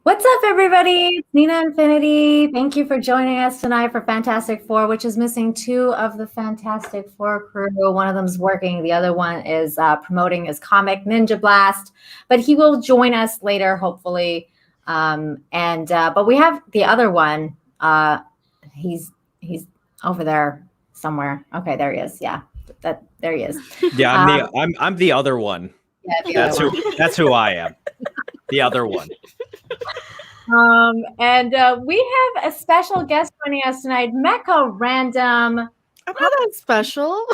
What's up, everybody? It's Nina Infinity. Thank you for joining us tonight for Fantastic Four, which is missing two of the Fantastic Four crew. One of them's working, the other one is promoting his comic Ninja Blast, but he will join us later, hopefully. But we have the other one. He's over there somewhere. Okay, there he is. Yeah, there he is. Yeah, I'm the other one. Yeah, that's who I am. The other one. We have a special guest joining us tonight, Mecca Random. I'm not that special.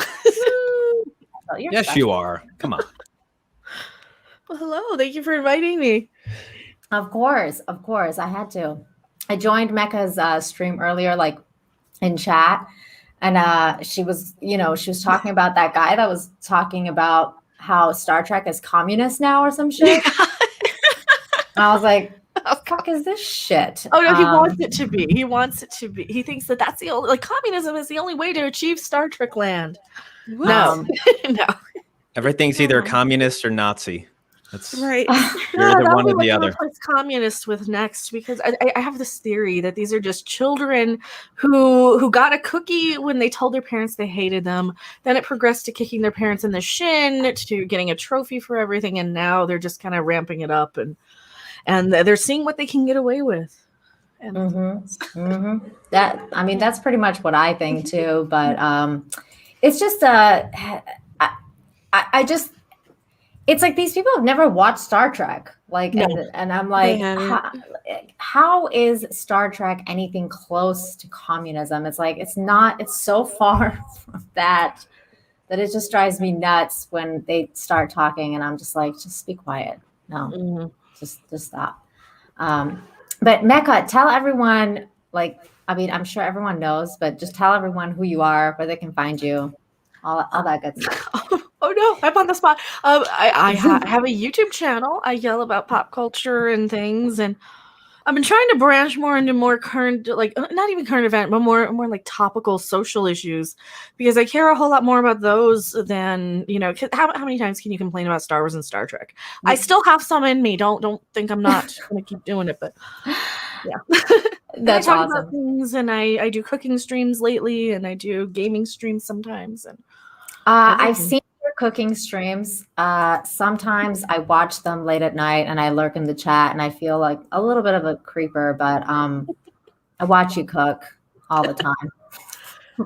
Yes, special. You are. Come on. Well, hello. Thank you for inviting me. Of course. I had to. I joined Mecca's stream earlier, like in chat, and she was talking about that guy that was talking about how Star Trek is communist now or some shit. And I was like, what the fuck is this shit? Oh no, he wants it to be. He wants it to be. He thinks that that's the only, communism is the only way to achieve Star Trek land. No, no. Everything's either communist or Nazi. That's right. You're either one or the other. What's communist with next? Because I have this theory that these are just children who got a cookie when they told their parents they hated them. Then it progressed to kicking their parents in the shin, to getting a trophy for everything, and now they're just kind of ramping it up and they're seeing what they can get away with. That's pretty much what I think too. But it's just it's like these people have never watched Star Trek. Like, no. and I'm like, how is Star Trek anything close to communism? It's like, it's not. It's so far from that it just drives me nuts when they start talking, and I'm just like, just be quiet. No. Just stop. But Mecca, tell everyone, I'm sure everyone knows, but just tell everyone who you are, where they can find you, all that good stuff. Oh no, I'm on the spot. I have a YouTube channel. I yell about pop culture and things, and I've been trying to branch more into more current, not even current event, but more like topical social issues, because I care a whole lot more about those than, how many times can you complain about Star Wars and Star Trek? I still have some in me. Don't think I'm not going to keep doing it, but yeah. That's I talk awesome. about things, and I do cooking streams lately, and I do gaming streams sometimes. And I've seen your cooking streams. Sometimes I watch them late at night and I lurk in the chat and I feel like a little bit of a creeper, but I watch you cook all the time.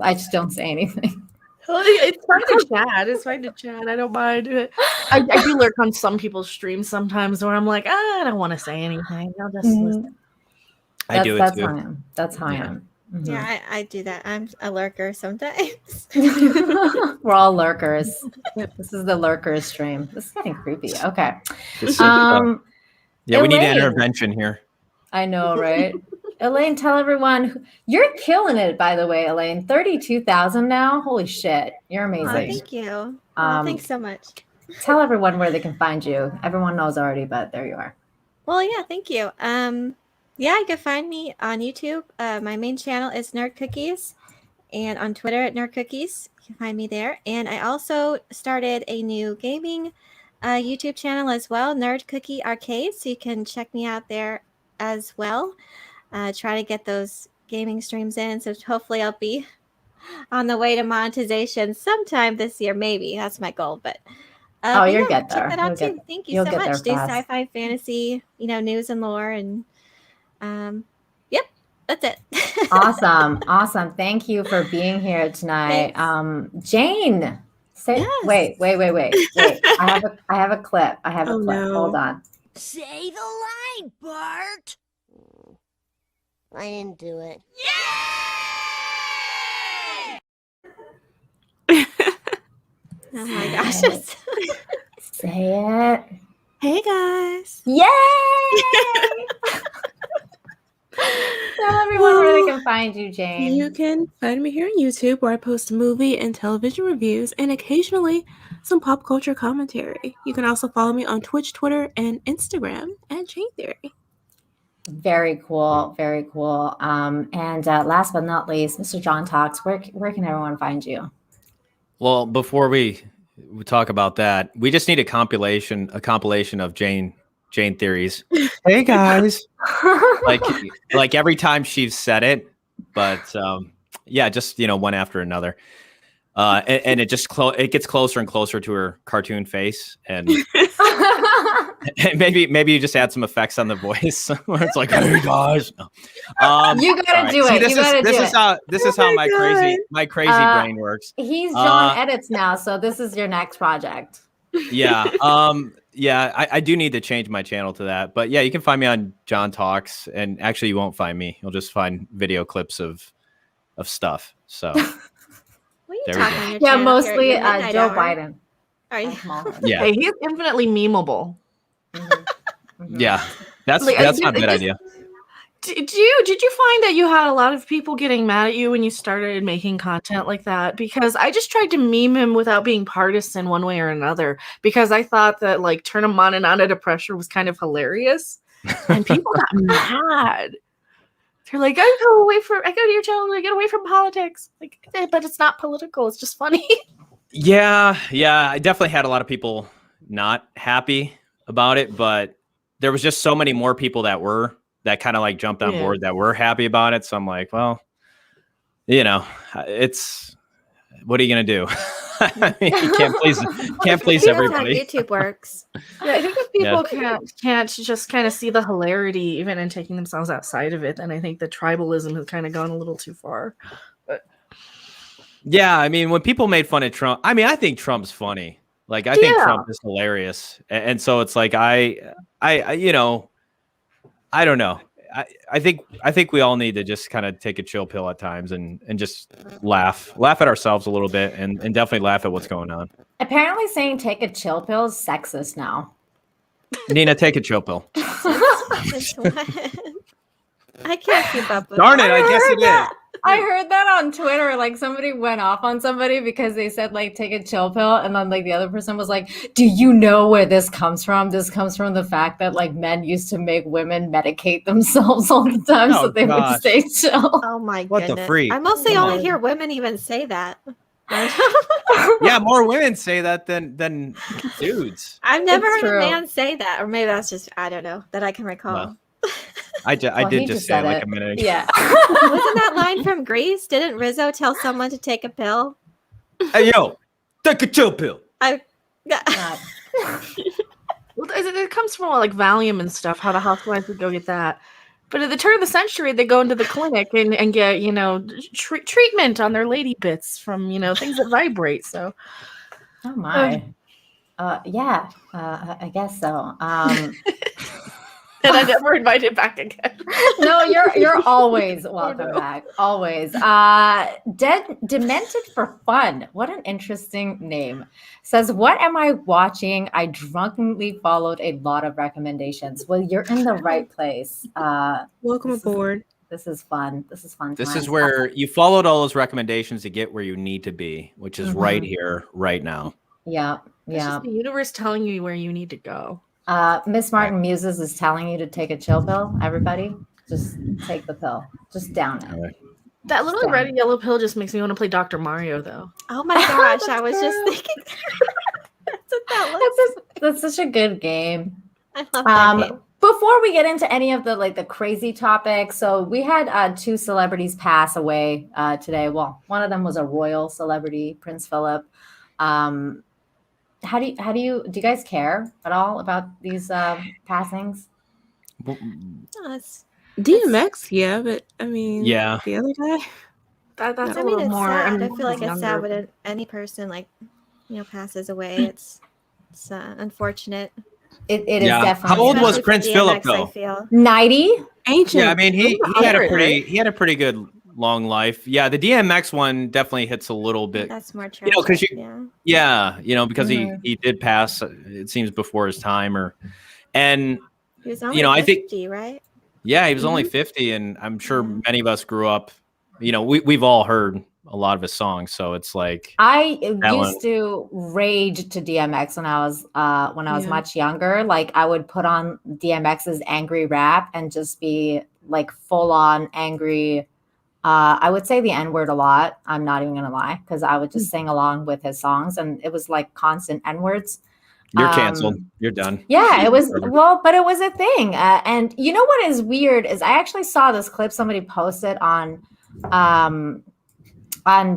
I just don't say anything. It's fine to chat. It's fine to chat. I don't mind it. I do lurk on some people's streams sometimes where I'm like, I don't want to say anything. I'll just listen. I do it too. That's how I am. Mm-hmm. Yeah, I do that. I'm a lurker sometimes. We're all lurkers. This is the lurkers stream. This is getting creepy. Okay. Yeah, we need an intervention here. I know, right? Elaine, tell everyone. You're killing it, by the way, Elaine. 32,000 now. Holy shit. You're amazing. Oh, thank you. Thanks so much. Tell everyone where they can find you. Everyone knows already, but there you are. Well, yeah, thank you. Yeah, you can find me on YouTube. My main channel is Nerd Cookies, and on Twitter at Nerd Cookies. You can find me there. And I also started a new gaming YouTube channel as well, Nerd Cookie Arcade. So you can check me out there as well. Try to get those gaming streams in. So hopefully I'll be on the way to monetization sometime this year, maybe. That's my goal. But you'll get there. Check that out too. Thank you so much. Do sci-fi, fantasy, news and lore, and yep, that's it. Awesome. Thank you for being here tonight. Thanks. Jayne, yes. Wait. I have a clip. No. Hold on. Say the line, Bart. I didn't do it. Yay! Oh my gosh. Say it. Hey guys. Yay! Tell everyone where they can find you, Jayne. You can find me here on YouTube, where I post movie and television reviews and occasionally some pop culture commentary. You can also follow me on Twitch, Twitter, and Instagram at Jayne Theory. Very cool. And last but not least, Mr. John Talks, where can everyone find you? Well, before we talk about that, we just need a compilation of Jayne Jayne Theory's "Hey guys," like every time she's said it, but yeah, just one after another. And it just it gets closer and closer to her cartoon face, and maybe you just add some effects on the voice where it's like, "Hey guys," no. You gotta do it. This is how my crazy brain works. He's John Edits now, so this is your next project. Yeah. I do need to change my channel to that, but yeah, you can find me on John Talks, and actually, you won't find me. You'll just find video clips of stuff. So. Yeah, mostly Joe Biden. Yeah, hey, he's infinitely memeable. Yeah, that's not a bad idea. Did you find that you had a lot of people getting mad at you when you started making content like that? Because I just tried to meme him without being partisan one way or another, because I thought that like turn him on and on under pressure was kind of hilarious, and people got mad. They're like, I go to your channel to get away from politics. Like, but it's not political. It's just funny. Yeah. I definitely had a lot of people not happy about it, but there was just so many more people that kind of like jumped on board that were happy about it. So I'm like, well, it's what are you gonna do? I mean, you can't please everybody. That's how YouTube works. Yeah, I think if people can't just kind of see the hilarity even in taking themselves outside of it, then I think the tribalism has kind of gone a little too far. But yeah, I mean, when people made fun of Trump, I mean, I think Trump's funny. Like, I think Trump is hilarious, and so it's like I don't know. I think we all need to just kind of take a chill pill at times and just laugh at ourselves a little bit and definitely laugh at what's going on. Apparently saying take a chill pill is sexist now. Nina, take a chill pill. I can't keep up with Darn it, I guess it is. I heard that on Twitter. Like somebody went off on somebody because they said like take a chill pill, and then like the other person was like, "Do you know where this comes from? This comes from the fact that like men used to make women medicate themselves all the time so they would stay chill." Oh my What goodness! the freak? I mostly only hear women even say that. Yeah, more women say that than dudes. I've never heard a man say that, or maybe that's just I don't know that I can recall. Well, I did just say it like a minute ago. Yeah. Wasn't that line from Grease? Didn't Rizzo tell someone to take a pill? Hey, yo, take a chill pill. Well, it comes from like Valium and stuff, how the housewives would go get that. But at the turn of the century, they go into the clinic and get, treatment on their lady bits from, things that vibrate. So, oh my. Yeah, I guess so. And I never invited back again. No, you're always welcome back. Always. Demented for Fun. What an interesting name. Says, what am I watching? I drunkenly followed a lot of recommendations. Well, you're in the right place. Welcome aboard. This is fun. This is where you followed all those recommendations to get where you need to be, which is right here, right now. Yeah. It's just the universe telling you where you need to go. Miss Martin Muses is telling you to take a chill pill. Everybody, just take the pill. Just down it. Right. That little red and yellow pill just makes me want to play Dr. Mario, though. Oh my gosh, I was just thinking. That's what that looks. That's such a good game. I love that game. Before we get into any of the crazy topics, so we had 2 celebrities pass away today. Well, one of them was a royal celebrity, Prince Philip. Do you guys care at all about these passings? DMX, yeah, but I mean, yeah, the other guy. That's I mean, it's sad. I feel like it's sad when any person passes away. It's unfortunate. It is definitely. How old was Prince Philip though? 90. Ancient. Yeah, I mean he had a pretty good long life. Yeah, the DMX one definitely hits a little bit. That's more tragic. Because because he did pass. It seems before his time, he was only 50, I think right? Yeah, he was only 50, and I'm sure many of us grew up. We've all heard a lot of his songs, so it's like I used to rage to DMX when I was much younger. Like I would put on DMX's angry rap and just be like full on angry. I would say the N-word a lot. I'm not even gonna lie, because I would just sing along with his songs, and it was like constant N-words. You're canceled. You're done. Yeah, it was but it was a thing. And you know what is weird is I actually saw this clip somebody posted on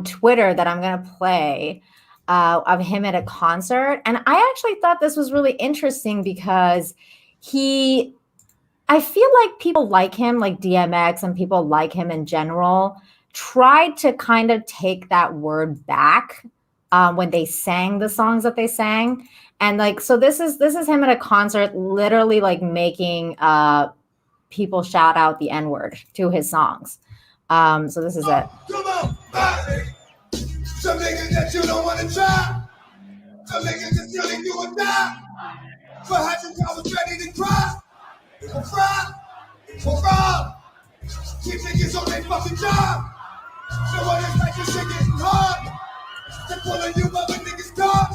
Twitter that I'm gonna play of him at a concert, and I actually thought this was really interesting because I feel like people like him, like DMX, and people like him in general, tried to kind of take that word back when they sang the songs that they sang. And like, so this is him at a concert, literally like making people shout out the N-word to his songs. So this is it. Come on, body. Some niggas that you don't want to try. Some niggas that still ain't do or die. But Hutchins, I was ready to cry. For fry, for rob. Keep niggas on their fucking job. So what is like this shit getting hard? They're pulling you up and niggas talk.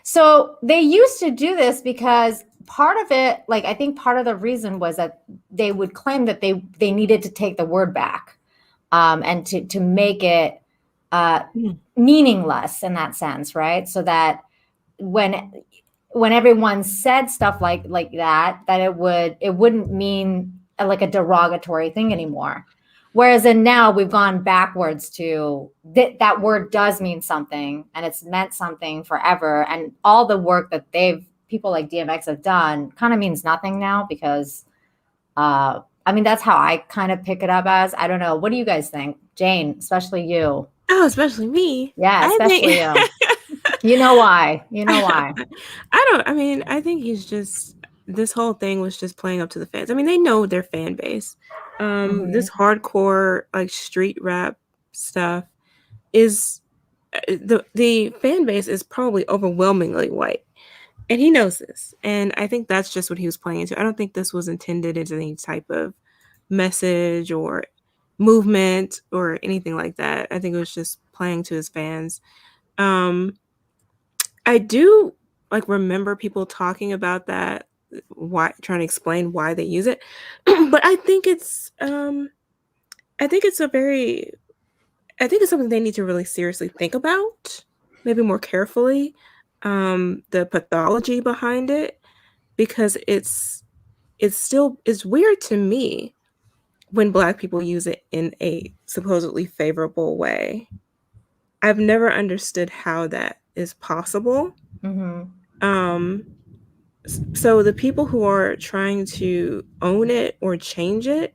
So they used to do this because part of it, like I think part of the reason was that they would claim that they needed to take the word back and to make it meaningless in that sense, right? So that when everyone said stuff like that it wouldn't mean like a derogatory thing anymore. Whereas now we've gone backwards to that word does mean something, and it's meant something forever. And all the work that people like DMX have done kind of means nothing now because, I mean, that's how I kind of pick it up as. I don't know. What do you guys think? Jayne, especially you. Oh, especially me. Yeah, especially you. You know why. You know why. I think he's just, this whole thing was just playing up to the fans. I mean, they know their fan base. This hardcore like street rap stuff is the fan base is probably overwhelmingly white, and he knows this. And I think that's just what he was playing into. I don't think this was intended as any type of message or movement or anything like that. I think it was just playing to his fans. I do like remember people talking about that, why, trying to explain why they use it. But I think it's something they need to really seriously think about, maybe more carefully, the pathology behind it, because it's weird to me when Black people use it in a supposedly favorable way. I've never understood how that is possible. So the people who are trying to own it or change it,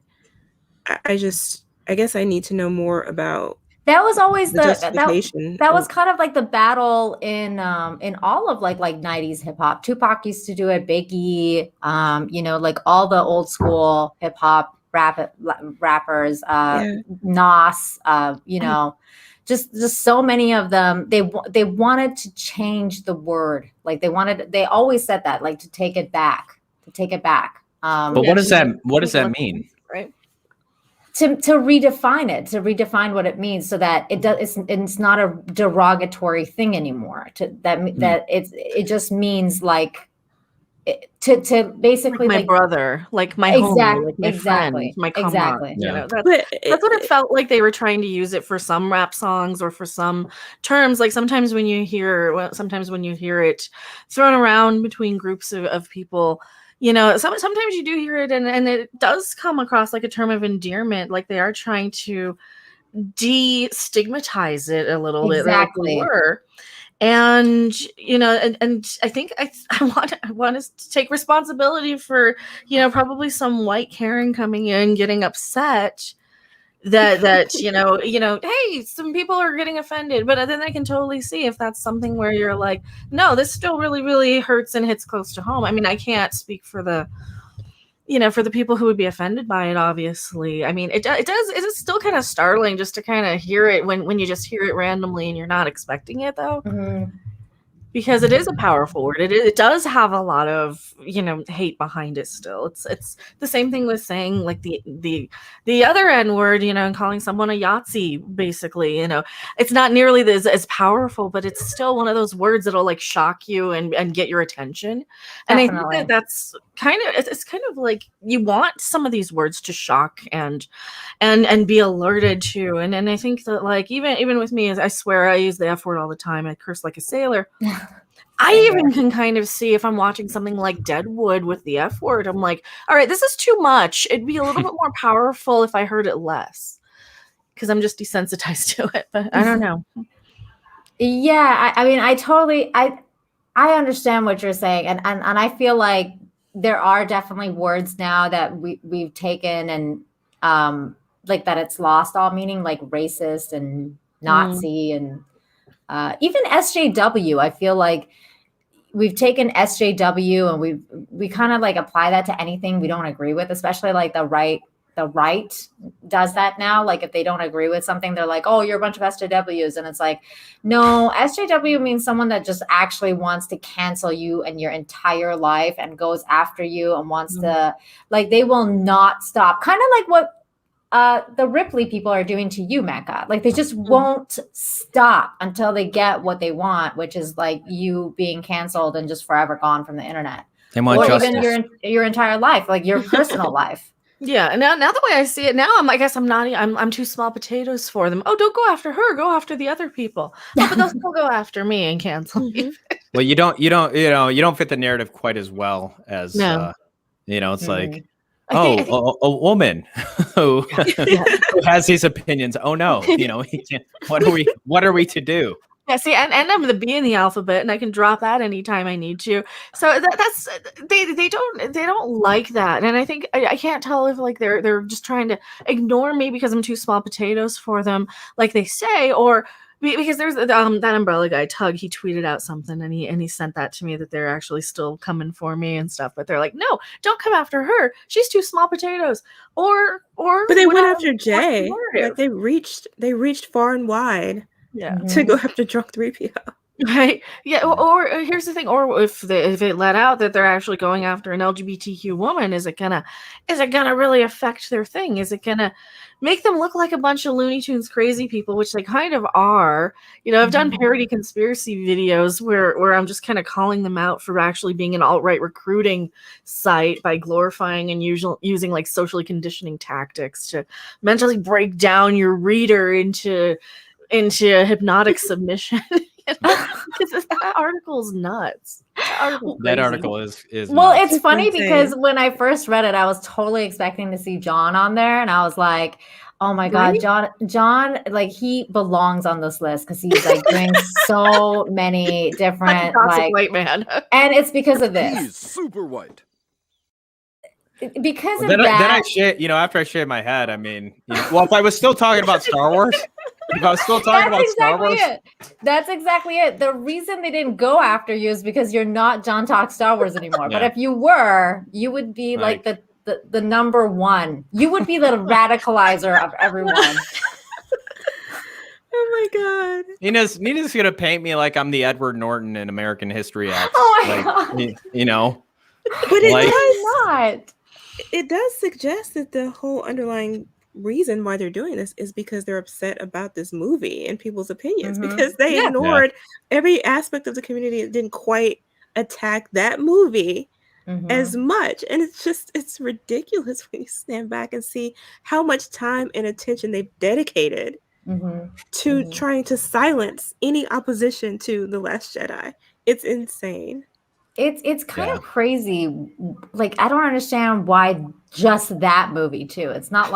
I guess I need to know more about. That was always the justification. That was kind of like the battle in all of like 90s hip hop. Tupac used to do it, Biggie, like all the old school hip hop rappers, Nas, just so many of them. They wanted to change the word. Like they always said that, like to take it back. But what does that mean? Right. To redefine it, to redefine what it means, so that it's not a derogatory thing anymore. That it just means like to basically like my brother, like my homie, like my friend, my exactly. You know, that's what it felt like. They were trying to use it for some rap songs or for some terms. Like sometimes when you hear it thrown around between groups of people, you know, sometimes you do hear it and it does come across like a term of endearment, like they are trying to destigmatize it a little bit. Exactly. And you know, and I think I want us to take responsibility for, you know, probably some white Karen coming in getting upset that you know, hey, some people are getting offended, but then I can totally see if that's something where you're like, no, this still really, really hurts and hits close to home. I mean, I can't speak for the people who would be offended by it, obviously. I mean, it is still kind of startling just to kind of hear it when you just hear it randomly and you're not expecting it, though. Because it is a powerful word. It does have a lot of, you know, hate behind it still. It's the same thing with saying like the other N word, you know, and calling someone a Yahtzee, basically, you know. It's not nearly as powerful, but it's still one of those words that'll like shock you and get your attention. And Definitely. I think that's it's kind of like you want some of these words to shock and be alerted to. And I think that like even with me, I swear I use the F word all the time. I curse like a sailor. I even can kind of see if I'm watching something like Deadwood with the F word, I'm like, all right, this is too much. It'd be a little bit more powerful if I heard it less, because I'm just desensitized to it. But I don't know. Yeah, I mean, I understand what you're saying, and I feel like there are definitely words now that we've taken and like that it's lost all meaning, like racist and Nazi and even SJW. I feel like we've taken SJW and we kind of like apply that to anything we don't agree with, especially like the right does that now. Like if they don't agree with something, they're like, oh, you're a bunch of SJWs. And it's like, no, SJW means someone that just actually wants to cancel you and your entire life and goes after you and wants to, like, they will not stop. Kind of like what the Ripley people are doing to you, Mecca. Like they just won't stop until they get what they want, which is like you being canceled and just forever gone from the internet. They want or justice. even your entire life, like your personal life. Yeah, and now the way I see it now, I guess I'm too small potatoes for them. Oh, don't go after her, go after the other people. Oh, but they'll still go after me and cancel me. Well, you don't fit the narrative quite as well as it's like, a woman who has these opinions. Oh no, he can't, what are we to do? Yeah, see, and I'm the B in the alphabet, and I can drop that anytime I need to. So that's they don't like that, and I think I can't tell if like they're just trying to ignore me because I'm too small potatoes for them, like they say, or because there's that umbrella guy Tug. He tweeted out something, and he sent that to me that they're actually still coming for me and stuff. But they're like, no, don't come after her. She's too small potatoes. Or but they went after Jay. Like they reached far and wide. Yeah, to go after drunk 3PO. Right. Yeah. Or here's the thing. Or if it let out that they're actually going after an LGBTQ woman, is it gonna really affect their thing? Is it gonna make them look like a bunch of Looney Tunes crazy people, which they kind of are? I've done parody conspiracy videos where I'm just kind of calling them out for actually being an alt-right recruiting site by glorifying and using like socially conditioning tactics to mentally break down your reader into hypnotic submission. Because that article's nuts. That article is well, nuts. it's funny because when I first read it, I was totally expecting to see John on there, and I was like, oh my god, John, like he belongs on this list because he's like doing so many different like white man. And it's because of this. He's super white. Because of then that, after I shaved my head, I mean, well, if I was still talking about Star Wars, Star Wars, that's exactly it. The reason they didn't go after you is because you're not John Talk Star Wars anymore. Yeah. But if you were, you would be like the number one. You would be the radicalizer of everyone. Oh my god! Nina's gonna paint me like I'm the Edward Norton in American History X. Oh my god! But it does suggest that the whole underlying reason why they're doing this is because they're upset about this movie and people's opinions, because they ignored every aspect of the community that didn't quite attack that movie as much. And it's ridiculous when you stand back and see how much time and attention they've dedicated to trying to silence any opposition to The Last Jedi. It's insane. It's kind of crazy. Like, I don't understand why just that movie too. It's not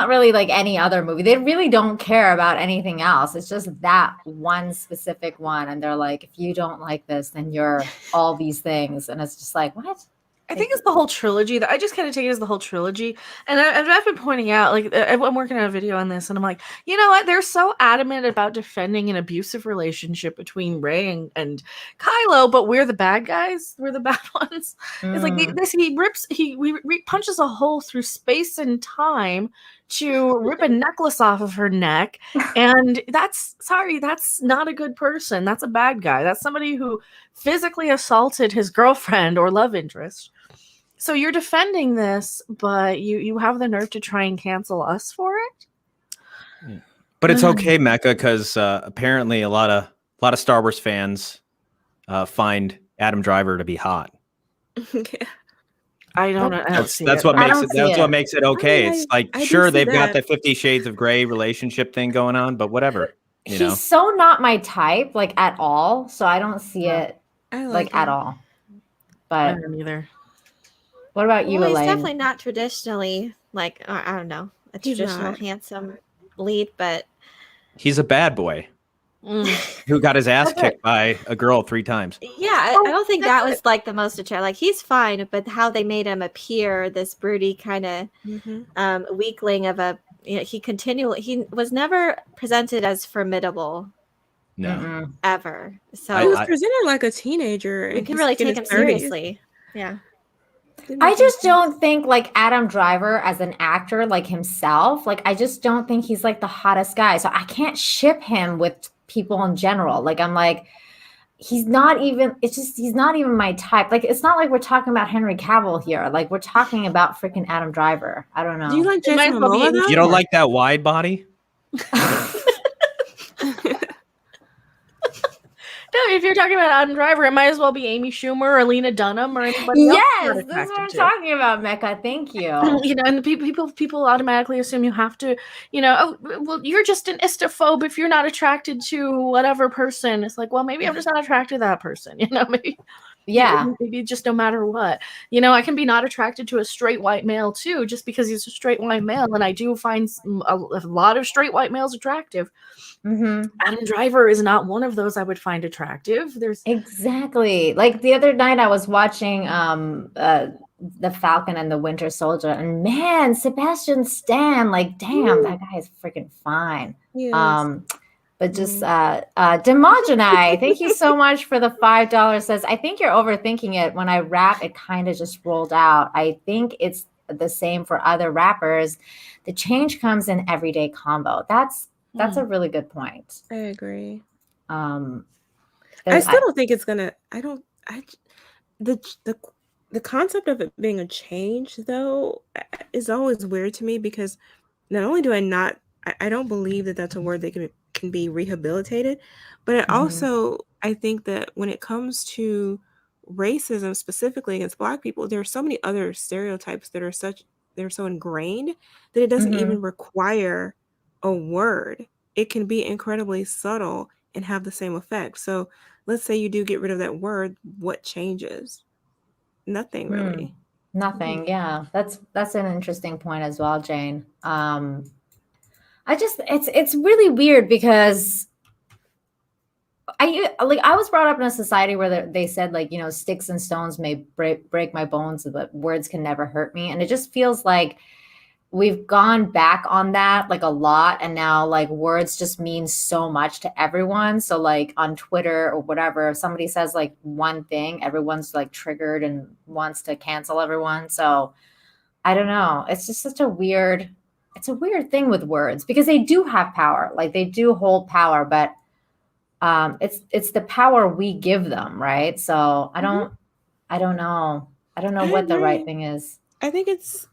really like any other movie. They really don't care about anything else. It's just that one specific one. And they're like, if you don't like this, then you're all these things. And it's just like, what? I think it's the whole trilogy. That I just kind of take it as the whole trilogy. And I've been pointing out, like, I'm working on a video on this, and I'm like, you know what? They're so adamant about defending an abusive relationship between Rey and Kylo, but we're the bad guys. We're the bad ones. It's like he punches a hole through space and time to rip a necklace off of her neck, and that's not a good person. That's a bad guy. That's somebody who physically assaulted his girlfriend or love interest. So you're defending this, but you have the nerve to try and cancel us for it. But it's okay, Mecca, because apparently a lot of Star Wars fans find Adam Driver to be hot. I don't know. That's what makes it okay. It's like, sure, they've got the 50 Shades of Grey relationship thing going on, but whatever. He's so not my type, like at all. So I don't see it like at all. But I don't either. What about you, Elaine? He's definitely not traditionally like I don't know, a traditional handsome lead, but he's a bad boy who got his ass kicked by a girl 3 times. Yeah, I don't think that was like the most attractive. Like he's fine, but how they made him appear this broody kind of weakling of a. He was never presented as formidable. No, ever. So he was presented like a teenager. We can really take him seriously. Yeah. I just don't think like Adam Driver as an actor, like himself, like I just don't think he's like the hottest guy. So I can't ship him with people in general. Like I'm like, he's not even my type. Like it's not like we're talking about Henry Cavill here. Like we're talking about freaking Adam Driver. I don't know. Do you like Jason Momoa though? You don't like that wide body? No, if you're talking about Adam Driver, it might as well be Amy Schumer or Lena Dunham or anybody else. Yes, that's what I'm talking about, Mecca. Thank you. And the people automatically assume you have to, oh, well, you're just an istophobe if you're not attracted to whatever person. It's like, well, maybe I'm just not attracted to that person. Maybe. Yeah. Maybe just no matter what. I can be not attracted to a straight white male too, just because he's a straight white male, and I do find a lot of straight white males attractive. Adam Driver is not one of those I would find attractive. Exactly. Like the other night I was watching The Falcon and the Winter Soldier, and man, Sebastian Stan, like damn, that guy is freaking fine. Yes. But just Demogenai, thank you so much for the $5. Says, I think you're overthinking it. When I rap, it kind of just rolled out. I think it's the same for other rappers. The change comes in everyday combo. That's a really good point. I agree. I still don't think it's gonna. The concept of it being a change though is always weird to me, because not only do I don't believe that that's a word that can be rehabilitated, but I think that when it comes to racism specifically against Black people, there are so many other stereotypes that they're so ingrained that it doesn't even require a word. It can be incredibly subtle and have the same effect. So let's say you do get rid of that word, what changes? Nothing really. Nothing. Yeah, that's an interesting point as well, Jane. It's really weird because I was brought up in a society where they said like, sticks and stones may break my bones, but words can never hurt me. And it just feels like we've gone back on that like a lot. And now like words just mean so much to everyone. So like on Twitter or whatever, if somebody says like one thing, everyone's like triggered and wants to cancel everyone. So I don't know. It's just such a weird thing with words, because they do have power. Like they do hold power, but it's the power we give them, right? So I don't know what the right thing is. I think it's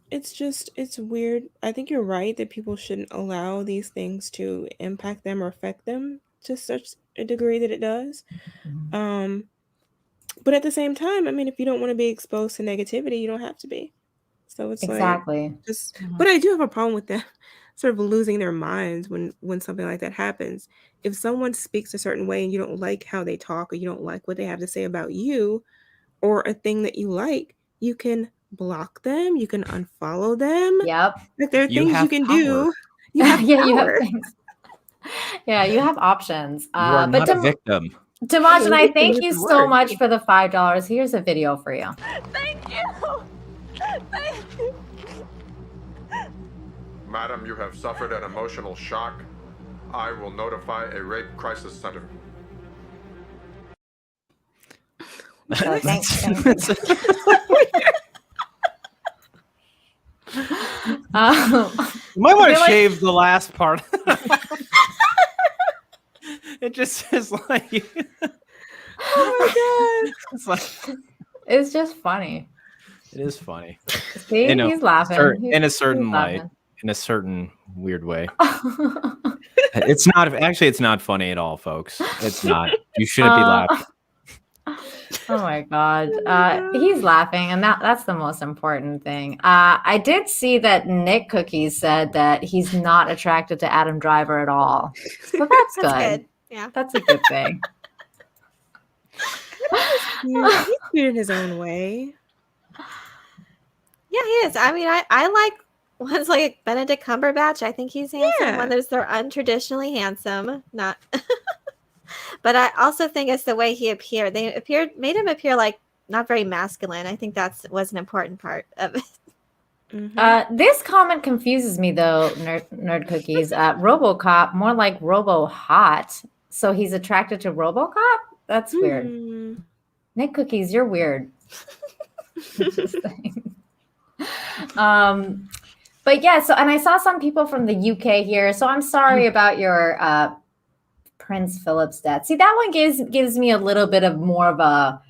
weird. I think you're right that people shouldn't allow these things to impact them or affect them to such a degree that it does. But at the same time, I mean, if you don't want to be exposed to negativity, you don't have to be. So it's exactly. But I do have a problem with them sort of losing their minds when something like that happens. If someone speaks a certain way and you don't like how they talk, or you don't like what they have to say about you or a thing that you like, you can block them, you can unfollow them. Yep. Like there are things you can do. You have you have things. Yeah, you have options. You are not a victim. Demogen, I thank you so much for the $5. Here's a video for you. Thank you. Thank you. Madam, you have suffered an emotional shock. I will notify a rape crisis center. Thanks. You might want to shave the last part. It just says like, oh my god, it's just funny. It is funny. See, he's laughing in a certain light, in a certain weird way. It's not funny at all, folks. It's not. You shouldn't be laughing. Oh my God. He's laughing, and that's the most important thing. I did see that Nick Cookies said that he's not attracted to Adam Driver at all. So that's good. Yeah. That's a good thing. He's cute in his own way. Yeah, he is. I mean, I like ones like Benedict Cumberbatch. I think he's handsome. Yeah. When they're untraditionally handsome, not. But I also think it's the way he appeared. Made him appear like not very masculine. I think was an important part of it. Mm-hmm. This comment confuses me though, Nerd Cookies. RoboCop, more like Robo Hot. So he's attracted to RoboCop? That's weird. Nick Cookies, you're weird. But yeah, so, and I saw some people from the UK here, so I'm sorry about your Prince Philip's death. See, that one gives me a little bit of more of a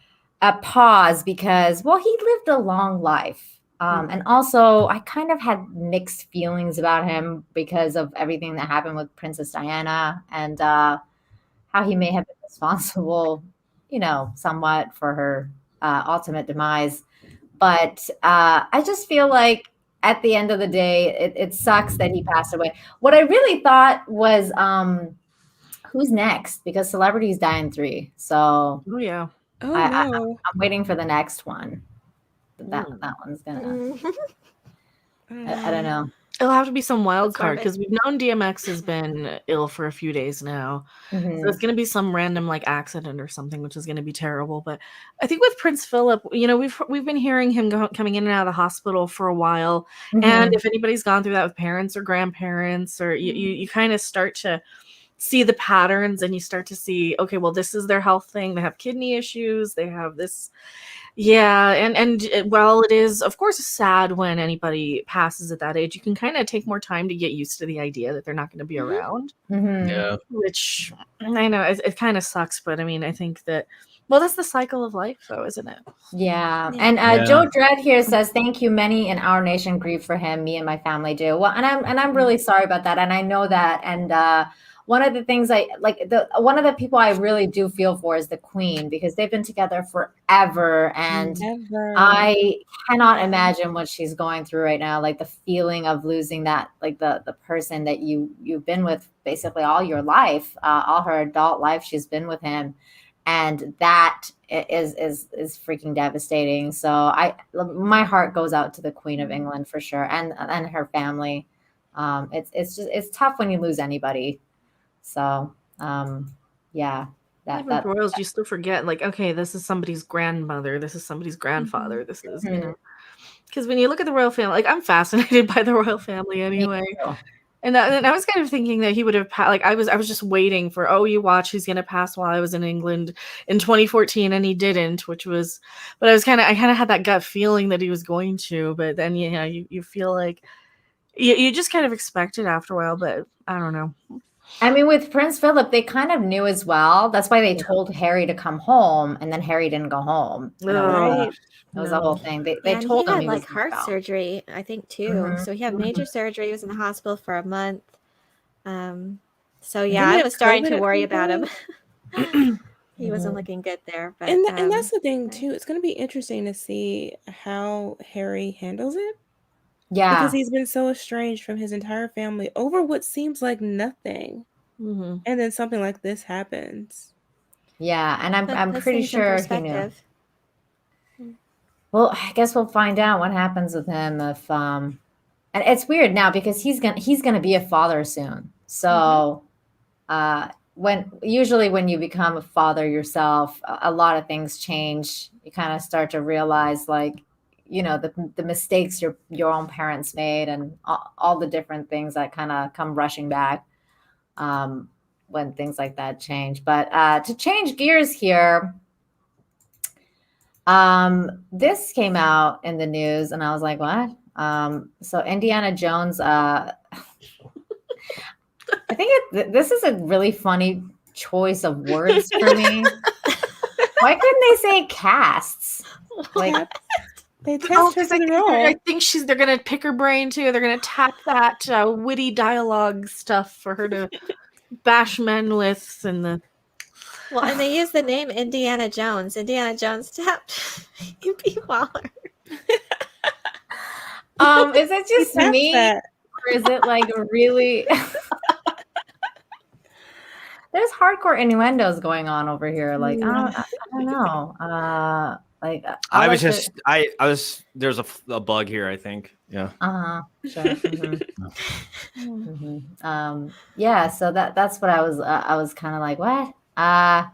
pause because, well, he lived a long life. And also I kind of had mixed feelings about him because of everything that happened with Princess Diana and how he may have been responsible, somewhat for her ultimate demise. But I just feel like at the end of the day, it sucks that he passed away. What I really thought was, who's next? Because celebrities die in 3. So yeah. I'm waiting for the next one. That one's gonna. I don't know. It'll have to be some wild card because we've known DMX has been ill for a few days now. Mm-hmm. So it's going to be some random like accident or something, which is going to be terrible. But I think with Prince Philip, we've been hearing him coming in and out of the hospital for a while. Mm-hmm. And if anybody's gone through that with parents or grandparents, or you kind of start to see the patterns and you start to see, okay, well, this is their health thing. They have kidney issues. They have this. Yeah, and while it is, of course, sad when anybody passes at that age, you can kind of take more time to get used to the idea that they're not going to be around. Mm-hmm. Yeah. Which, I know, it kind of sucks, but I mean, I think that, well, that's the cycle of life, though, isn't it? Yeah. And Joe Dredd here says, thank you. Many in our nation grieve for him. Me and my family do. Well, and I'm really sorry about that. And I know that. And one of the things one of the people I really do feel for is the Queen, because they've been together forever. And I cannot imagine what she's going through right now. Like the feeling of losing that, like the person that you've been with basically all your life, all her adult life, she's been with him. And that is freaking devastating. So my heart goes out to the Queen of England for sure. And her family. It's tough when you lose anybody. So, yeah. That royals, you still forget, like, okay, this is somebody's grandmother, this is somebody's grandfather, this is, because when you look at the royal family, like, I'm fascinated by the royal family anyway. And I was kind of thinking that he would have, like, I was just waiting for, you watch, he's going to pass while I was in England in 2014, and he didn't, but I kind of had that gut feeling that he was going to, but then, you feel like, you just kind of expect it after a while, but I don't know. I mean, with Prince Philip, they kind of knew as well. That's why they told Harry to come home, and then Harry didn't go home. It was a whole thing. They told him he had heart surgery, I think, too. Mm-hmm. So he had major surgery. He was in the hospital for a month. So yeah, I was starting to worry about him. He wasn't looking good there. But and that's the thing too. It's going to be interesting to see how Harry handles it. Yeah, because he's been so estranged from his entire family over what seems like nothing, and then something like this happens. Yeah, and I'm pretty sure he knew. Well, I guess we'll find out what happens with him if and it's weird now because he's gonna be a father soon. So when you become a father yourself, a lot of things change. You kind of start to realize like, the mistakes your own parents made and all the different things that kind of come rushing back when things like that change. But to change gears here, this came out in the news and I was like, what? So Indiana Jones, I think this is a really funny choice of words for me. Why couldn't they say casts? Like, they test her for the role. I think they're gonna pick her brain too. They're gonna tap that witty dialogue stuff for her to bash men with, and Well, and they use the name Indiana Jones. Indiana Jones tapped Phoebe Waller. Is it just me, or is it like really? There's hardcore innuendos going on over here. Like I don't know. Like I was just I was there's a bug here, I think. Yeah. Sure. Yeah. So that's what I was kind of like, what? I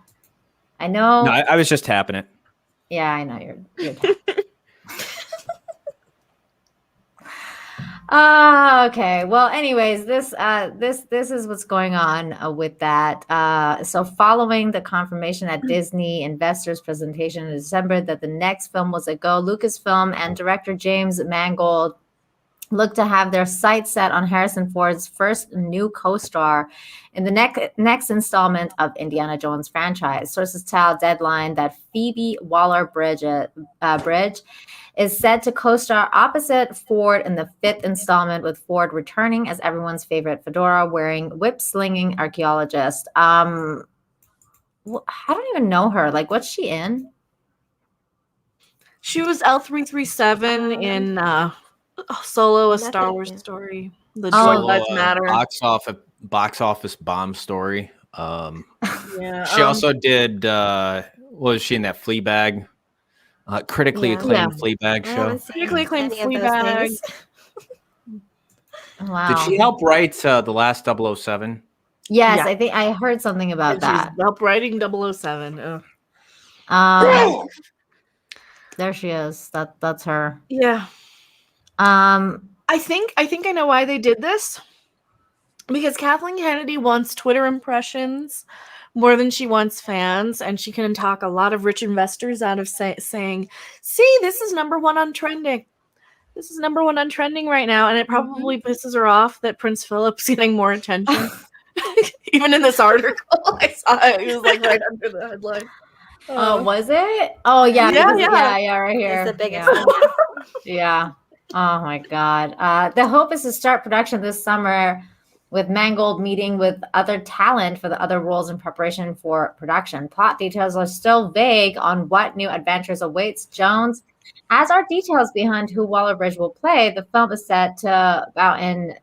know. No, I was just tapping it. Yeah, I know you're tapping. Okay. Well, anyways, this is what's going on with that. So following the confirmation at Disney investors presentation in December that the next film was a go, Lucasfilm and director James Mangold look to have their sights set on Harrison Ford's first new co-star in the next installment of Indiana Jones franchise. Sources tell Deadline that Phoebe Waller-Bridge is said to co-star opposite Ford in the 5th installment, with Ford returning as everyone's favorite fedora-wearing, whip-slinging archaeologist. I don't even know her. Like, what's she in? She was L337 in Solo, a Star Wars story. The Joy Lives Matter. Box office bomb story. Yeah. She also did. What was she in that Fleabag? Critically acclaimed Fleabag show. Critically acclaimed Fleabag. Wow. Did she help write the last 007? Yes, I think I heard something about that. She's help writing 007. There she is. That's her. Yeah. I think I know why they did this. Because Kathleen Kennedy wants Twitter impressions more than she wants fans, and she can talk a lot of rich investors out of saying, "See, this is number one on trending. This is number one on trending right now," and it probably pisses her off that Prince Philip's getting more attention. Even in this article, I saw it. It was like right under the headline. Was it? Oh yeah, yeah, right here. It's the biggest. Yeah. Oh my God. The hope is to start production this summer, with Mangold meeting with other talent for the other roles in preparation for production. Plot details are still vague on what new adventures awaits Jones, as are details behind who Waller-Bridge will play. The film is set to out in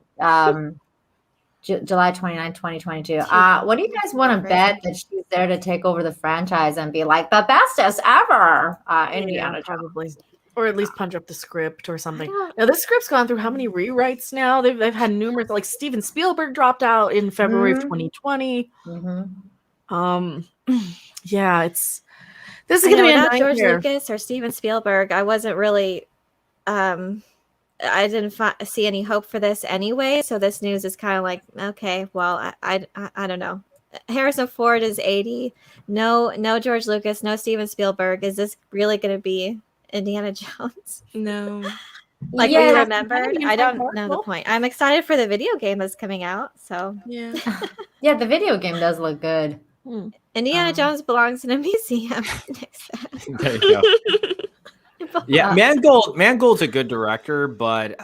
July 29, 2022. What do you guys want to bet that she's there to take over the franchise and be like the bestest ever? Indiana Jones. Probably. Or at least punch up the script or something. Now, this script's gone through how many rewrites now? They've had numerous, like Steven Spielberg dropped out in February of 2020. Yeah, this is going to be a nightmare. George Lucas or Steven Spielberg, I wasn't really, I didn't see any hope for this anyway. So this news is kind of like, okay, well, I don't know. Harrison Ford is 80. No George Lucas, no Steven Spielberg. Is this really going to be Indiana Jones? No. Like we remembered? I don't know the point. I'm excited for the video game that's coming out. So yeah. Yeah, the video game does look good. Indiana Jones belongs in a museum. There you go. Yeah, Mangold's a good director, but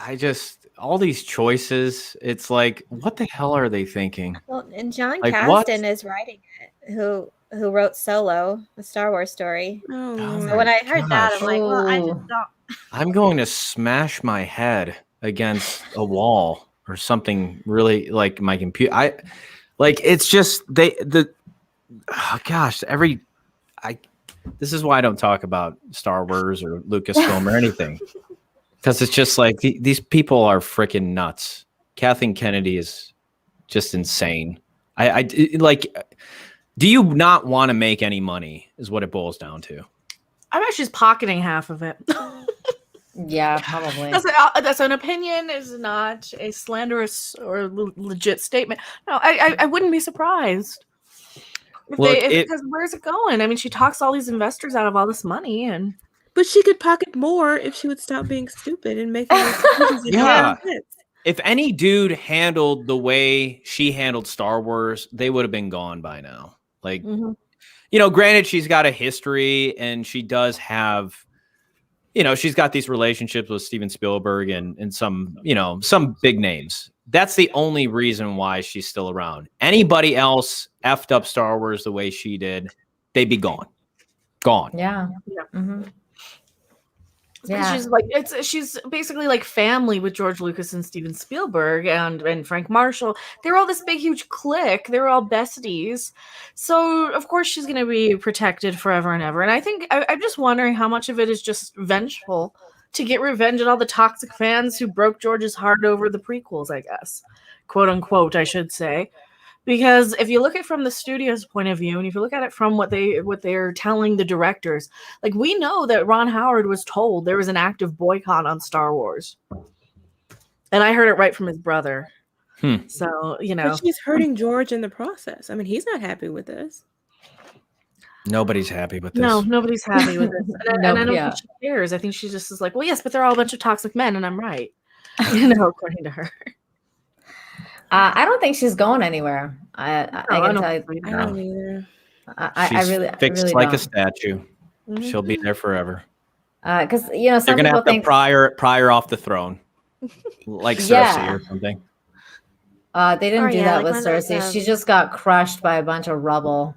all these choices, it's like, what the hell are they thinking? Well, and John Kasdan is writing it, who wrote Solo, a Star Wars story. So when I heard that, I'm like, well, I just don't. I'm going to smash my head against a wall or something really, like my computer. It's just this is why I don't talk about Star Wars or Lucasfilm or anything. Because it's just like these people are freaking nuts. Kathleen Kennedy is just insane. Do you not want to make any money is what it boils down to. I bet she's pocketing half of it. Yeah, probably. That's an opinion, is not a slanderous or legit statement. No, I wouldn't be surprised. Because where's it going? I mean, she talks all these investors out of all this money, but she could pocket more if she would stop being stupid and make If any dude handled the way she handled Star Wars, they would have been gone by now. Like, granted, she's got a history and she does have you know, she's got these relationships with Steven Spielberg and some, you know, some big names. That's the only reason why she's still around. Anybody else effed up Star Wars the way she did, they'd be gone. Gone. Yeah. Mm-hmm. Yeah. She's basically like family with George Lucas and Steven Spielberg and Frank Marshall. They're all this big huge clique. They're all besties. So of course she's gonna be protected forever and ever. And I think I'm just wondering how much of it is just vengeful to get revenge on all the toxic fans who broke George's heart over the prequels, I guess. Quote unquote, I should say. Because if you look at it from the studio's point of view, and if you look at it from what they're telling the directors, like we know that Ron Howard was told there was an active boycott on Star Wars, and I heard it right from his brother. So you know, but she's hurting George in the process. I mean, he's not happy with this. Nobody's happy with this. No, nobody's happy with this, and I don't think she cares. I think she just is like, well, yes, but they're all a bunch of toxic men, and I'm right. You know, according to her. I don't think she's going anywhere. I can tell you. I don't either. I really fixed really like don't. a statue. Mm-hmm. She'll be there forever. Because you know, some they're gonna people have to pry her off the throne, like Cersei or something. They didn't do that with Cersei. She just got crushed by a bunch of rubble.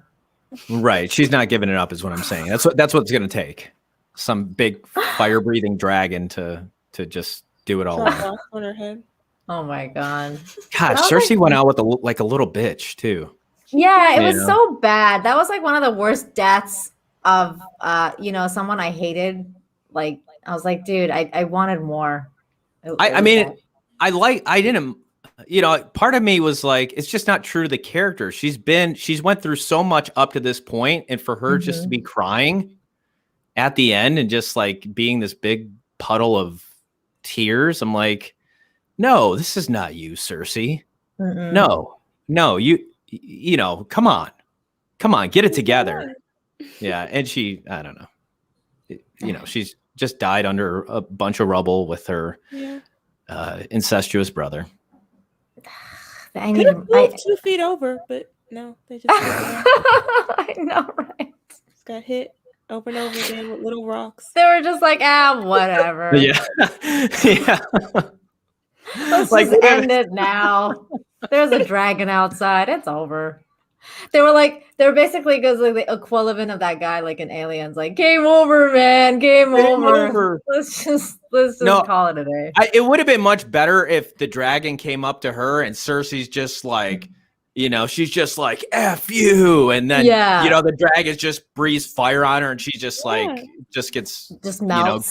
Right. She's not giving it up, is what I'm saying. That's what it's gonna take. Some big fire-breathing dragon to just do it all. On her head. Oh my god! God, Cersei went out with a little bitch too. Yeah, it was so bad. That was like one of the worst deaths of you know, someone I hated. Like I was like, dude, I wanted more. I mean, I didn't. You know, part of me was like, it's just not true to the character. She's went through so much up to this point, and for her just to be crying at the end and just like being this big puddle of tears, I'm like. No, this is not you, Cersei. No, you know, come on, get it together. Yeah, and I don't know. You know, she's just died under a bunch of rubble with her incestuous brother. I need 2 feet over, but no, they just. I know, right? Just got hit over and over again with little rocks. They were just like, whatever. Yeah, yeah. Let's just end it now. There's a dragon outside. It's over. They were basically because like the equivalent of that guy, like in Aliens, like game over, man, game over. Let's just call it a day. It would have been much better if the dragon came up to her and Cersei's just like, you know, she's just like F you, and then you know the dragon just breathes fire on her, and she just like just melts, you know,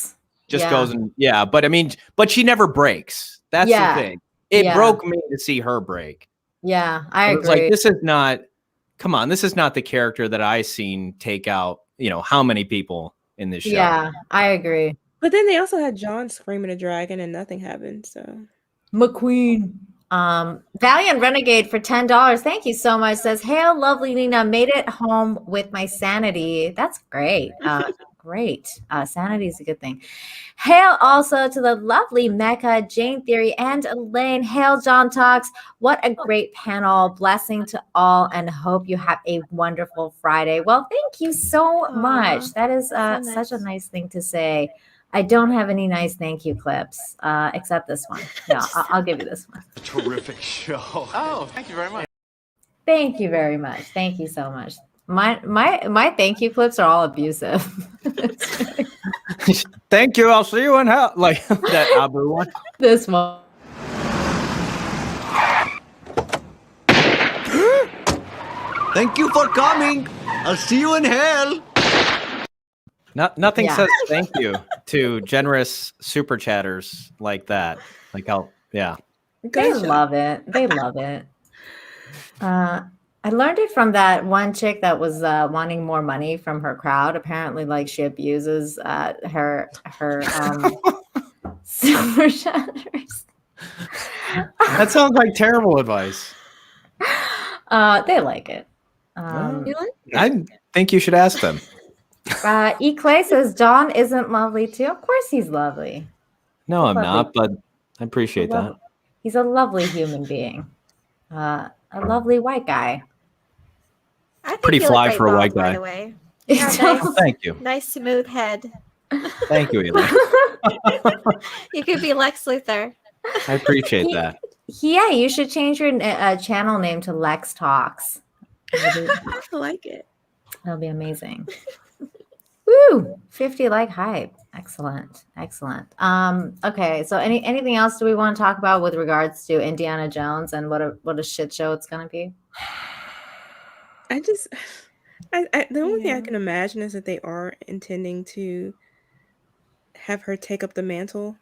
just goes and But I mean, but she never breaks. That's the thing. It broke me to see her break. Yeah, I agree. It's like, this is not the character that I seen take out, you know, how many people in this show. Yeah, I agree. But then they also had Jon screaming a dragon and nothing happened. So McQueen. Valiant Renegade for $10. Thank you so much. Says, hail, lovely Nina. Made it home with my sanity. That's great. Great. Sanity is a good thing. Hail also to the lovely Mecca, Jayne Theory, and Elaine. Hail, John Talks. What a great panel. Blessing to all, and hope you have a wonderful Friday. Well, thank you so much. That is such a nice thing to say. I don't have any nice thank you clips, except this one. No, I'll give you this one. Terrific show. Oh, thank you very much. Thank you very much. Thank you so much. My thank you clips are all abusive. Thank you. I'll see you in hell. Like that Abu one. This one. Thank you for coming. I'll see you in hell. Nothing says thank you to generous super chatters like that. Like how They love it. They love it. I learned it from that one chick that was wanting more money from her crowd. Apparently, like she abuses her super chatters. That sounds like terrible advice. They like it. I think you should ask them. E. Clay says John isn't lovely too. Of course he's lovely. No, I'm not, but I appreciate that. He's a lovely human being. A lovely white guy. I think pretty you fly look for a bald, white by guy. the way. Yeah, Thank you. Nice smooth head. Thank you, Eli. You could be Lex Luthor. I appreciate that. Yeah, you should change your channel name to Lex Talks. I like it. That'll be amazing. Woo! 50 like hype. Excellent. Okay, so anything else do we want to talk about with regards to Indiana Jones and what a shit show it's gonna be? The only thing I can imagine is that they are intending to have her take up the mantle,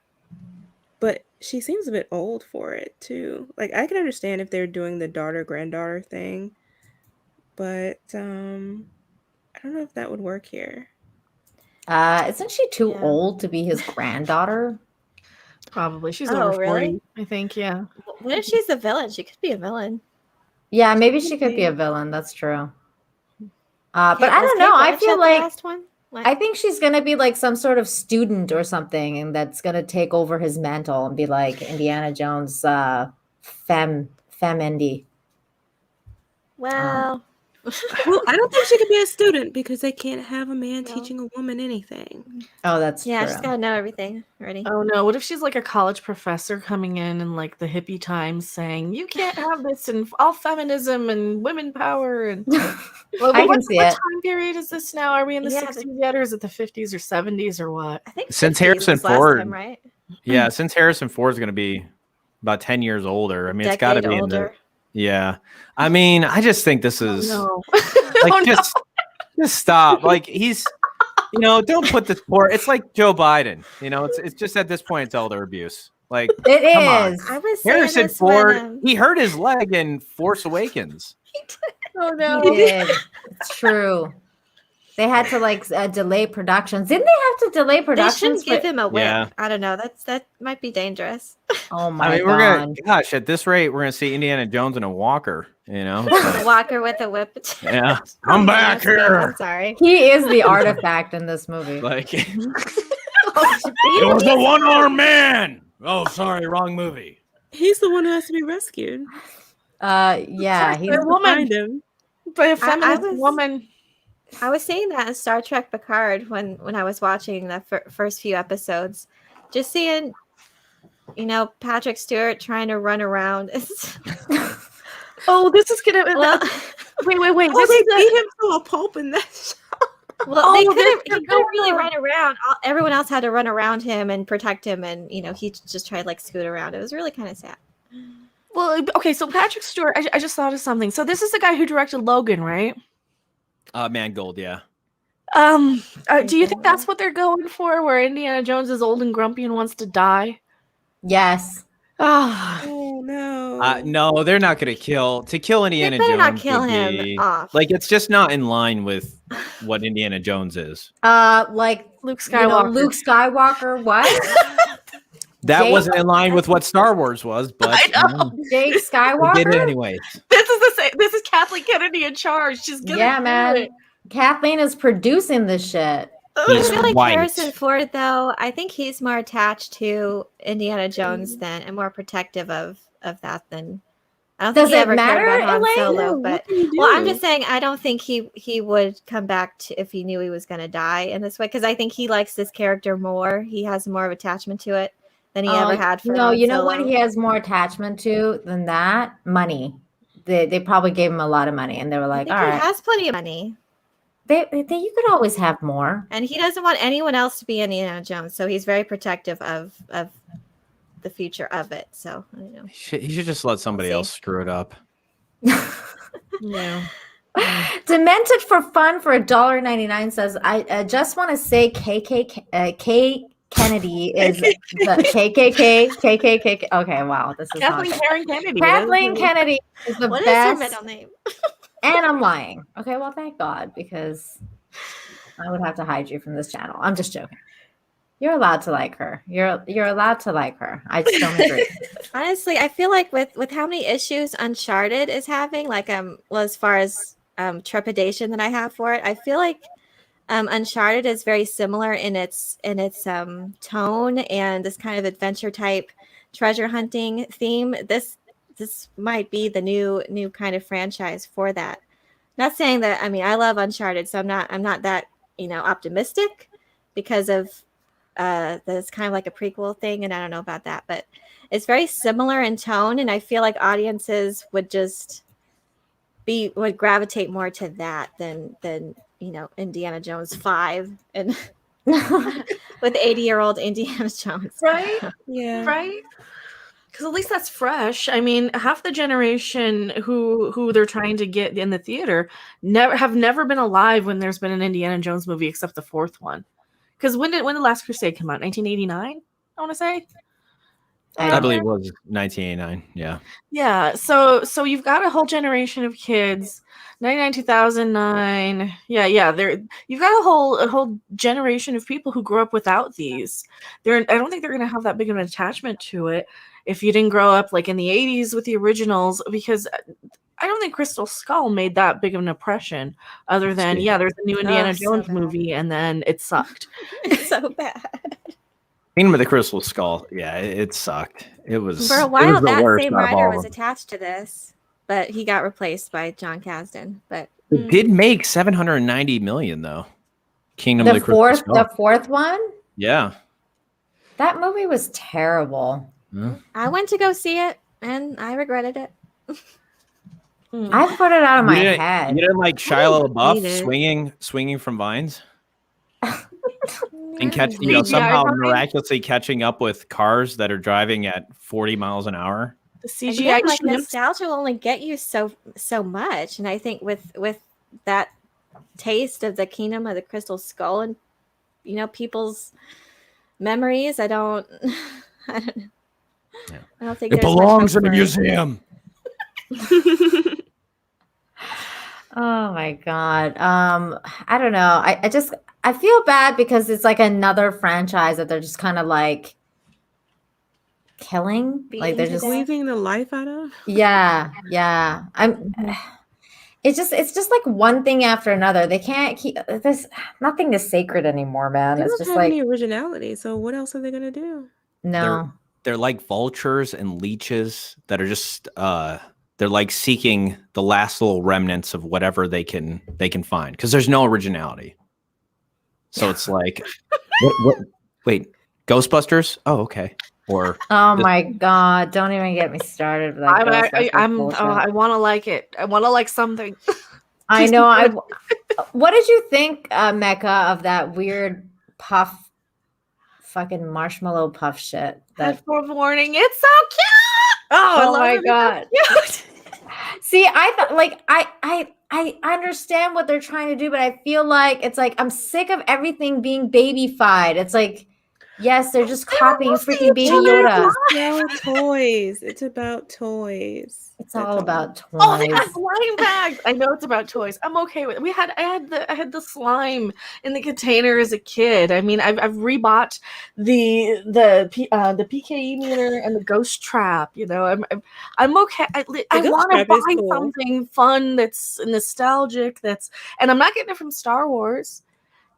but she seems a bit old for it too. Like, I can understand if they're doing the daughter-granddaughter thing, but I don't know if that would work here. Isn't she too old to be his granddaughter? Probably. She's over 40, I think, yeah. What if she's a villain? She could be a villain. Yeah, maybe she could be a villain. That's true. But I don't know. I feel like I think she's gonna be like some sort of student or something, and that's gonna take over his mantle and be like Indiana Jones, fem indie. Well, well, I don't think she could be a student because they can't have a man teaching a woman anything. Oh, that's yeah. true. She's gotta know everything already. Oh no! What if she's like a college professor coming in like the hippie times, saying you can't have this and all feminism and women power and. Well, I can see what it. time period is this now? Are we in the 60s yet, or is it the 50s or 70s or what? I think Since 50s Harrison was last Ford, time, right? Yeah, since Harrison Ford is going to be about 10 years older. I mean, it's got to be older. in the. Yeah, I mean, I just think this is like just stop. Like he's, don't put this poor. It's like Joe Biden. It's just at this point it's elder abuse. Like it come on. is. I was Harrison this Ford. when, He hurt his leg in Force Awakens. Oh no! He did. It's true. They had to delay productions. Didn't they have to delay they productions? shouldn't give him a whip. Yeah. I don't know. That might be dangerous. Oh my I mean, god! gosh, at this rate, we're gonna see Indiana Jones in a walker. It's like, Walker with a whip. yeah, I'm back here. I'm sorry. He is the artifact in this movie. Like it Oh, was a one-armed man. Oh, sorry, wrong movie. He's the one who has to be rescued. Yeah, he's a woman. Find him. But a feminist woman. I was saying that in Star Trek Picard when I was watching the first few episodes, just seeing, Patrick Stewart trying to run around. Oh, this is gonna. Well, wait. Oh, they beat him to a pulp in that show. Well, Oh, he couldn't this- really run around. Everyone else had to run around him and protect him, and he just tried scoot around. It was really kind of sad. Well, okay, so Patrick Stewart, I just thought of something. So this is the guy who directed Logan, right? Mangold, yeah. Do you think that's what they're going for, where Indiana Jones is old and grumpy and wants to die? yes. Oh no. No, they're not gonna kill Indiana better Jones. not kill would him be- off. Like it's just not in line with what Indiana Jones is. Like Luke Skywalker. Luke Skywalker. What? That Jake- wasn't in line with what Star Wars was, but Jake we Skywalker. did it anyways. This is the same. This is Kathleen Kennedy in charge. She's gonna Yeah, do man. it. Kathleen is producing this shit. He's I feel like white. Harrison Ford, though, I think he's more attached to Indiana Jones than and more protective of that than. I don't Does think he it ever matter, cared about Han Elaine? Solo, What but do you well, I'm do? just saying I don't think he would come back to if he knew he was going to die in this way because I think he likes this character more. He has more of attachment to it than he ever had for. No, Han you know what Solo. he has more attachment to than that? Money. They probably gave him a lot of money, and they were I like, think "All he right, has plenty of money, you could always have more." and he doesn't want anyone else to be Indiana Jones, so he's very protective of the future of it. So I don't know. He should just let somebody We'll see. else screw it up. Yeah. Demented for fun for $1.99 says, I just want to say K Kennedy is the KKK. Okay, wow, this is Kathleen not Karen Kennedy. Kathleen Kennedy is the What is her best, middle name? and I'm lying. Okay, well, thank God, because I would have to hide you from this channel. I'm just joking. You're allowed to like her. You're allowed to like her. I just don't agree. Honestly, I feel like with how many issues Uncharted is having, well, as far as trepidation that I have for it, I feel like Uncharted is very similar in its tone and this kind of adventure type treasure hunting theme. This might be the new kind of franchise for that. Not saying that, I mean, I love Uncharted, so I'm not that optimistic, because of that's kind of like a prequel thing, and I don't know about that, but it's very similar in tone, and I feel like audiences would gravitate more to that than Indiana Jones 5 and with 80-year-old Indiana Jones. Right? Yeah. Right? Because at least that's fresh. I mean, half the generation who they're trying to get in the theater have never been alive when there's been an Indiana Jones movie except the fourth one. Because when did The Last Crusade come out? 1989, I want to say. I believe it was 1989. Yeah. Yeah. So you've got a whole generation of kids. 99, 2009. Yeah. You've got a whole generation of people who grew up without these. I don't think they're going to have that big of an attachment to it if you didn't grow up like in the 80s with the originals, because I don't think Crystal Skull made that big of an impression other than, there's a new Indiana Jones movie and then it sucked. It's so bad. Kingdom of the Crystal Skull, yeah, it sucked. It was for a while. That same writer was attached to this, but he got replaced by John Kasdan. But it did make $790 million though. Kingdom of the Crystal Skull. The fourth one. Yeah, that movie was terrible. I went to go see it, and I regretted it. I put it out of my head. You didn't like Shia LaBeouf swinging from vines? And somehow miraculously catching up with cars that are driving at 40 miles an hour. The CGI like nostalgia will only get you so much, and I think with that taste of the Kingdom of the Crystal Skull and people's memories, I don't know. Yeah. I don't think it belongs in a museum. Oh my God. I don't know. I feel bad because it's like another franchise that they're just kind of like killing. Like they're just leaving the life out of. Yeah. It's just like one thing after another. They can't keep this. Nothing is sacred anymore, man. They it's don't just have like any originality. So what else are they gonna do? No. They're like vultures and leeches that are just they're like seeking the last little remnants of whatever they can find, because there's no originality. So it's like, wait, Ghostbusters? Oh, okay. Or my God, don't even get me started with that. I want to like it. I want to like something. I know. What did you think, Mecca, of that weird fucking marshmallow puff shit? That forewarning, it's so cute. Oh my God. See, I thought like I understand what they're trying to do, but I feel like it's like I'm sick of everything being babyfied. It's like, yes, they're just copying freaking Baby Yoda. It's toys. It's about toys. It's all about toys. Oh, they got slime bags. I know it's about toys. I'm okay with it. I had the slime in the container as a kid. I mean, I've rebought the PKE meter and the ghost trap. I'm okay. I want to buy something fun that's nostalgic. And I'm not getting it from Star Wars.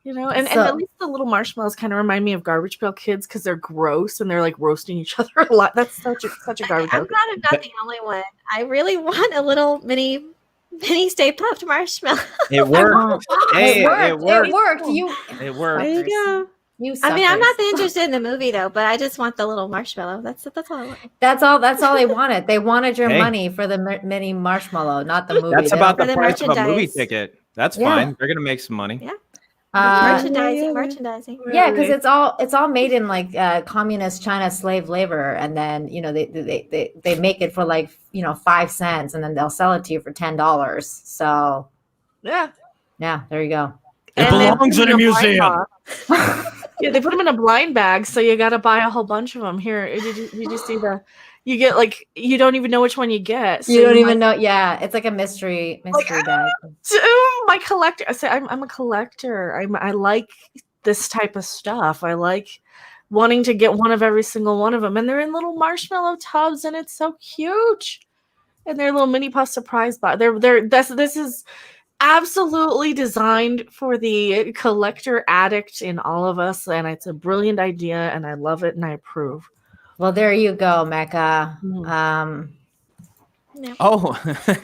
And at least the little marshmallows kind of remind me of Garbage Pail Kids because they're gross and they're like roasting each other a lot. That's such a Garbage Pail. I'm not the only one. I really want a little mini Stay Puft marshmallow. It worked. It worked. It worked. It worked. There you go. I mean, I'm not that interested in the movie though, but I just want the little marshmallow. That's all I want. That's all they wanted. They wanted your money for the mini marshmallow, not the movie. That's about the price of a movie ticket. That's fine. They're gonna make some money. Yeah. Merchandising. Yeah, because it's all made in like communist China slave labor, and then they make it for like 5 cents, and then they'll sell it to you for $10. So yeah, there you go. It belongs in a museum. Yeah, they put them in a blind bag, so you got to buy a whole bunch of them. Here, did you see you get like you don't even know which one you get. So you don't even know. Yeah, it's like a mystery bag. My collector. I say I'm a collector. I like this type of stuff. I like wanting to get one of every single one of them, and they're in little marshmallow tubs, and it's so cute. And they're little mini puff surprise box. This is absolutely designed for the collector addict in all of us, and it's a brilliant idea, and I love it, and I approve. Well, there you go, Mecca. Yeah. Oh,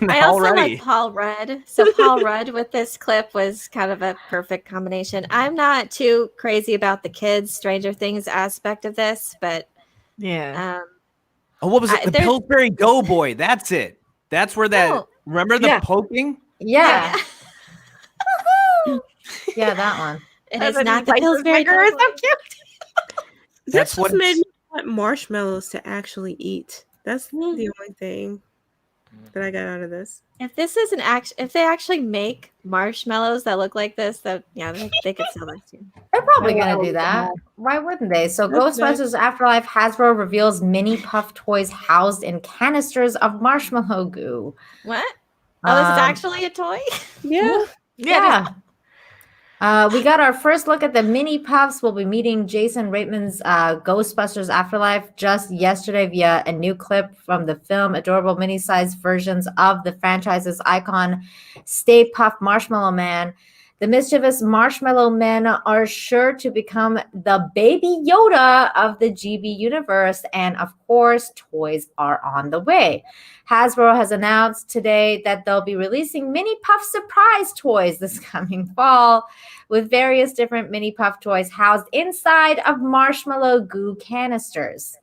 I also already. like Paul Rudd. So Paul Rudd with this clip was kind of a perfect combination. I'm not too crazy about the kids Stranger Things aspect of this, but yeah. Oh, what was it? The Pillsbury Doughboy. That's it. That's where that. Remember the poking? Yeah. Yeah, that one. It is not the Pillsbury finger. Is that cute? That's This what just made me want marshmallows to actually eat. That's the only thing that I got out of this. If this is if they actually make marshmallows that look like this, that they could sell this too. They're probably gonna do that. Why wouldn't they? So Ghostbusters Afterlife, Hasbro reveals mini puff toys housed in canisters of marshmallow goo. What? Oh, this is actually a toy? Yeah. Yeah. We got our first look at the mini puffs. We'll be meeting Jason Reitman's Ghostbusters Afterlife just yesterday via a new clip from the film. Adorable mini-sized versions of the franchise's icon, Stay Puft Marshmallow Man. The mischievous Marshmallow Men are sure to become the baby Yoda of the GB universe. And of course, toys are on the way. Hasbro has announced today that they'll be releasing Mini Puff surprise toys this coming fall with various different Mini Puff toys housed inside of marshmallow goo canisters.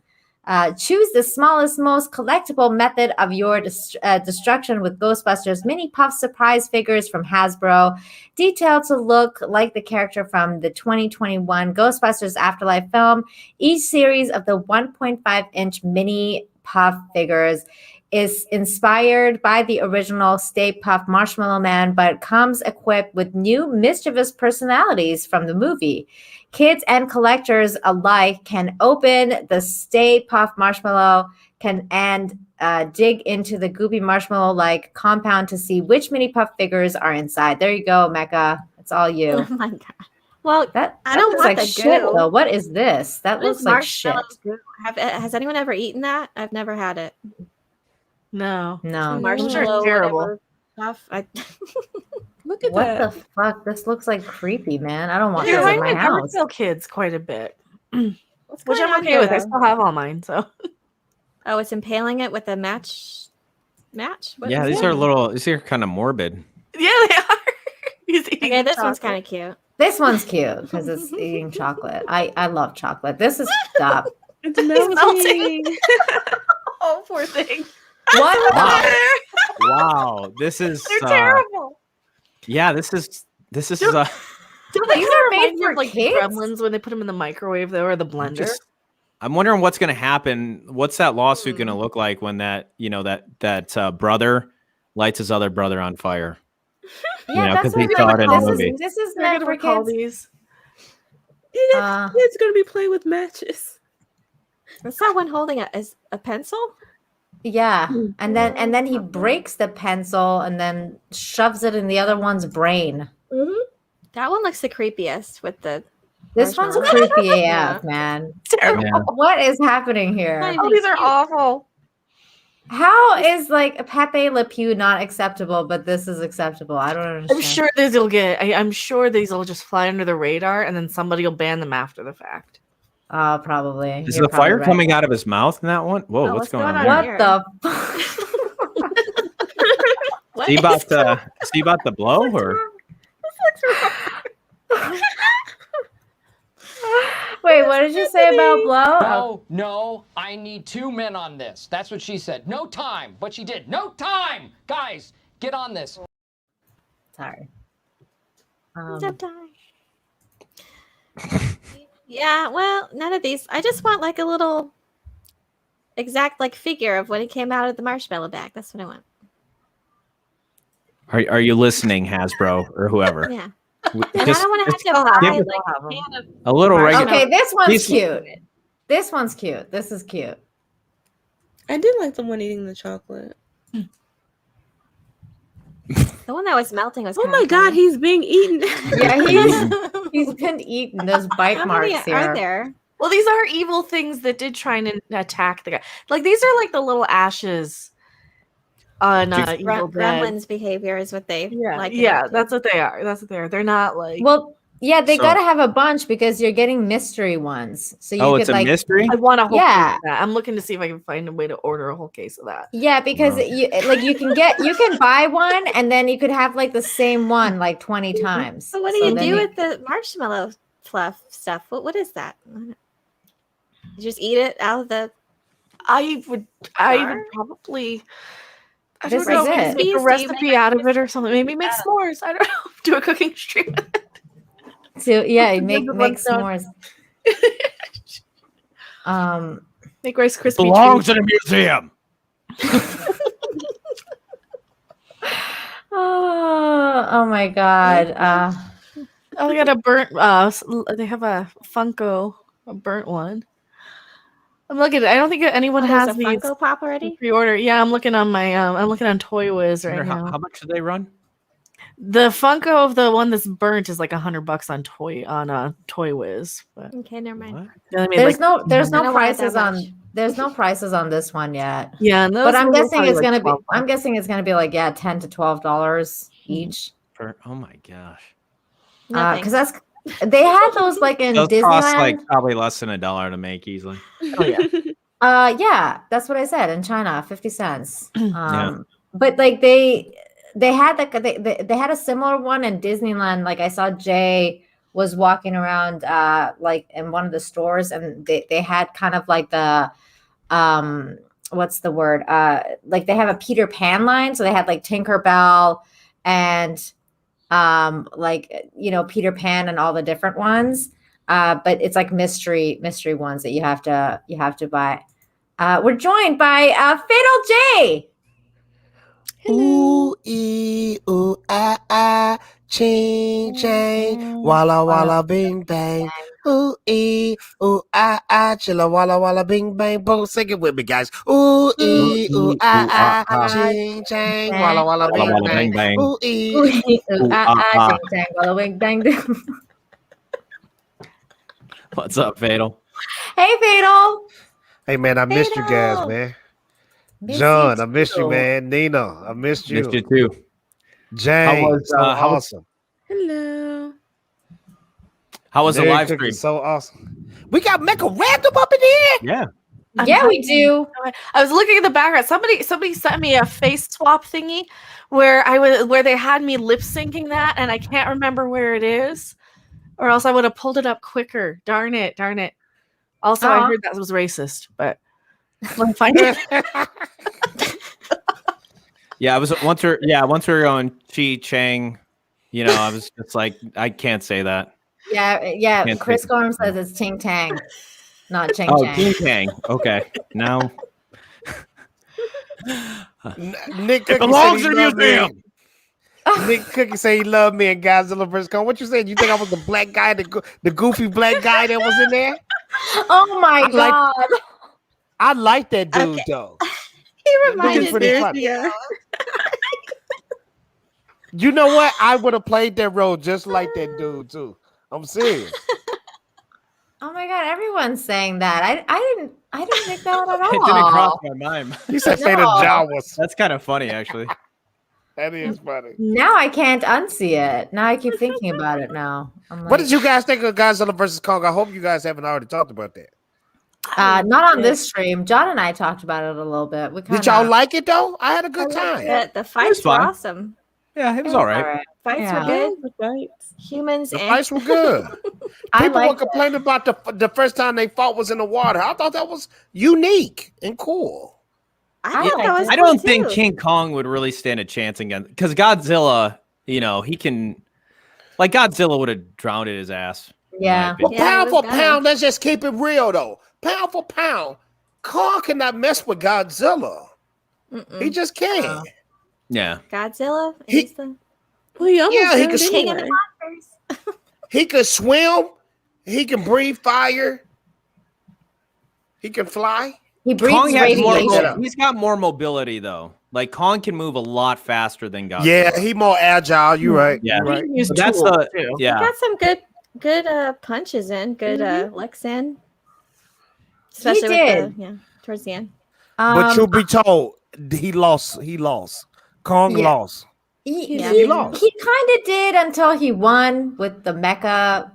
Choose the smallest, most collectible method of your destruction with Ghostbusters Mini Puff surprise figures from Hasbro, detailed to look like the character from the 2021 Ghostbusters Afterlife film. Each series of the 1.5-inch Mini Puff figures is inspired by the original Stay Puft Marshmallow Man, but comes equipped with new mischievous personalities from the movie. Kids and collectors alike can open the Stay Puft Marshmallow and dig into the goopy marshmallow-like compound to see which Mini Puff figures are inside. There you go, Mecca. It's all you. Oh my god. Well, that I don't looks want like the shit, goo. though. What is this? That looks like shit. Goo? Has anyone ever eaten that? I've never had it. No. Marshmallow, terrible. Stuff. Look at What that. the fuck? This looks like creepy, man. I don't want You're this in right. my I house. sell kids quite a bit, What's which going I'm on okay here, with. I though? still have all mine, so. Oh, it's impaling it with a match. What Yeah, is these it? are little. These are kind of morbid. Yeah, they are. Okay, this one's kind of cute. This one's cute because it's eating chocolate. I love chocolate. This is stop. It's melting. Oh, poor thing. What? Wow, this is They're terrible. Yeah, this is. Don't These they are kind of made remind you for of like kids? Gremlins when they put them in the microwave, though, or the blender? I'm wondering what's going to happen. What's that lawsuit going to look like when that brother lights his other brother on fire? Yeah, because that's he what saw it in the this movie. is. This is They're meant gonna for recall kids. these. Kids gonna be playing with matches. Is that one holding a pencil? Yeah, and then he breaks the pencil and then shoves it in the other one's brain. That one looks the creepiest with the. This one's marshmallow. creepy AF, man. Terrible. Yeah. What is happening here? Oh, these are awful. How is like Pepe Le Pew not acceptable, but this is acceptable? I don't understand. I'm sure these will get. I'm sure these will just fly under the radar, and then somebody will ban them after the fact. Oh, probably. Is You're the fire probably right. coming out of his mouth in that one? Whoa, Oh, what's going on? What here? the? What Is he about is- to? Is he about to blow or? Wait, what did you say about blow? No, I need 2 men on this. That's what she said. No time, but she did. No time! Guys, get on this. Sorry. Yeah, well, none of these. I just want like a little exact like figure of when it came out of the marshmallow bag. That's what I want. Are you listening, Hasbro or whoever? Yeah. W- And I just- don't want to have just to buy give like it a can of a little regular. Okay, this one's These- cute. This one's cute. This is cute. I did like the one eating the chocolate. the one that was melting was. Oh kinda my god, funny. he's being eaten. Yeah, he's been eaten. There's bite How marks many here. are there? Well, these are evil things that did try and attack the guy. Like these are like the little ashes on Evil Dead. Gremlins behavior is what they Yeah, like. yeah, that's what they are. That's what they are. They're not like. Well, Yeah, they gotta have a bunch because you're getting mystery ones. So you it's could a mystery. I want a whole case Yeah. of that. I'm looking to see if I can find a way to order a whole case of that. Yeah, because you can buy one and then you could have like the same one like 20 times. So what do you do with the marshmallow fluff stuff? What is that? You just eat it out of the I would probably I This don't know, is it. make a recipe out of it or something. Maybe make s'mores. I don't know. Do a cooking stream. So yeah, make s'mores. Make Rice Krispie Belongs treats. in a museum. Oh my god. Oh, they got a burnt they have a Funko, a burnt one. I'm looking. I don't think anyone has a these Funko Pop already. pre-order. Yeah, I'm looking on my I'm looking on Toy Wiz right now. How much do they run? The Funko of the one that's burnt is like $100 on Toy Wiz. But Okay, never mind. There's no I don't want prices that on much. there's no prices on this one yet. Yeah, and but those I'm ones are guessing probably it's like gonna be $12. I'm guessing it's gonna be like $10 to $12 each. Oh my gosh. Because that's they had those like in Those Disneyland. cost like probably less than $1 to make easily. Oh yeah. Yeah, that's what I said in China, 50 cents. Yeah. But like they had like they had a similar one in Disneyland. Like I saw Jay was walking around like in one of the stores, and they had kind of like the what's the word? Like they have a Peter Pan line, so they had like Tinkerbell and like Peter Pan and all the different ones. But it's like mystery ones that you have to buy. We're joined by Fatal J. Ooh ee ooh ah, ching chang, walla walla bing bang. Ooh ee ooh ah, chilla walla walla bing bang. Boom, sing it with me, guys. Ooh ee ooh ah, ching chang, walla walla bing bang. Ooh ee Ooh, ching chang, walla wing bang. What's up, Fatal? Hey, Fatal. Hey man, I missed you guys, man. John, I missed you, man. Nina, I missed you. Missed you too. Jayne, so awesome. Hello. How was the Nerd live Cookie, stream? so awesome. We got Mecha Random up in here. Yeah. Yeah, we do. I was looking at the background. Somebody sent me a face swap thingy where they had me lip syncing that, and I can't remember where it is, or else I would have pulled it up quicker. Darn it. Also, I heard that was racist, but let me find it. Yeah, I was once we were going Chi Chang, I was just like, I can't say that. Yeah. Can't Chris say Gorham says it's Ting Tang, not Ching Oh, Chang. Chi Chang. Okay. Now Nick Cookie belongs said in he a loved museum. me. Nick Cookie said he loved me in Godzilla vs. Kong. What you said? You think I was the black guy, the goofy black guy that was in there? Oh my god. I like that dude though. He That dude's reminded pretty me. funny. Yeah. You know what? I would have played that role just like that dude too. I'm serious. Oh my god, everyone's saying that. I didn't think that at all. It didn't cross my mind. You said say the No. Jawas. That's kind of funny, actually. That is funny. Now I can't unsee it. Now I keep thinking about it now. I'm like, What did you guys think of Godzilla vs. Kong? I hope you guys haven't already talked about that. not on this stream. John and I talked about it a little bit. Did y'all like it though? I had a good time. The fights were fine. awesome. Yeah, it was all right. Fights Yeah. were good. Humans The and fights were good. I People were liked complaining about the first time they fought was in the water. I thought that was unique and cool. I thought that was I cool, don't think too. King Kong would really stand a chance against, because Godzilla, he can, like Godzilla would have drowned his ass. Yeah. Well, Yeah, pound it for was pound, let's just keep it real though. Pound for pound, Kong cannot mess with Godzilla. He just can't. Yeah. Godzilla. He- He's the Well, he almost Yeah, he did could king of the anyway. monsters. He could swim. He can breathe fire. He can fly. He breathes Kong has more, radiation. he's got more mobility though. Like Kong can move a lot faster than Godzilla. Yeah, he more agile. You right. Yeah. You right. He can use So that's tools, the too. yeah. Got some good punches in. Good licks in. Especially with did. towards the end. But truth be told, he lost. Kong Yeah. lost. He lost. He kind of did until he won with the Mecha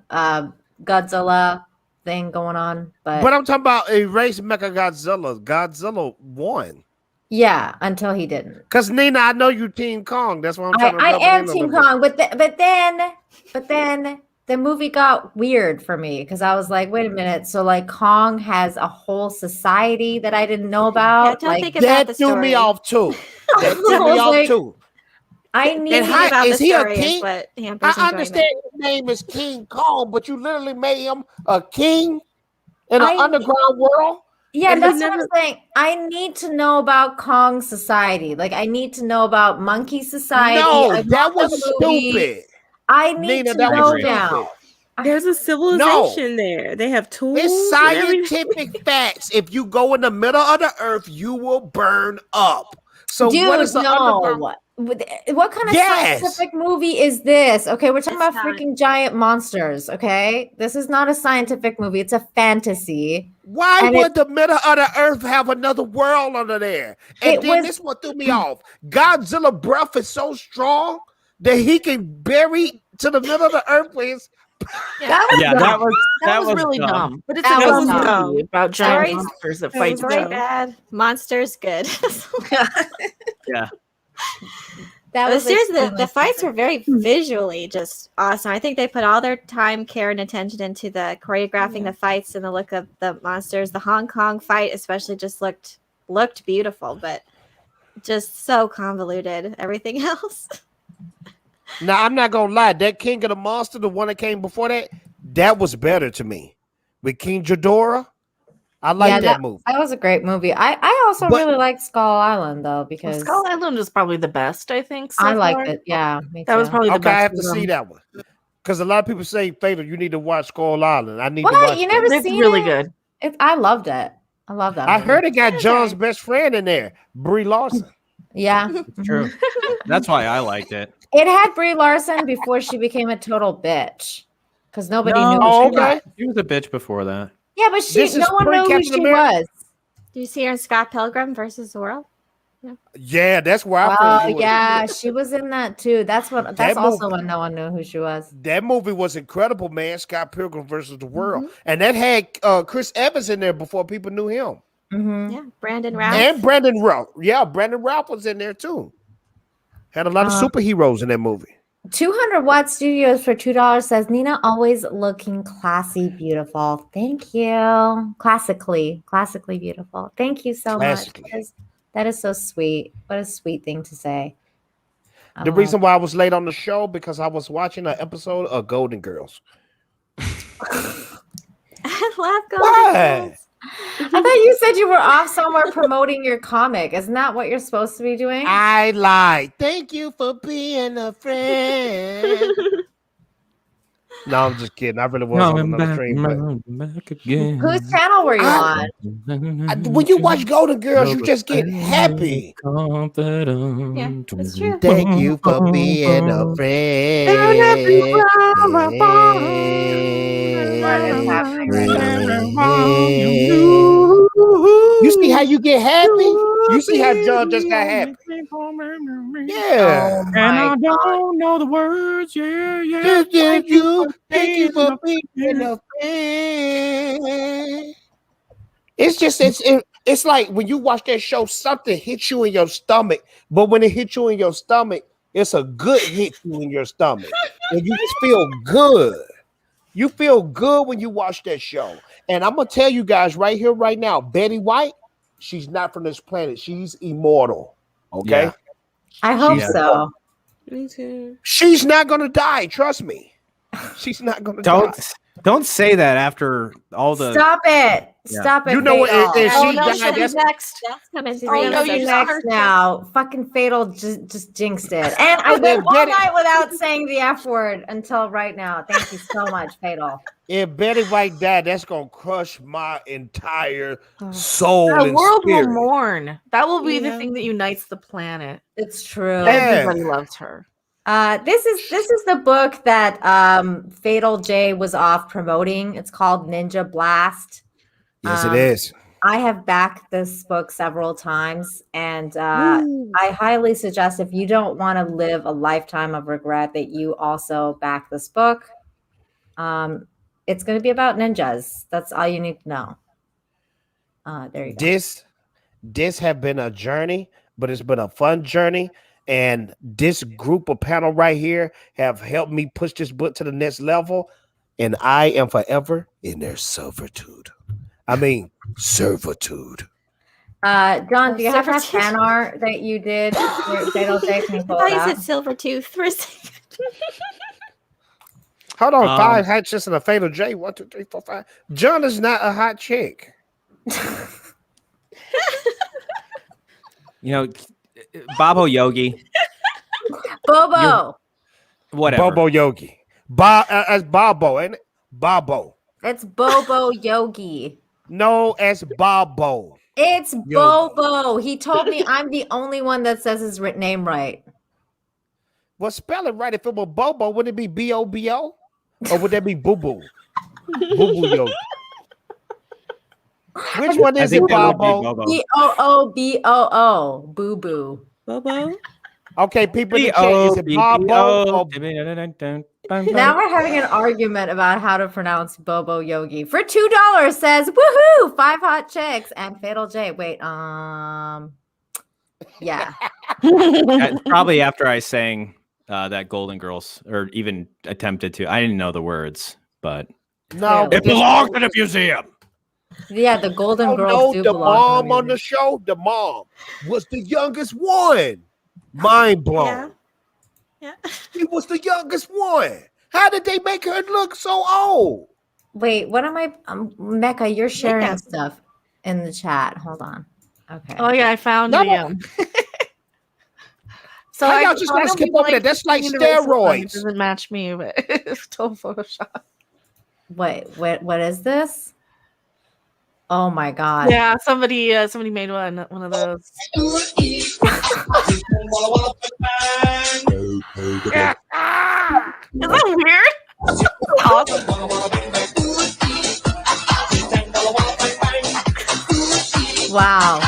Godzilla thing going on. But I'm talking about Erase Mecha Godzilla. Godzilla won. Yeah, until he didn't. Because Nina, I know you Team Kong. That's why I'm trying to. I am Team Kong, but then the movie got weird for me because I was like, wait a minute. So like Kong has a whole society that I didn't know about. Yeah, don't like, think about the story. Threw me off too. That threw me off too. I need about is the he a story king? is what hampers I understand his name is King Kong, but you literally made him a king in an underground world. Yeah, that's what I'm saying. I need to know about Kong society. Like, I need to know about Monkey Society. No, that was stupid. I need to know now. There's a civilization there. They have tools. It's scientific facts. If you go in the middle of the earth, you will burn up. So what is the underground? What kind of scientific movie is this? Okay, we're talking about freaking giant monsters. Okay, this is not a scientific movie. It's a fantasy. Why would the middle of the earth have another world under there? And then this one threw me off. Godzilla breath is so strong that he can bury to the middle of the earth with his. That was really dumb. But it's a dumb movie about giant monsters that fight. Very bad. Monsters good. Yeah. Seriously, the fights were very visually just awesome. I think they put all their time, care, and attention into the choreographing the fights and the look of the monsters. The Hong Kong fight especially just looked beautiful, but just so convoluted. Everything else. Now, I'm not going to lie. That King of the Monster, the one that came before that was better to me. With King Ghidorah, I like that movie. That was a great movie. I also really liked Skull Island, though, because Skull Island was probably the best, I think. So I liked it. Yeah, that was probably the best. I have to see that one. Because a lot of people say, Fatal, you need to watch Skull Island. I need to What? watch You never It's seen really it? good. I loved it. I love that I movie. heard it got John's best friend in there, Brie Larson. Yeah. True. That's why I liked it. It had Brie Larson before she became a total bitch. Because nobody knew who she was. She was a bitch before that. Yeah, but no one knew who she was. Do you see her in Scott Pilgrim versus the World? Yeah, that's where I Oh, first yeah, she was in that too. That's also when no one knew who she was. That movie was incredible, man. Scott Pilgrim versus the World. And that had Chris Evans in there before people knew him. Yeah, Brandon Routh. And Brandon Routh. Yeah, Brandon Routh was in there too. Had a lot of superheroes in that movie. 200 Watt Studios for $2 says Nina always looking classy, beautiful. Thank you. Classically beautiful. Thank you so much. That is so sweet. What a sweet thing to say. The reason why I was late on the show because I was watching an episode of Golden Girls. I love Golden Girls. I thought you said you were off somewhere promoting your comic. Isn't that what you're supposed to be doing? I lied. Thank you for being a friend. No, I'm just kidding. I really was on another train. Back again. Whose channel were you on? When you watch Golden Girls, you just get happy. Yeah, that's true. Thank you for being a friend. You see how you get happy? You see how John just got happy? Yeah. And I don't know the words. Yeah. Thank you for being a friend. It's just it's like when you watch that show, something hits you in your stomach, but when it hits you in your stomach, it's a good hit you in your stomach, and you just feel good. You feel good when you watch that show. And I'm gonna tell you guys right here, right now, Betty White, she's not from this planet. She's immortal. Okay. Yeah. I hope so. Me too. She's not gonna die. Trust me. She's not gonna die. Don't say that after all the. Stop it. Yeah. Stop it. You know what? If she died, She's next. That's coming. She's next now. Fucking Fatal just jinxed it. And I went all night without saying the F word until right now. Thank you so much, Fatal. If Betty White died, that's gonna crush my entire soul. The world spirit. will mourn. That will be the thing that unites the planet. It's true. Everybody loves her. This is the book that Fatal J was off promoting. It's called Ninja Blast. Yes, it is. I have backed this book several times, and I highly suggest if you don't want to live a lifetime of regret that you also back this book. It's going to be about ninjas. That's all you need to know. There you go. This have been a journey, but it's been a fun journey. And this group of panel right here have helped me push this book to the next level. And I am forever in their servitude. I mean, servitude. John, do you have that fan art that you did? Fatal J? Can you pull it I up? said silver tooth for a second. Hold on, 5 hot chicks and a fatal J. 1, 2, 3, 4, 5. John is not a hot chick. You know, Bobo Yogi. Bobo. Whatever. Bobo Yogi. As Bobo, ain't it? Bobo. It's Bobo Yogi. No, as Bobo. It's Yogi. Bobo. He told me I'm the only one that says his name right. Well, spell it right. If it were Bobo, would it be B-O-B-O? Or would that be Boo-Boo? Boo-Boo Yogi. Which one is it, Bobo? B-O-O-B-O-O. Boo-boo. Bobo? Okay, people in the chat, is it Bobo? Now we're having an argument about how to pronounce Bobo Yogi. For $2 says, woohoo, 5 hot chicks and Fatal J. Wait, yeah. Probably after I sang that Golden Girls, or even attempted to. I didn't know the words, but no, it belonged in a museum. Yeah, the Golden Girls do the belong mom on the show, the mom was the youngest one. Mind blown. Yeah. She was the youngest one. How did they make her look so old? Wait, what am I? Mecca, you're sharing stuff in the chat. Hold on. Okay. Oh yeah, I found the. So I just gotta skip over that. That's like steroids. It doesn't match me, but it's total Photoshop. Wait, what is this? Oh my god! Yeah, somebody made one of those. Yeah. Is that weird? Awesome. Wow.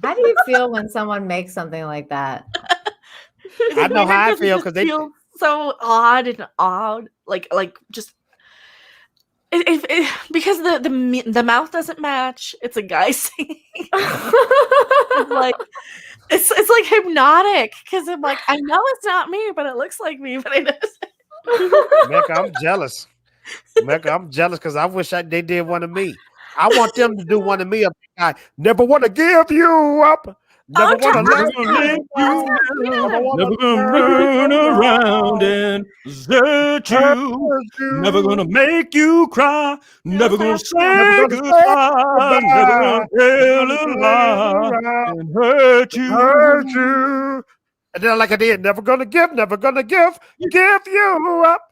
How do you feel when someone makes something like that? I know how I feel because they feel so odd, like just because the mouth doesn't match. It's a guy singing. It's like hypnotic because I'm like, I know it's not me, but it looks like me, but it isn't. Mecca, I'm jealous. Mecca, I'm jealous because I wish they did one of me. I want them to do one of me. I never want to give you up. Never want to let you. Never gonna run around and desert you. Never gonna make you cry. Never gonna say goodbye. Never gonna tell a lie and hurt you. And then, like I did, never gonna give you up.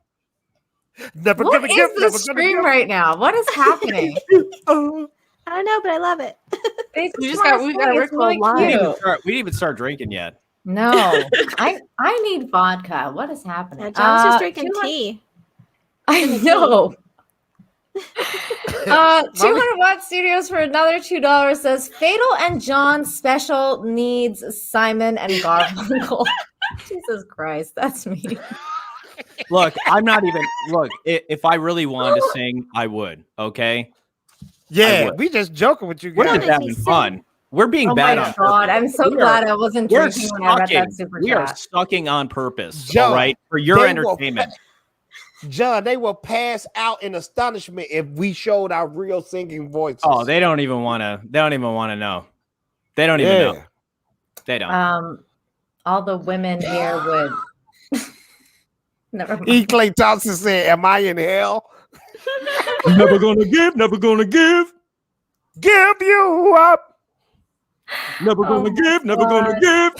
Never What gonna is give. the Never stream gonna right now? What is happening? I don't know, but I love it. We got Rick really live. We didn't even start drinking yet. No, I need vodka. What is happening? Yeah, John's just drinking tea. I know. 200 Watt Studios for another $2 says Fatal and John special needs Simon and Garfunkel. Jesus Christ, that's me. Look, I'm not even. Look, if I really wanted to sing, I would. Okay. Yeah, we just joking with you guys. We're just having fun. We're being bad on Oh my god, I'm so glad I wasn't drinking when I read that super We are chat. sucking on purpose, John, all right, for your entertainment. John, they will pass out in astonishment if we showed our real singing voices. Oh, they don't even want to. They don't even want to know. They don't even know. They don't. All the women here would. Never mind. E. Clay Thompson said, "Am I in hell?" Never gonna give. Never gonna give. Give you up. Never gonna give. Never gonna give.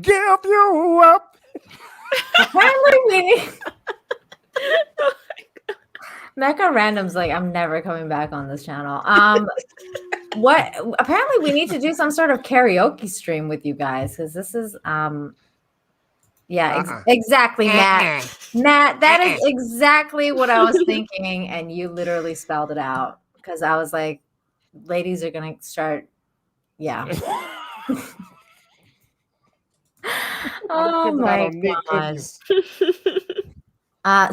Give you up. Apparently, we. Mecca Random's like, I'm never coming back on this channel. What? Apparently, we need to do some sort of karaoke stream with you guys because this is exactly, Matt. Matt, that is exactly what I was thinking, and you literally spelled it out because I was like, ladies are gonna start. Yeah. Oh my gosh.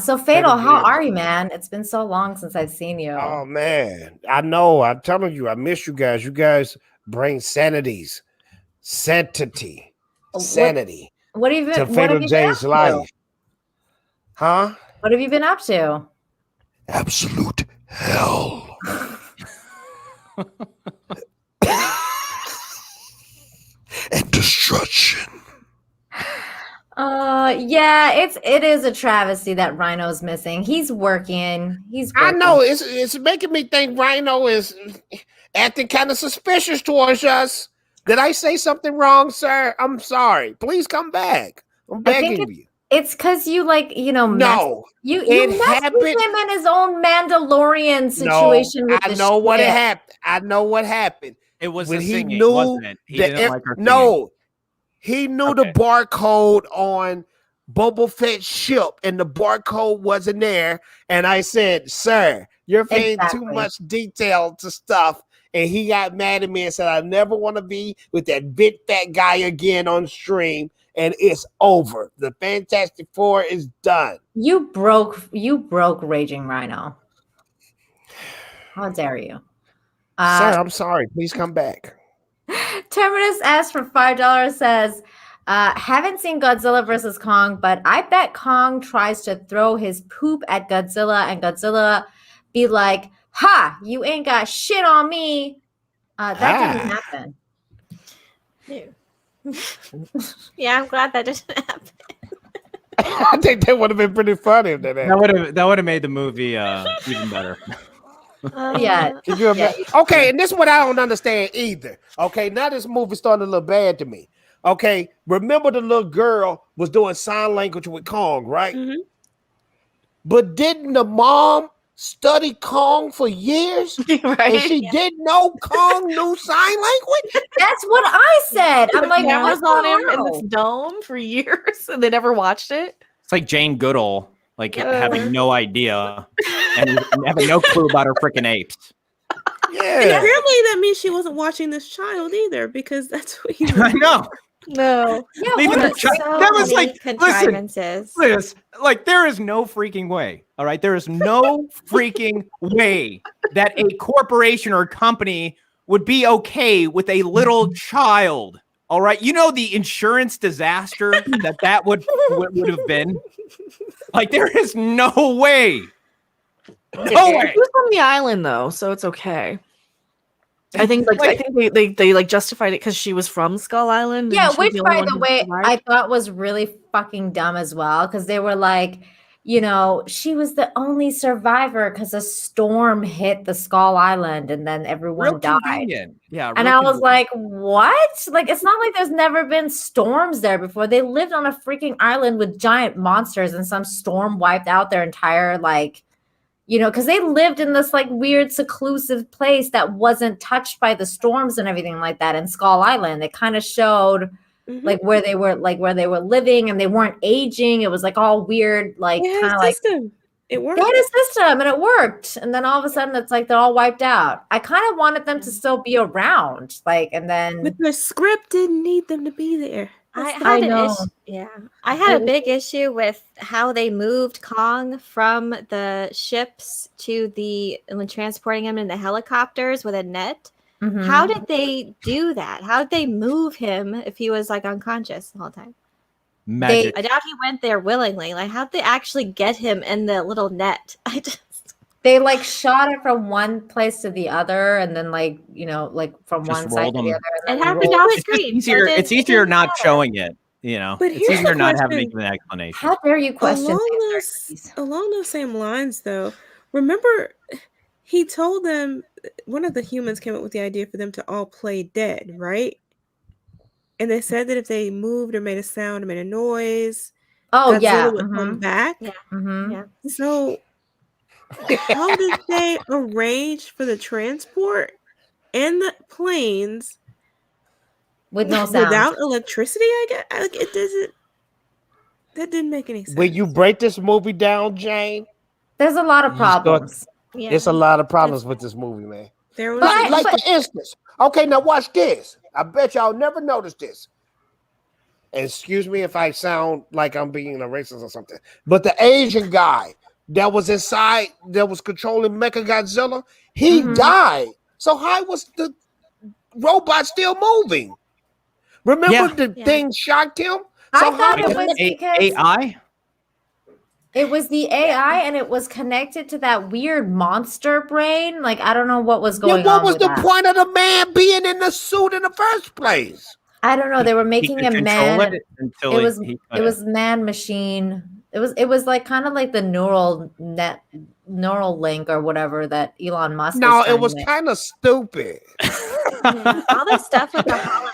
So Fatal, how are you, man? It's been so long since I've seen you. Oh man, I know. I'm telling you, I miss you guys. You guys bring sanity. What have you been? To Fatal Jay's life, huh? What have you been up to? Absolute hell. And destruction. Yeah, it is a travesty that Ryno's missing. He's working. I know it's making me think Ryno is acting kind of suspicious towards us. Did I say something wrong, sir? I'm sorry. Please come back. I'm begging you. It's because you no. You messed with him in his own Mandalorian situation. No, I know what happened. I know what happened. It was when the he singing, knew wasn't it? He didn't like her singing. No. He knew the barcode on Boba Fett's ship, and the barcode wasn't there. And I said, "Sir, you're paying too much detail to stuff." And he got mad at me and said, "I never want to be with that big fat guy again on stream." And it's over. The Fantastic Four is done. You broke Raging Ryno. How dare you? Sir, I'm sorry. Please come back. Terminus asked for $5, says, haven't seen Godzilla versus Kong, but I bet Kong tries to throw his poop at Godzilla and Godzilla be like, ha, you ain't got shit on me. That didn't happen. Yeah, I'm glad that didn't happen. I think that would have been pretty funny if that happened. That would have made the movie even better. Yeah. Okay, and this is what I don't understand either. Okay, now this movie's starting to look bad to me. Okay, remember the little girl was doing sign language with Kong, right? Mm-hmm. But didn't the mom study Kong for years? Right? And she didn't know Kong knew sign language? That's what I said. I'm like, I was on him in this dome for years and they never watched it. It's like Jane Goodall, having no idea and having no clue about her freaking apes. Yeah. And apparently that means she wasn't watching this child either, because that's what he I know. No. Yeah, that was like contrivances. Listen, like there is no freaking way. All right. There is no freaking way that a corporation or company would be okay with a little child. All right. You know the insurance disaster that would have been. Like there is no way. No way. He was from the island though, so it's okay. I think they justified it because she was from Skull Island. Yeah, which by the way I thought was really fucking dumb as well, because they were like, she was the only survivor because a storm hit the Skull Island and then everyone died. Convenient. Yeah, and I was like, what? Like, it's not like there's never been storms there before. They lived on a freaking island with giant monsters, and some storm wiped out their entire because they lived in this weird seclusive place that wasn't touched by the storms and everything like that in Skull Island. It kind of showed where they were living, and they weren't aging. It was all weird, kind of system. It worked. They had a system and it worked. And then all of a sudden it's they're all wiped out. I kind of wanted them to still be around. And then but the script didn't need them to be there. I had a big issue with how they moved Kong from the ships to when transporting him in the helicopters with a net. Mm-hmm. How did they do that? How did they move him if he was unconscious the whole time? Magic. I doubt he went there willingly. How'd they actually get him in the little net? They shot it from one place to the other, and then from just one side to the other. And happened off screen. It's easier not showing it. But it's easier not having an explanation. How dare you question along those same lines, though? Remember, he told them, one of the humans came up with the idea for them to all play dead, right? And they said that if they moved or made a sound or made a noise, Godzilla would come back. Yeah. Mm-hmm. Yeah. So how did they arrange for the transport and the planes with no sound, without electricity? I guess it doesn't. That didn't make any sense. When you break this movie down, Jane, there's a lot of problems. There's a lot of problems with this movie, man. There was like for instance, okay, now watch this. I bet y'all never noticed this. Excuse me if I sound like I'm being a racist or something, but the Asian guy that was inside, that was controlling Mechagodzilla, he died. So how was the robot still moving? Remember the thing shocked him? I thought it was because AI. It was the AI, and it was connected to that weird monster brain. Like, I don't know what was going on. What was with the that. point of the man being in the suit in the first place? I don't know. They were making a man. It was man machine. It was like kind of like the neural link or whatever that Elon Musk. No, it was kind of stupid. All this stuff with the hologram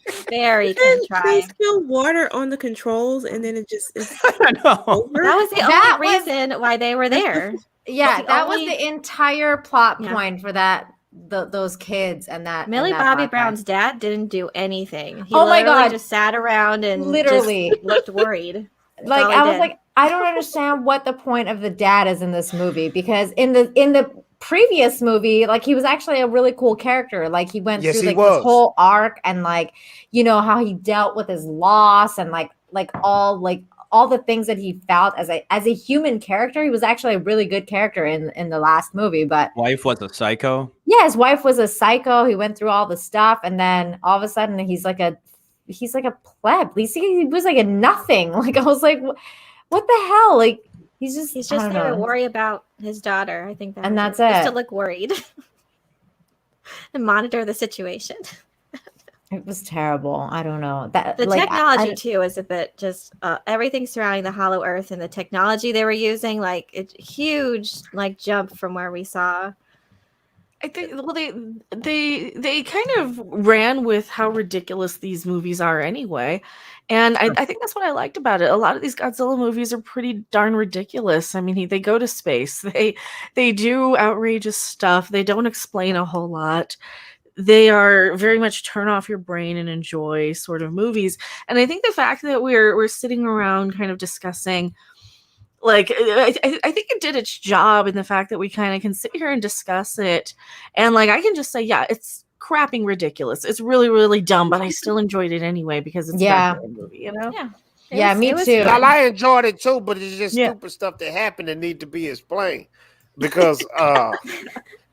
is very contrived. They spill water on the controls, and then it just is. I know. Over. That was the only reason why they were there. Yeah, that was the entire plot point for that. Those kids and that Millie and that Bobby podcast. Brown's dad didn't do anything. He Oh my God. just sat around and Literally just looked worried. Like I was like, I don't understand what the point of the dad is in this movie, because in the previous movie, like he was actually a really cool character. Like he went through like this whole arc, and like, you know, how he dealt with his loss, and like all the things that he felt as a human character. He was actually a really good character in the last movie. But wife was a psycho. Yeah, his wife was a psycho. He went through all the stuff, and then all of a sudden he's like a pleb. He was like a nothing. Like I was like, what the hell? Like he's just there to worry about his daughter. I think that's it. it. Just to look worried and monitor the situation. It was terrible. I don't know. That the like, technology too is a bit just everything surrounding the Hollow Earth and the technology they were using. Like it's huge, like jump from where we saw. I think they kind of ran with how ridiculous these movies are anyway. And I think that's what I liked about it. A lot of these Godzilla movies are pretty darn ridiculous. I mean, they go to space. They do outrageous stuff. They don't explain a whole lot. They are very much turn off your brain and enjoy sort of movies. And I think the fact that we're sitting around kind of discussing, like, I think it did its job in the fact that we kind of can sit here and discuss it. And like, I can just say, yeah, it's crapping ridiculous. It's really, really dumb, but I still enjoyed it anyway because it's a Godzilla movie, you know? Yeah. Me too. Well, I enjoyed it too, but it's just stupid stuff that happened that need to be explained. Because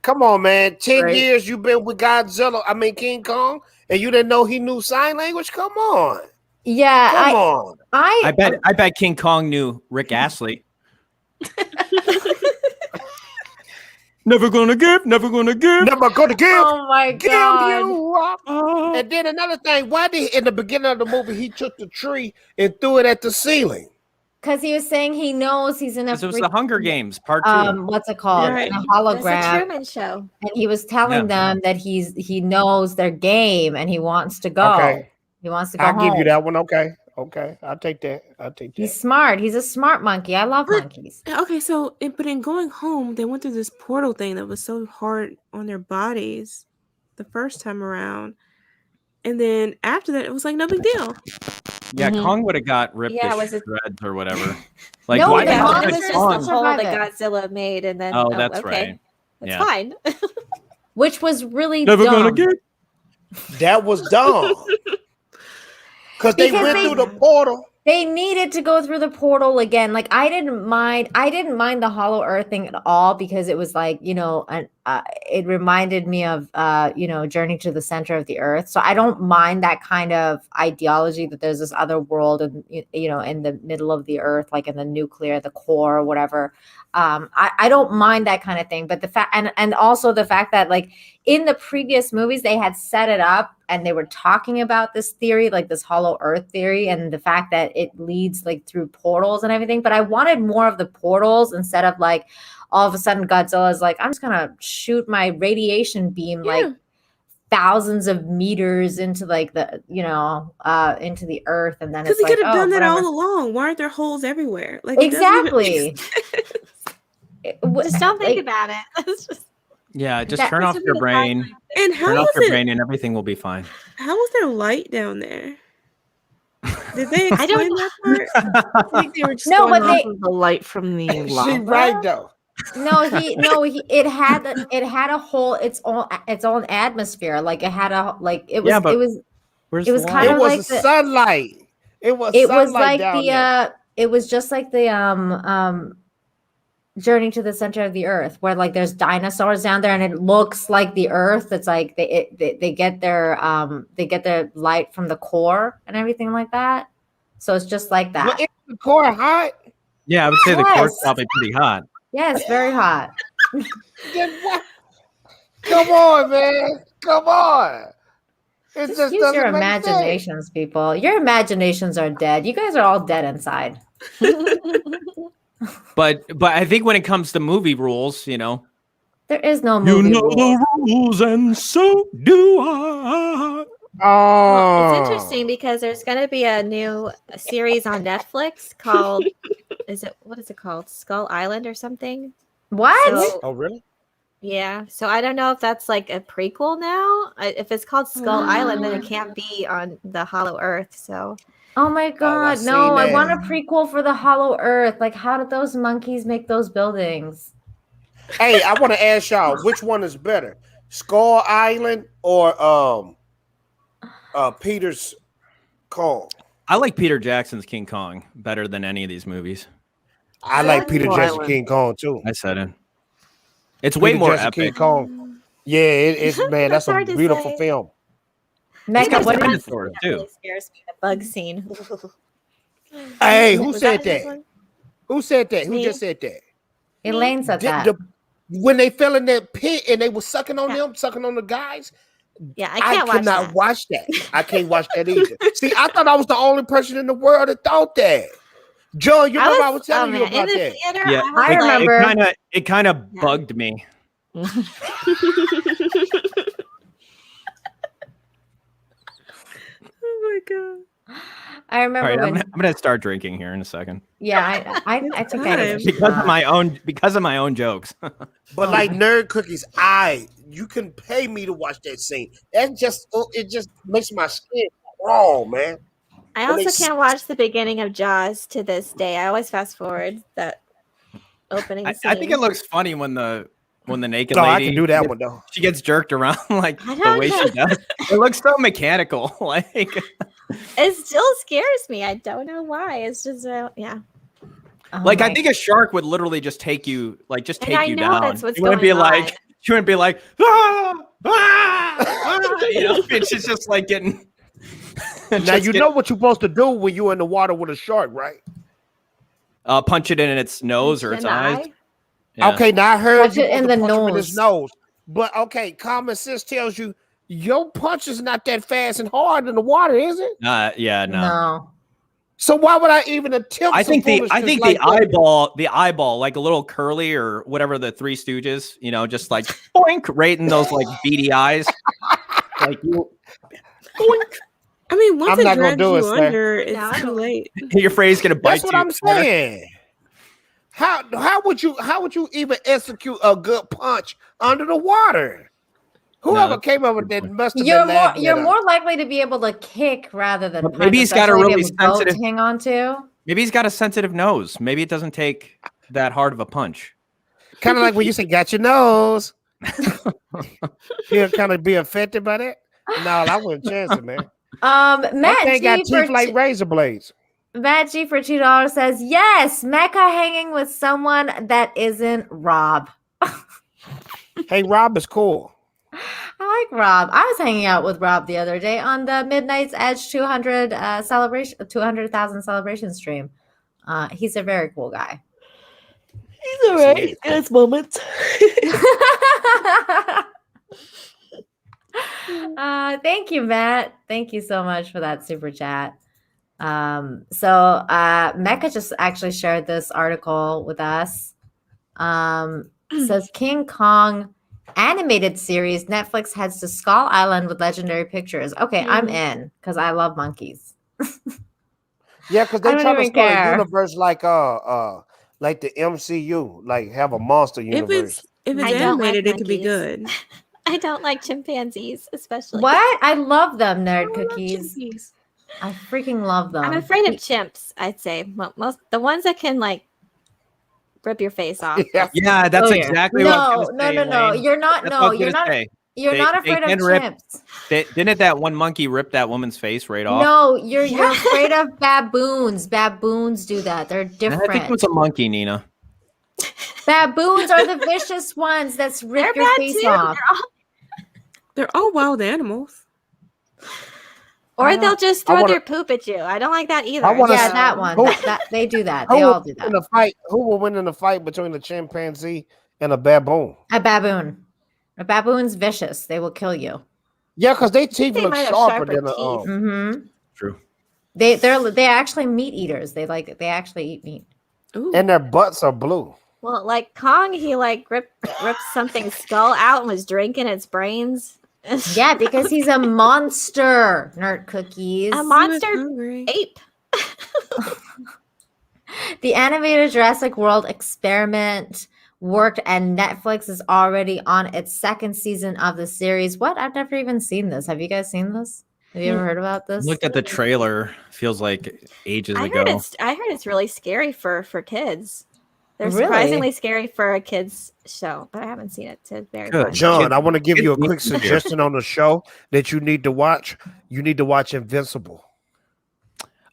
come on, man. 10 years you've been with King Kong, and you didn't know he knew sign language? Come on. Yeah. Come on. I bet King Kong knew Rick Astley. Never gonna give. Oh my God. You up. And then another thing, why did in the beginning of the movie he took the tree and threw it at the ceiling? Because he was saying he knows he's in a. It was the Hunger Games Part 2. What's it called? Right. A hologram. It's the Truman Show. And he was telling them that he knows their game and he wants to go. Okay. He wants to go I'll home. give you that one. Okay. I'll take that. He's smart. He's a smart monkey. I love monkeys. Okay, so but in going home, they went through this portal thing that was so hard on their bodies the first time around, and then after that, it was like no big deal. Yeah, Kong would have got ripped to was it shreds or whatever. Like, No, why yeah, not it was put just Kong? The hole that Godzilla made, and then Oh, that's okay. right. It's Yeah. fine. Which was really Never dumb. gonna get. That was dumb. Because they went through the portal. They needed to go through the portal again. Like I didn't mind the Hollow Earth thing at all, because it was like, you know, it reminded me of Journey to the Center of the Earth. So I don't mind that kind of ideology that there's this other world, and in the middle of the Earth, like in the core, or whatever. I don't mind that kind of thing, but the fact and also the fact that like in the previous movies they had set it up and they were talking about this theory, like this Hollow Earth theory, and the fact that it leads like through portals and everything. But I wanted more of the portals instead of like all of a sudden Godzilla is like, I'm just gonna shoot my radiation beam like thousands of meters into like the into the earth, and then Because it's he like, could have done that whatever. all along. Why aren't there holes everywhere? Like Exactly. Just don't think about it. It's just, Yeah, just That turn was off a your bit brain. And how Turn off was your it? brain, and everything will be fine. How was there light down there? Did they I don't explain that part? I think they were just No, going but off of the light from the lava. She right though. It had a whole its own atmosphere. Like it had a like it was Yeah, but it was where's it the was light? kind It of was like the the sunlight. It was it was sunlight like down there. it was just like the Journey to the Center of the Earth, where like there's dinosaurs down there and it looks like the Earth. It's like they get their light from the core and everything like that. So it's just like Well, that. is the core hot? Yeah, I would say the core's Yes. probably pretty hot. Yeah, it's very hot. Then what? Come on, man. Come on. It Just just use your doesn't make sense. imaginations, people. Your imaginations are dead. You guys are all dead inside. But I think when it comes to movie rules, There is no movie rule. the rules, and so do I. Well, it's Oh. interesting because there's going to be a new series on Netflix called what is it called? Skull Island or something? What? So, Oh, really? yeah. So I don't know if that's like a prequel now. If it's called Skull Island, then it can't be on the Hollow Earth. So Oh my god, seen no, I that. want a prequel for the Hollow Earth. Like, how did those monkeys make those buildings? Hey, I want to ask y'all, which one is better? Skull Island or Peter's Kong? I like Peter Jackson's King Kong better than any of these movies. I like Peter Skull Jackson Island. King Kong too. I said it. It's way Peter more Jackson King epic. Kong. Yeah, it's man, that's a hard to beautiful say. film. Meg, got what did dinosaurs that too. really scares me. The bug scene. Hey, who Was said that this that? one? Who said that? Who Me. just said that? Elaine said that? When they fell in that pit and they were sucking on them, sucking on the guys. Yeah, I can't watch cannot that. watch that. I can't watch that either. See, I thought I was the only person in the world that thought that. John, you remember I was telling you in about the that. theater. Yeah, I remember. It kind of bugged me. Oh my god. I All remember right, when. I'm gonna start drinking here in a second Yeah, I think I need to because of my own jokes. But like Nerd Cookies, you can pay me to watch that scene. That just it just makes my skin crawl, man. I When they also can't watch the beginning of Jaws to this day. I always fast forward that opening scene. I think it looks funny when the naked No, lady. I can do that one though. She gets jerked around like I the don't way know. she does. It looks so mechanical. Like It still scares me. I don't know why. It's just yeah. Oh like I my- think a shark would literally just take you And take I you know down. that's what's She wouldn't be going on. like she wouldn't be like ah, it's just like getting. Now just you get- know what you're supposed to do when you're in the water with a shark, right? punch it in its nose or In its the eyes. eye? Yeah. Okay, now I heard Punch you it in supposed to the punch him in his nose. nose. But okay, common sense tells you your punch is not that fast and hard in the water, is it? Yeah, no. No. So why would I even attempt? I think some the I foolishness think like the eyeball, like a little curly or whatever the Three Stooges, just like boink right in those like beady eyes. Like you, boink. I mean, once I'm it not gonna drags do you it, sir. under, it's No, I too don't- late. Your phrase gonna bite That's what you. I'm saying. How would you even execute a good punch under the water? Whoever No, came up with that must have You're been more laughing you're at us. more likely to be able to kick rather than But punch. maybe he's got a especially if really you have boat sensitive- to hang on to. Maybe he's got a sensitive nose. Maybe it doesn't take that hard of a punch. Kind of like when you say "got your nose." He'll kind of be affected by that. No, I wouldn't chance it, man. That Matt thing got G for teeth like razor blades. Matt G for $2 says yes. Mecca hanging with someone that isn't Rob. Hey, Rob is cool. I like Rob. I was hanging out with Rob the other day on the Midnight's Edge 200,000 celebration stream. He's a very cool guy. He's alright. In his moments. Thank you, Matt. Thank you so much for that super chat. So Mecca just actually shared this article with us. Says King Kong animated series Netflix heads to Skull Island with Legendary Pictures. Okay, I'm in because I love monkeys. Yeah, because I they don't try to even start care. a universe like the MCU, like have a monster universe. If it's I don't like animated, it could be monkeys. good. I don't like chimpanzees, especially. What? I love them, nerd cookies. I freaking love them. I'm afraid of chimps. I'd say most the ones that can like rip your face off. Yeah, that's exactly what I was No, gonna say, no. Elaine. You're not. That's what I No, was you're gonna not. say. You're They- not they afraid of can rip- chimps. Didn't that one monkey rip that woman's face right off? No, you're afraid of baboons. Baboons do that. They're I different. think it was a monkey, Nina. Baboons are the vicious ones that rip your bad face too. off. They're all wild animals. Or they'll just throw wanna- their poop at you. I don't like that either. I wanna Yeah, s- that one. Who- That they do that. Who They will all do win that. the fight? Who will win in the fight between a chimpanzee and a baboon? A baboon. A baboon's vicious. They will kill you. Yeah, because they teeth They look might have sharper sharper than a. teeth. Mm-hmm. True. They actually meat eaters. They actually eat meat. Ooh. And their butts are blue. Well, like Kong, he like ripped something's skull out and was drinking its brains. Yeah, because he's a monster, nerd cookies. A monster hungry. ape. The animated Jurassic World experiment worked, and Netflix is already on its second season of the series. What? I've never even seen this. Have you guys seen this? Have you ever heard about this? Looked at the trailer. Feels like ages I ago. heard it's really scary for kids. They're Really? surprisingly scary for a kids show, but I haven't seen it. It's very Good. fun. John, I want to give you a Kid- quick suggestion on the show that you need to watch. You need to watch Invincible.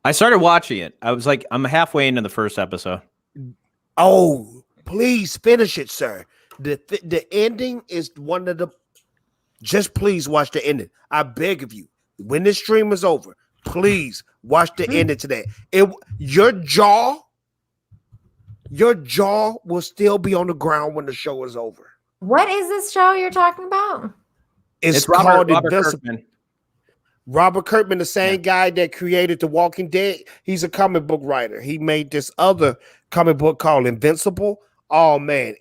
I started watching it. I'm halfway into the first episode. Oh, please finish it, sir. The ending is one of the. Just please watch the ending. I beg of you. When this stream is over, please watch the ending today. Your jaw will still be on the ground when the show is over. What is this show you're talking about? It's Robert called Invincible. Kirkman. Robert Kirkman, the same guy that created The Walking Dead, he's a comic book writer. He made this other comic book called Invincible. Oh man,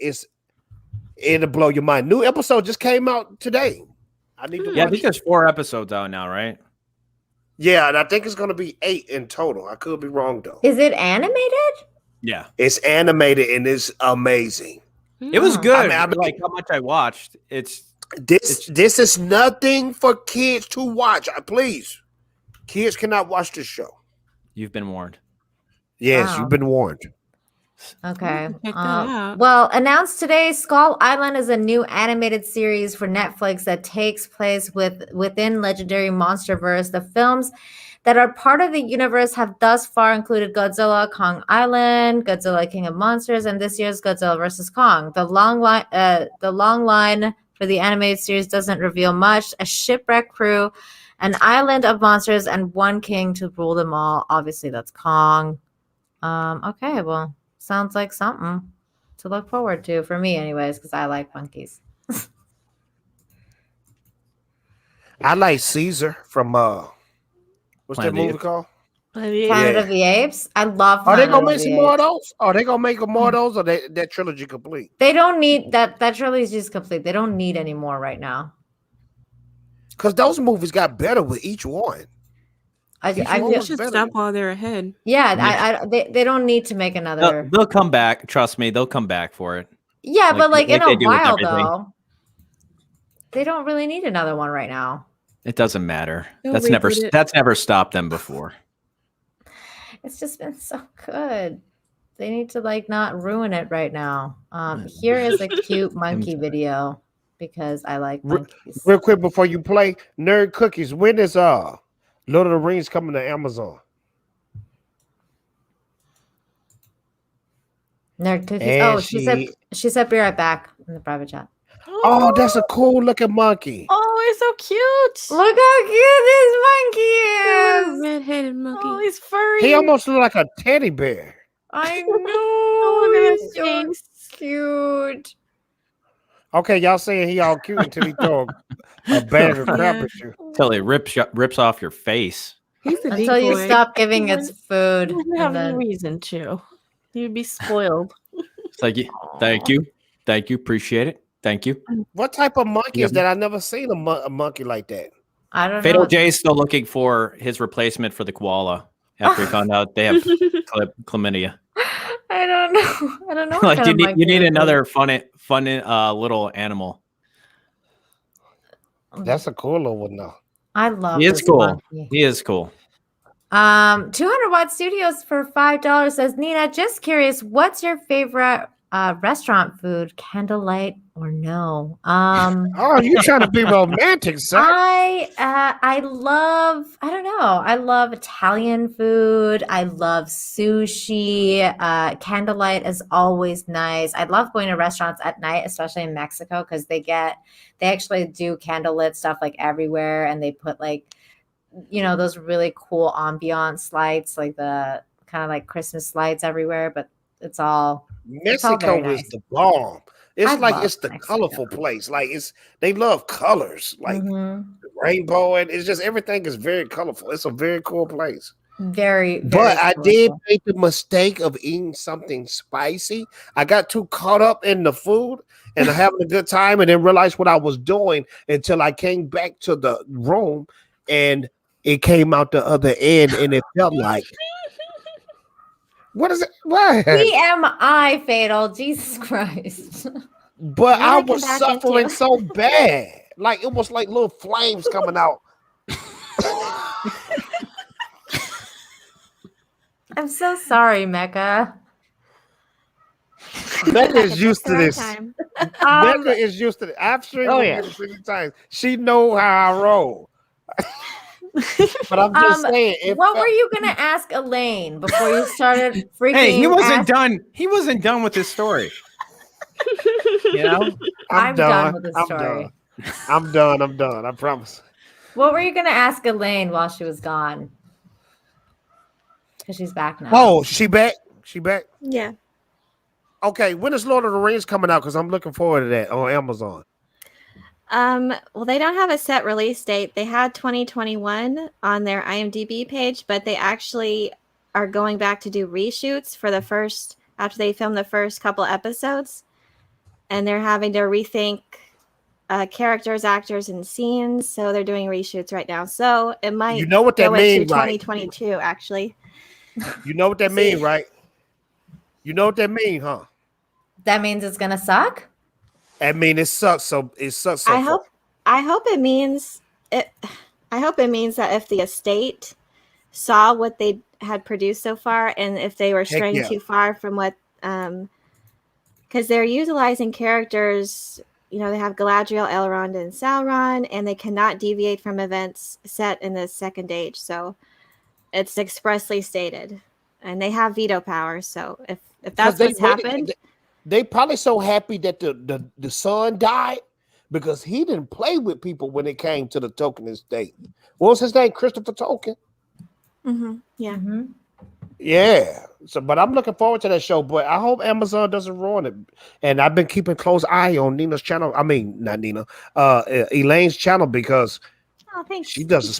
it'll blow your mind. New episode just came out today. I need to Yeah, I watch think it. there's 4 episodes out now, right? Yeah, and I think it's gonna be 8 in total. I could be wrong though. Is it animated? Yeah. It's animated and it's amazing. It was good. I mean, like how much I watched. This is nothing for kids to watch. Please, kids cannot watch this show. You've been warned. Yes, Wow. you've been warned. Okay. Check that out. Well, announced today, Skull Island is a new animated series for Netflix that takes place within Legendary Monsterverse. The films that are part of the universe have thus far included Godzilla, Kong Island, Godzilla King of Monsters, and this year's Godzilla vs. Kong. The long line for the animated series doesn't reveal much. A shipwreck crew, an island of monsters, and one king to rule them all. Obviously, that's Kong. Okay, well, sounds like something to look forward to for me, anyways, because I like monkeys. I like Caesar from what's Planet that of the movie Apes. called? Planet of the Apes. I love. Are they Planet gonna of make the some more of Apes. those? Are they gonna make more of those, or that trilogy complete? They don't need that. That trilogy is just complete. They don't need any more right now. Because those movies got better with each one. I They feel, should stop while they're ahead. yeah. They don't need to make another. They'll come back. Trust me, they'll come back for it. Yeah, but like in they a do with while everything. though, they don't really need another one right now. It doesn't matter. They'll That's reboot it. never stopped them before. It's just been so good. They need to like not ruin it right now. Here is a cute monkey video because I like monkeys. Real quick before you play, Nerd Cookies. When is Lord of the Rings coming to Amazon? Nerd cookies. And Oh, she said be right back in the private chat. Oh, that's a cool looking monkey. Oh, he's so cute. Look how cute this monkey is. Red-headed monkey. Oh, he's furry. He almost look like a teddy bear. I know. Look at his He's so face. cute. Okay, y'all saying he all cute until he throw a bag of crap at you. Until it rips off your face. He's the Until you decoy. stop giving its food. He wouldn't and have any then- reason to. You'd be spoiled. It's like, thank you, appreciate it, thank you. What type of monkey Yep. is that? I never seen a monkey like that. I don't Fatal know. J is still looking for his replacement for the koala after he found out they have chlamydia. I don't know. I don't know. what Like kind you of need monkey it is. another fun little animal. That's a cool little one though. I love He is this cool. monkey. He is cool. 200 Watt Studios for $5 says, Nina, just curious, what's your favorite Restaurant food, candlelight or no? Oh, you trying to be romantic, sir? I love, I don't know. I love Italian food. I love sushi. Candlelight is always nice. I love going to restaurants at night, especially in Mexico, because they actually do candlelit stuff like everywhere, and they put like, those really cool ambiance lights, like the kind of like Christmas lights everywhere, but it's all Mexico very is nice. the bomb. It's I like love it's the Mexico. colorful place. Like they love colors, like rainbow, and it's just everything is very colorful. It's a very cool place. Very, very But I did colorful. make the mistake of eating something spicy. I got too caught up in the food and having a good time, and then realized what I was doing until I came back to the room, and it came out the other end, and it felt like. What is it? What? TMI, Fatal. Jesus Christ. But I What I was come back suffering into. so bad. Like it was like little flames coming out. I'm so sorry, Mecca. Becca is used to this. Time. Becca is used to it. I've seen her yeah. 50 times. She know how I roll. But I'm just saying. What were you gonna ask Elaine before you started freaking? Hey, he wasn't done. He wasn't done with his story. I'm done with the story. I'm done. I promise. What were you gonna ask Elaine while she was gone? Because she's back now. Oh, she back? She back? Yeah. Okay, when is Lord of the Rings coming out? Because I'm looking forward to that on Amazon. Well, they don't have a set release date. They had 2021 on their IMDb page, but they actually are going back to do reshoots for after they film the first couple episodes, and they're having to rethink characters, actors, and scenes. So they're doing reshoots right now. So it might You know what that go into means, right? 2022, actually. You know what that means, right? You know what that means, huh? That means it's gonna suck. I mean, it sucks. So it sucks. So I far. hope it means it. I hope it means that if the estate saw what they had produced so far, and if they were straying too far from what, because they're utilizing characters, they have Galadriel, Elrond, and Sauron, and they cannot deviate from events set in the Second Age. So it's expressly stated, and they have veto power. So if that's what's happened. They probably so happy that the son died because he didn't play with people when it came to the Tolkien estate. What was his name? Christopher Tolkien. Mm-hmm. Yeah. Mm-hmm. Yeah. So, but I'm looking forward to that show. But I hope Amazon doesn't ruin it. And I've been keeping close eye on Nina's channel. I mean, not Nina, Elaine's channel because thanks. she does a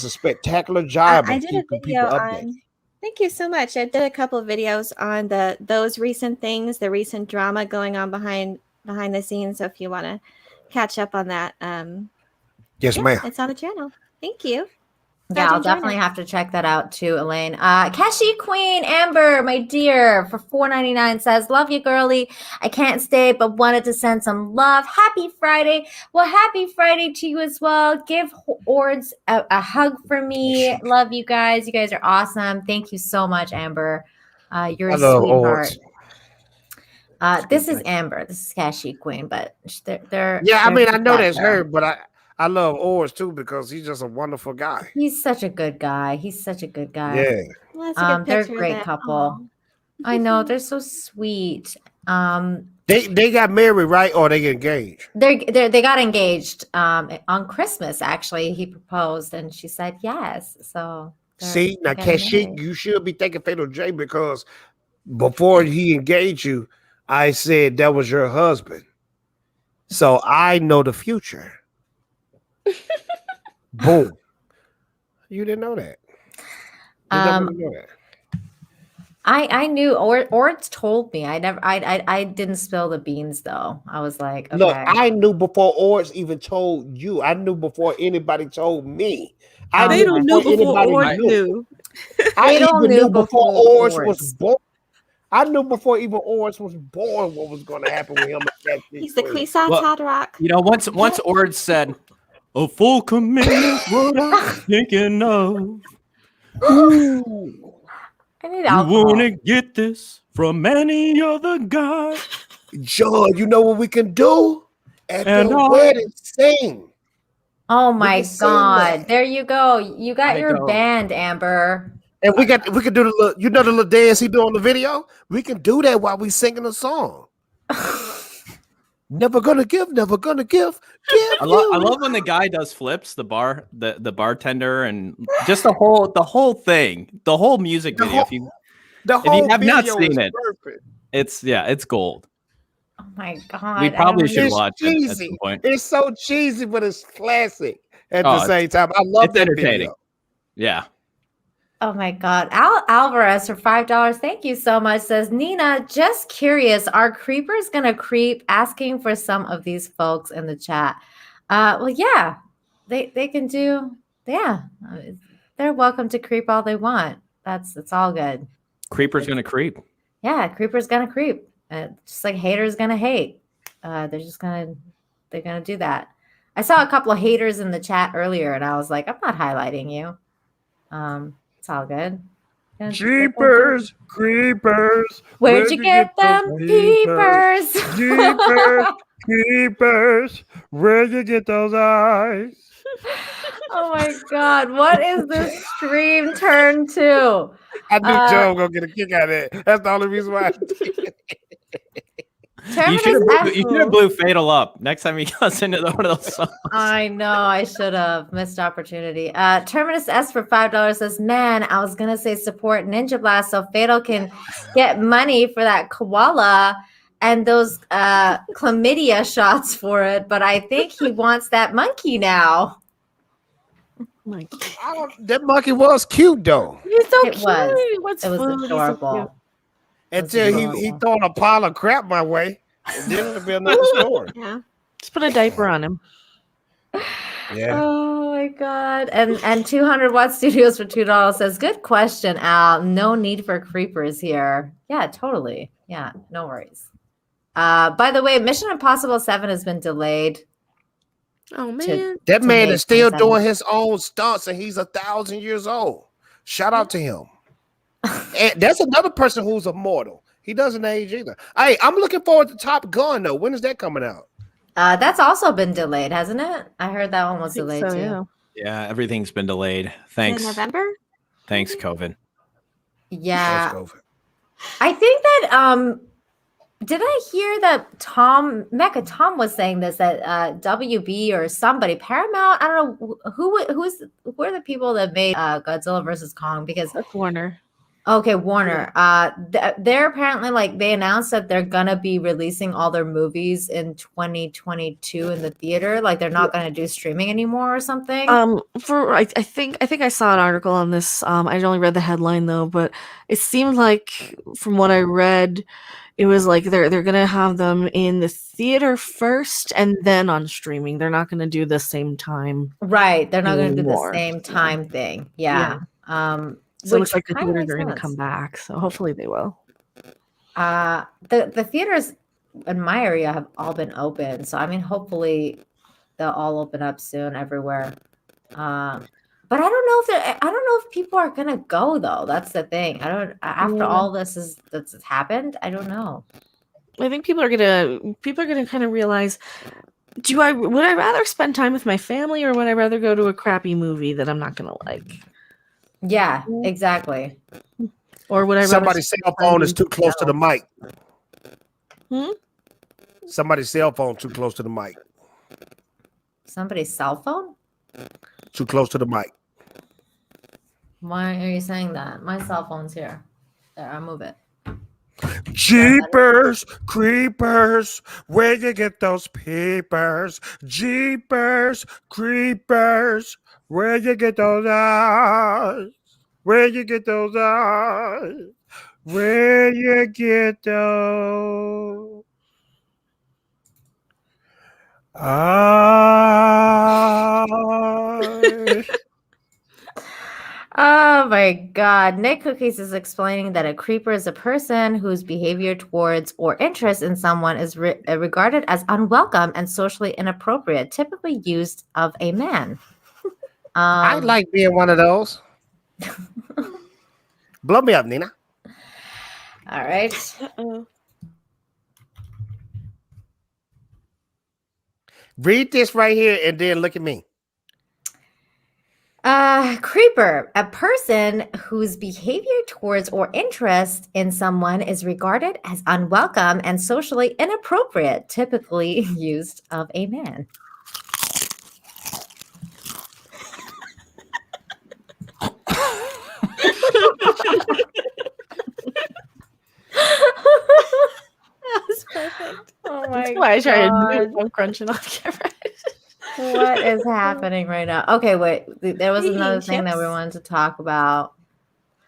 spectacular job. I of did a keeping video people updated. on. Thank you so much. I did a couple of videos on those recent things, the recent drama going on behind the scenes. So if you want to catch up on that, yes, ma'am. it's on the channel. Thank you. Yeah, I'll definitely have to check that out too, Elaine. Kashi Queen Amber, my dear, for $4.99 says, "Love you, girly. I can't stay, but wanted to send some love. Happy Friday." Well, happy Friday to you as well. Give Ords a hug for me. Love you guys. You guys are awesome. Thank you so much, Amber. You're a sweetheart. This is Amber. This is Kashi Queen, but they're Yeah, I mean, I know together. that's her, but I love Oars too because he's just a wonderful guy. He's such a good guy. Yeah. Well, that's a good they're a picture of great that. couple. I know, they're so sweet. They got married, right? Or they get engaged? They got engaged on Christmas. Actually, he proposed, and she said yes. So See, now Kashi, you should be thanking Fatal J because before he engaged you, I said that was your husband. So I know the future. Boom. You didn't know that. I knew, or it's told me. I didn't spill the beans though. I was like, okay. Look, I knew before Ords even told you. I knew before anybody told me. They don't know before Ords knew. I They don't even knew knew before before Ords was Ords. born. I knew before even Ords was born what was going to happen with him. He's the Queenside Hard Rock. Once Ord said, "A full commitment, what I'm thinking of." Ooh. I need You alcohol. wouldn't get this from any other guy. John, you know what we can do? At And the I- wedding, sing. Oh We my can sing God. that. There you go. You got I your go. band, Amber. And we can do the little, the little dance he do on the video. We can do that while we singing a song. Never gonna give, never gonna give. I love when the guy does flips, the bartender, and just the whole thing, the whole music video. If you have not seen it, perfect. it's gold. Oh my God. We probably should It's watch it at cheesy. some point. It's so cheesy, but it's classic at Oh, the same time. I love it's that entertaining. video. Yeah. Oh my God. Alvarez for $5. Thank you so much. Says, Nina, just curious, are creepers going to creep? Asking for some of these folks in the chat. Well, yeah, they can do. Yeah. They're welcome to creep all they want. It's all good. Creeper's going to creep. Yeah. Creeper's going to creep. Just like haters going to hate. They're going to do that. I saw a couple of haters in the chat earlier and I was like, I'm not highlighting you. It's all good. Jeepers, creepers. Where'd you get them peepers? Jeepers, creepers. Where'd you get those eyes? Oh my God. What is this stream turned to? I knew Joe was going to get a kick out of it. That's the only reason why I did it. You should have blew Fatal up next time he goes into one of those songs. I know, I should have. Missed opportunity. Terminus S for $5 says, man, I was going to say support Ninja Blast so Fatal can get money for that koala and those chlamydia shots for it, but I think he wants that monkey now. That monkey was cute, though. He's so It cute. was. It was adorable. Until he throwing a pile of crap my way. And then it'll be another story. Yeah. Just put a diaper on him. Yeah. Oh my God. And 200 Watt Studios for $2 says, good question, Al. No need for creepers here. Yeah, totally. Yeah, no worries. By the way, Mission Impossible 7 has been delayed. Oh man. That man May is still 27th. doing his own stunts and he's 1,000 years old. Shout out to him. And that's another person who's immortal. He doesn't age either. Hey, I'm looking forward to Top Gun though. When is that coming out? That's also been delayed, hasn't it? I heard that one was delayed too. Yeah. Yeah, everything's been delayed. Thanks. In November? Thanks, COVID. Yeah. Let's go. I think that did I hear that Tom was saying this, that WB or somebody, Paramount, I don't know who are the people that made Godzilla versus Kong, because That's Warner. Okay, Warner. They're apparently they announced that they're gonna be releasing all their movies in 2022 in the theater. Like they're not gonna do streaming anymore or something. I think I saw an article on this. I only read the headline though, but it seemed like from what I read, it was like they're gonna have them in the theater first and then on streaming. They're not gonna do the same time. Right. They're not gonna do the anymore. same time thing. Yeah. So it looks Which like the kinda theaters makes are going to sense. come back. So hopefully they will. The theaters in my area have all been open, so I mean, hopefully they'll all open up soon everywhere. But I don't know if people are gonna go though. That's the thing. After all that's happened, I don't know. I think people are gonna kind of realize, would I rather spend time with my family or would I rather go to a crappy movie that I'm not gonna like? Yeah, exactly. Or would I rather Somebody's cell phone is too close to the mic. Hmm? Somebody's cell phone too close to the mic. Somebody's cell phone? Too close to the mic. Why are you saying that? My cell phone's here. There, I'll move it. Jeepers, creepers, where you get those peepers? Jeepers, creepers, where you get those eyes? Where you get those eyes? Where you get those eyes? Oh my God. Nick Cookies is explaining that a creeper is a person whose behavior towards or interest in someone is regarded as unwelcome and socially inappropriate, typically used of a man. I like being one of those. Blow me up, Nina. All right. Read this right here and then look at me. Creeper, a person whose behavior towards or interest in someone is regarded as unwelcome and socially inappropriate, typically used of a man. That was perfect. Oh my That's why I tried to God. do it. I'm crunching off camera. What is happening right now? Okay, wait. There was another thing that we chips? wanted to talk about.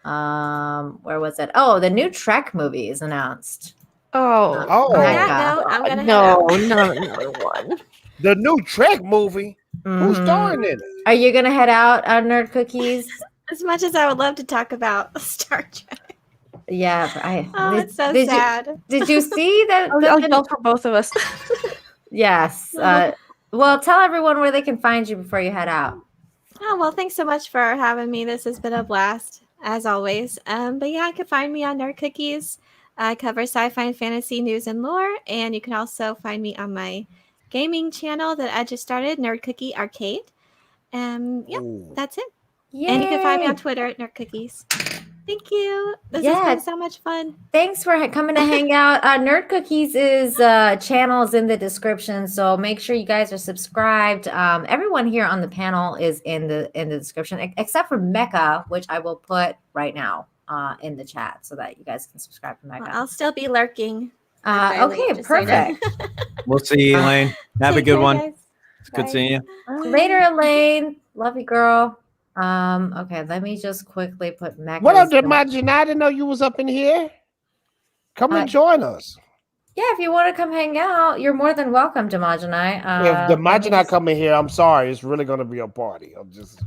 Where was it? Oh, the new Trek movie is announced. Oh, Oh, On Mecca. that note, I'm gonna no, head out. no, another one. the new Trek movie. Who's Mhm. starring in it? Are you gonna head out on Nerd Cookies? As much as I would love to talk about Star Trek. Yeah, Oh, it's so did sad. Did you see that? I'll yell for both of us. Yes. Well, tell everyone where they can find you before you head out. Oh, well, thanks so much for having me. This has been a blast, as always. But yeah, you can find me on Nerd Cookies. I cover sci-fi and fantasy news and lore. And you can also find me on my gaming channel that I just started, Nerd Cookie Arcade. Yeah, that's it. And you can find me on Yay. Twitter at Nerd Cookies. Thank you. This Yeah. has been so much fun. Thanks for coming to hang out. Nerd Cookies is channel is in the description, so make sure you guys are subscribed. Everyone here on the panel is in the description, except for Mecca, which I will put right now in the chat so that you guys can subscribe to Mecca. Well, I'll still be lurking. at the very Okay, least, just so you know. perfect. We'll see you, Elaine. Have a Take good care, one. guys. It's good Bye. seeing you. Later, Elaine. Love you, girl. Okay, let me just quickly put Mecca. What up, Demagina? I didn't know you was up in here. Come and join us. Yeah, if you want to come hang out, you're more than welcome, Demagini. If Demagina come in here, I'm sorry. It's really gonna be a party. It's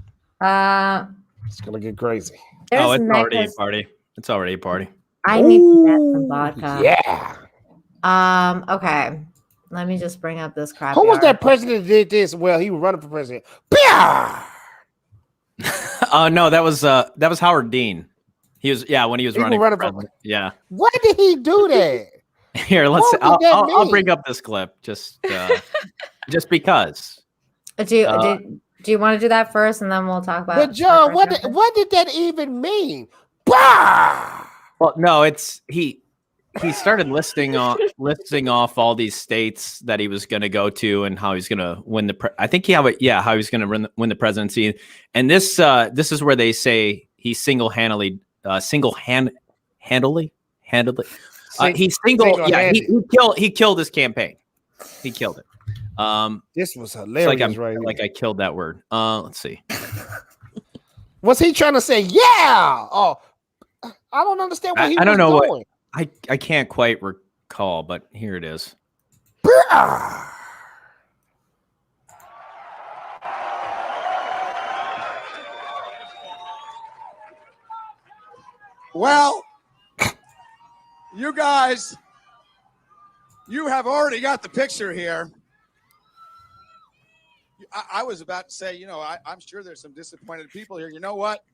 gonna get crazy. Oh, it's already a party. It's already a party. I need to get some vodka. Yeah. Okay. Let me just bring up this crap. Who was that president that did this? Well, he was running for president. No, that was Howard Dean. He was when he was running for president. Yeah. Why did he do that? Here, let's. What would that I'll mean? bring up this clip just because. Do you want to do that first, and then we'll talk about? But John, what did that even mean? Bah! Well, no, it's he started listing off all these states that he was going to go to and how he's going to win I think how he's going to win the presidency. And this is where they say he single-handedly he killed his campaign. He killed it. This was hilarious, like I killed that word. Let's see. Was he trying to say yeah? Oh, I don't understand what he I don't was know doing. what I can't quite recall, but here it is. Well, you guys, you have already got the picture here. I was about to say, I'm sure there's some disappointed people here. You know what?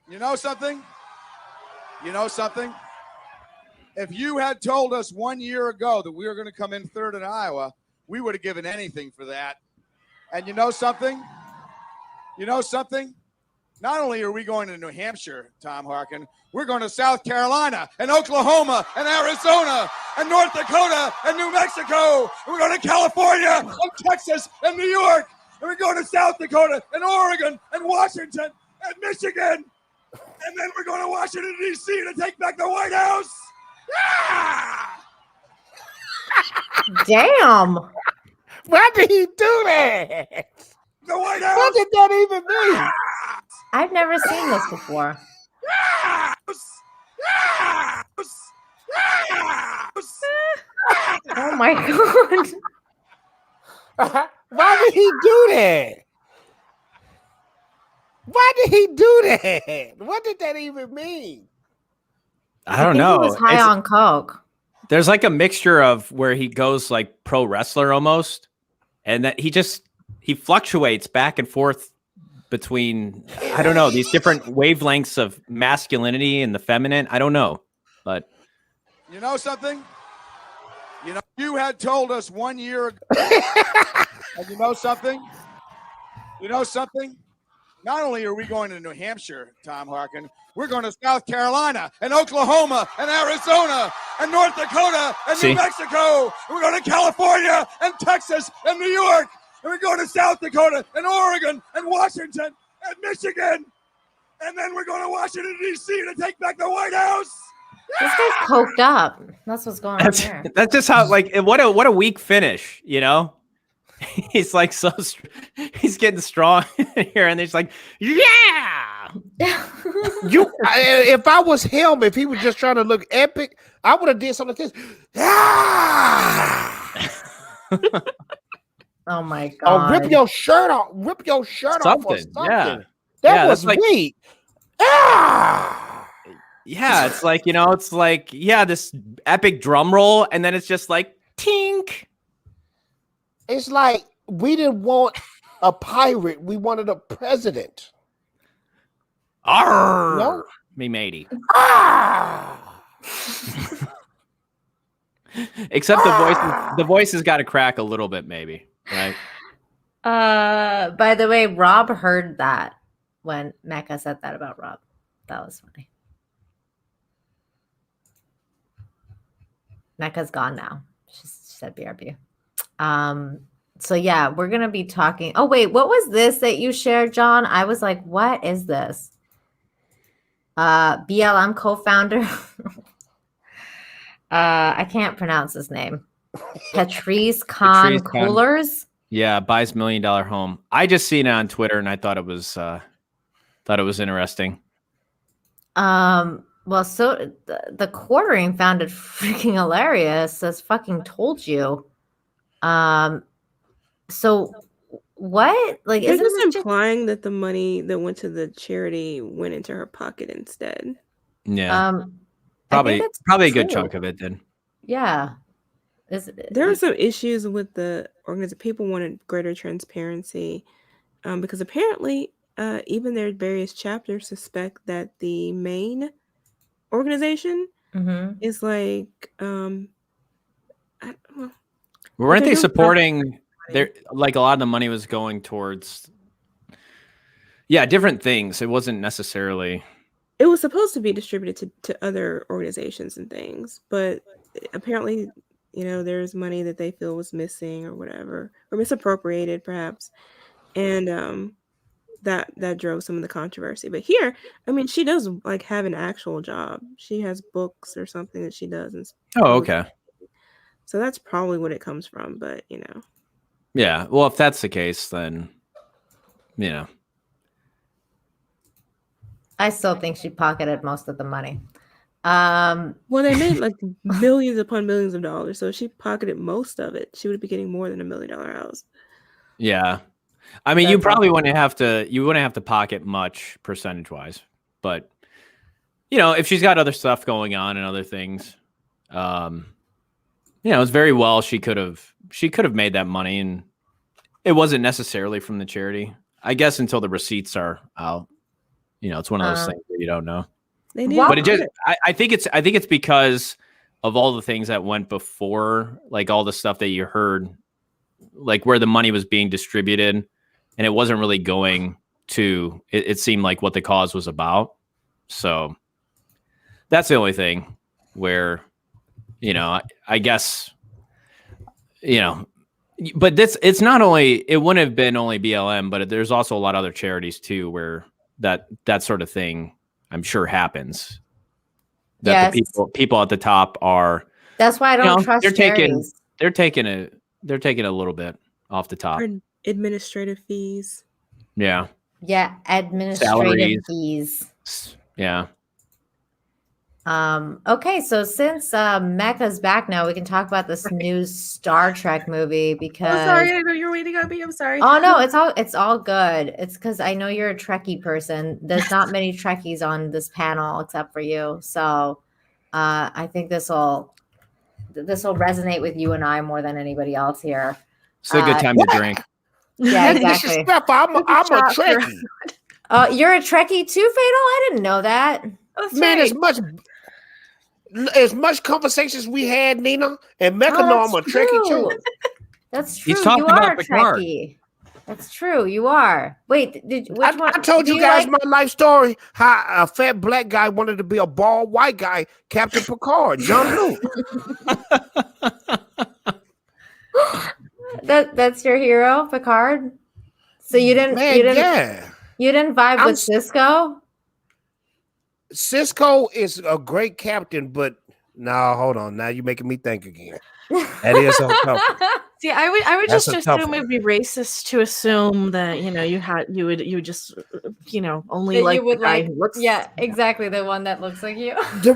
You know something? If you had told us 1 year ago that we were going to come in third in Iowa, we would have given anything for that. And you know something? Not only are we going to New Hampshire, Tom Harkin, we're going to South Carolina and Oklahoma and Arizona and North Dakota and New Mexico. And we're going to California and Texas and New York. And we're going to South Dakota and Oregon and Washington and Michigan. And then we're going to Washington, D.C. to take back the White House. Yeah! Damn. Why did he do that? The White House. What did that even mean? I've never seen this before. Oh my god. Why did he do that? Why did he do that? What did that even mean? I don't know. He was high on coke. There's like a mixture of where he goes like pro wrestler almost, and that he fluctuates back and forth between, I don't know, these different wavelengths of masculinity and the feminine. I don't know, but you know something? You know, you had told us 1 year ago. And you know something? You know something? Not only are we going to New Hampshire, Tom Harkin, we're going to South Carolina and Oklahoma and Arizona and North Dakota and New Mexico. And we're going to California and Texas and New York. And we're going to South Dakota and Oregon and Washington and Michigan. And then we're going to Washington, D.C. to take back the White House. This guy's coked up. That's what's going on here. That's just how, like, what a weak finish, you know? He's like he's getting strong here, and he's like, yeah. If I was him, if he was just trying to look epic, I would have did something like this. Oh my god! Rip your shirt off. Rip your shirt off or something. Yeah. That was like, weak. Yeah, it's like, you know, it's like, yeah, this epic drum roll, and then it's just like tink. It's like we didn't want a pirate, we wanted a president. Arr! No? Me matey. Except the voice has got to crack a little bit, maybe, right? By the way, Rob heard that when Mecca said that about Rob. That was funny. Mecca's gone now. She said BRB. So yeah, we're gonna be talking. Oh wait, what was this that you shared, John? I was like, what is this? BLM co-founder. I can't pronounce his name. Patrice Khan Coolers. Yeah, buys $1 million home. I just seen it on Twitter and I thought it was interesting. Well, so the quartering found it freaking hilarious. Says fucking told you. So what? Like, is this implying that the money that went to the charity went into her pocket instead? Yeah. Probably a good chunk of it did. Yeah. There are some issues with the organization. People wanted greater transparency because apparently even their various chapters suspect that the main organization is like weren't they supporting their, like, a lot of the money was going towards different things. It wasn't necessarily, it was supposed to be distributed to other organizations and things, but apparently, you know, there's money that they feel was missing or whatever, or misappropriated perhaps, and that drove some of the controversy. But here, I mean, she does like have an actual job. She has books or something that she does. And okay. So that's probably what it comes from. But, you know. Yeah. Well, if that's the case, then, you know. I still think she pocketed most of the money. Well, they made like millions upon millions of dollars. So if she pocketed most of it, she would be getting more than $1 million house. Yeah. I mean, you probably wouldn't have to pocket much percentage wise, but you know, if she's got other stuff going on and other things, you know, it's very well she could have made that money, and it wasn't necessarily from the charity, I guess, until the receipts are out. You know, it's one of those things that you don't know. But it just, I think it's because of all the things that went before, like all the stuff that you heard, like where the money was being distributed. And it wasn't really going to, it seemed like what the cause was about. So that's the only thing where, you know, I guess, you know, but it's not only, it wouldn't have been only BLM, but there's also a lot of other charities too, where that sort of thing, I'm sure, happens. That the people at the top are. That's why I don't trust charities. They're taking a little bit off the top. Administrative fees. Yeah. Yeah, administrative fees. Yeah. Okay, so since Mecca's back now, we can talk about this new Star Trek movie because. Oh, sorry, I know you're waiting on me. I'm sorry. Oh no, it's all good. It's because I know you're a Trekkie person. There's not many Trekkies on this panel except for you, so I think this will resonate with you and I more than anybody else here. It's a good time to drink. Yeah, exactly. I'm a Trekkie. You're a Trekkie too, Fatal? I didn't know that. Man, as much conversations we had, Nina, and Mecca know I'm a Trekkie too. That's true. He's talking You are about a Picard. Trekkie. That's true. You are. Wait, I told you guys my life story. How a fat black guy wanted to be a bald white guy, Captain Picard, John Luke. That's your hero, Picard. So you didn't vibe with Cisco? Cisco is a great captain, but no, hold on. Now you're making me think again. That is a tough one. See, I would That's just a tough assume one. it'd be racist to assume that you would just only That like you would the guy like, who looks exactly the one that looks like you. You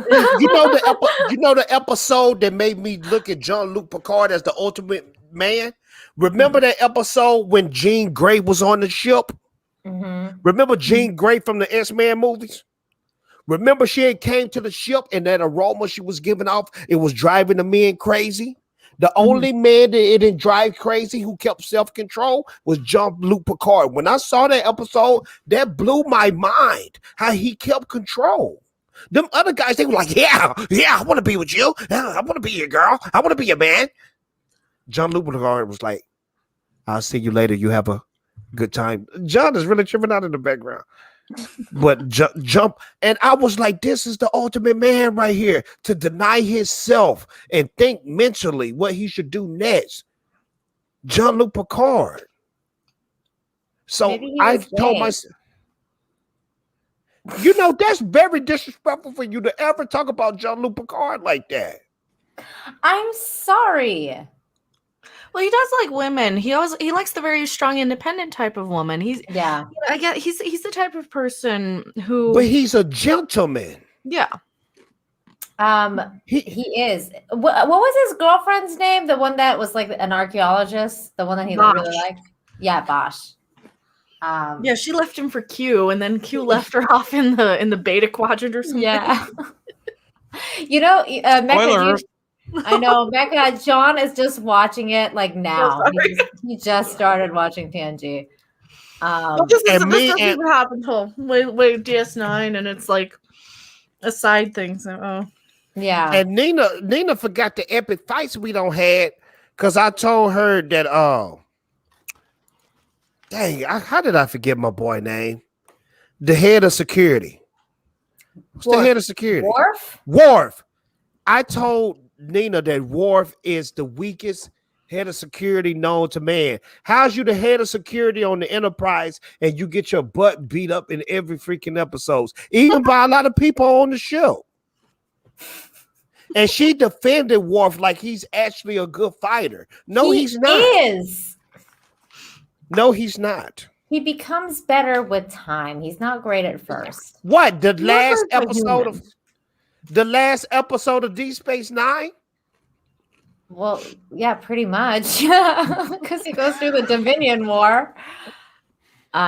know the episode that made me look at Jean-Luc Picard as the ultimate man? Remember that episode when Jean Grey was on the ship? Mm-hmm. Remember Jean Grey from the X-Men movies? Remember she had came to the ship and that aroma she was giving off, it was driving the men crazy? The only man that it didn't drive crazy who kept self-control was Jean-Luc Picard. When I saw that episode, that blew my mind, how he kept control. Them other guys, they were like, yeah, I want to be with you. Yeah, I want to be your girl. I want to be your man. Jean-Luc Picard was like, I'll see you later. You have a good time. John is really tripping out in the background. But jump, and I was like, this is the ultimate man right here, to deny himself and think mentally what he should do next. Jean-Luc Picard. So I told myself, that's very disrespectful for you to ever talk about Jean-Luc Picard like that. I'm sorry. Well, he does like women. He likes the very strong, independent type of woman. He's the type of person who. But he's a gentleman. Yeah. He is. What was his girlfriend's name? The one that was like an archaeologist. The one that he really liked. Yeah, Bosch. Yeah, she left him for Q, and then Q left her off in the Beta Quadrant or something. Yeah. Mecca, I know, Becca. John is just watching it like now. He just started watching TNG. This doesn't even happen until wait DS9, and it's like a side thing. So yeah. And Nina forgot the epic fights we don't had because I told her that how did I forget my boy name? The head of security. What's the head of security? Worf. I told Nina that Worf is the weakest head of security known to man. How's you the head of security on the Enterprise and you get your butt beat up in every freaking episodes, even by a lot of people on the show? And she defended Worf like he's actually a good fighter. No, he's not. No, he's not. He becomes better with time. He's not great at first. What? The last episode of Deep Space Nine? Well, yeah, pretty much. Because he goes through the Dominion War.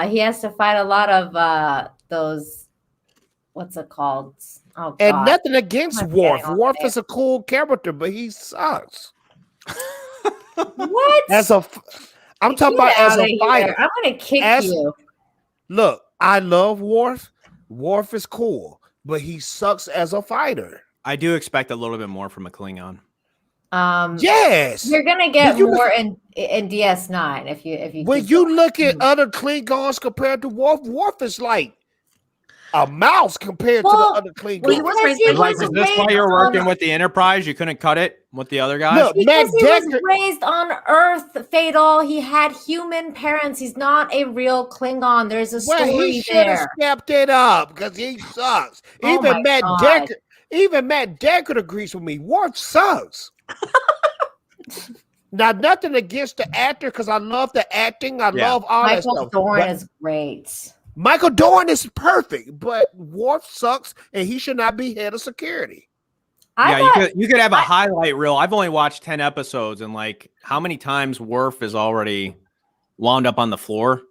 He has to fight a lot of those, what's it called? Oh, and God. Nothing against Worf. Worf is a cool character, but he sucks. What? I'm talking about as a fighter. I'm going to kick you. Look, I love Worf. Worf is cool, but he sucks as a fighter. I do expect a little bit more from a Klingon. Yes, you're gonna get more in DS9 if you. When you look at other Klingons compared to Worf, Worf is like a mouse compared to the other Klingons. Is this why you're working with the Enterprise? You couldn't cut it with the other guys? Look, because he was raised on Earth, Fatal. He had human parents. He's not a real Klingon. There's a story there. He should have stepped it up because he sucks. Even Matt Deckard agrees with me. Worf sucks. Now, nothing against the actor because I love the acting. I love all that stuff. Michael Dorn is great. Michael Dorn is perfect, but Worf sucks, and he should not be head of security. You could have a highlight reel. I've only watched 10 episodes, and like, how many times Worf is already wound up on the floor?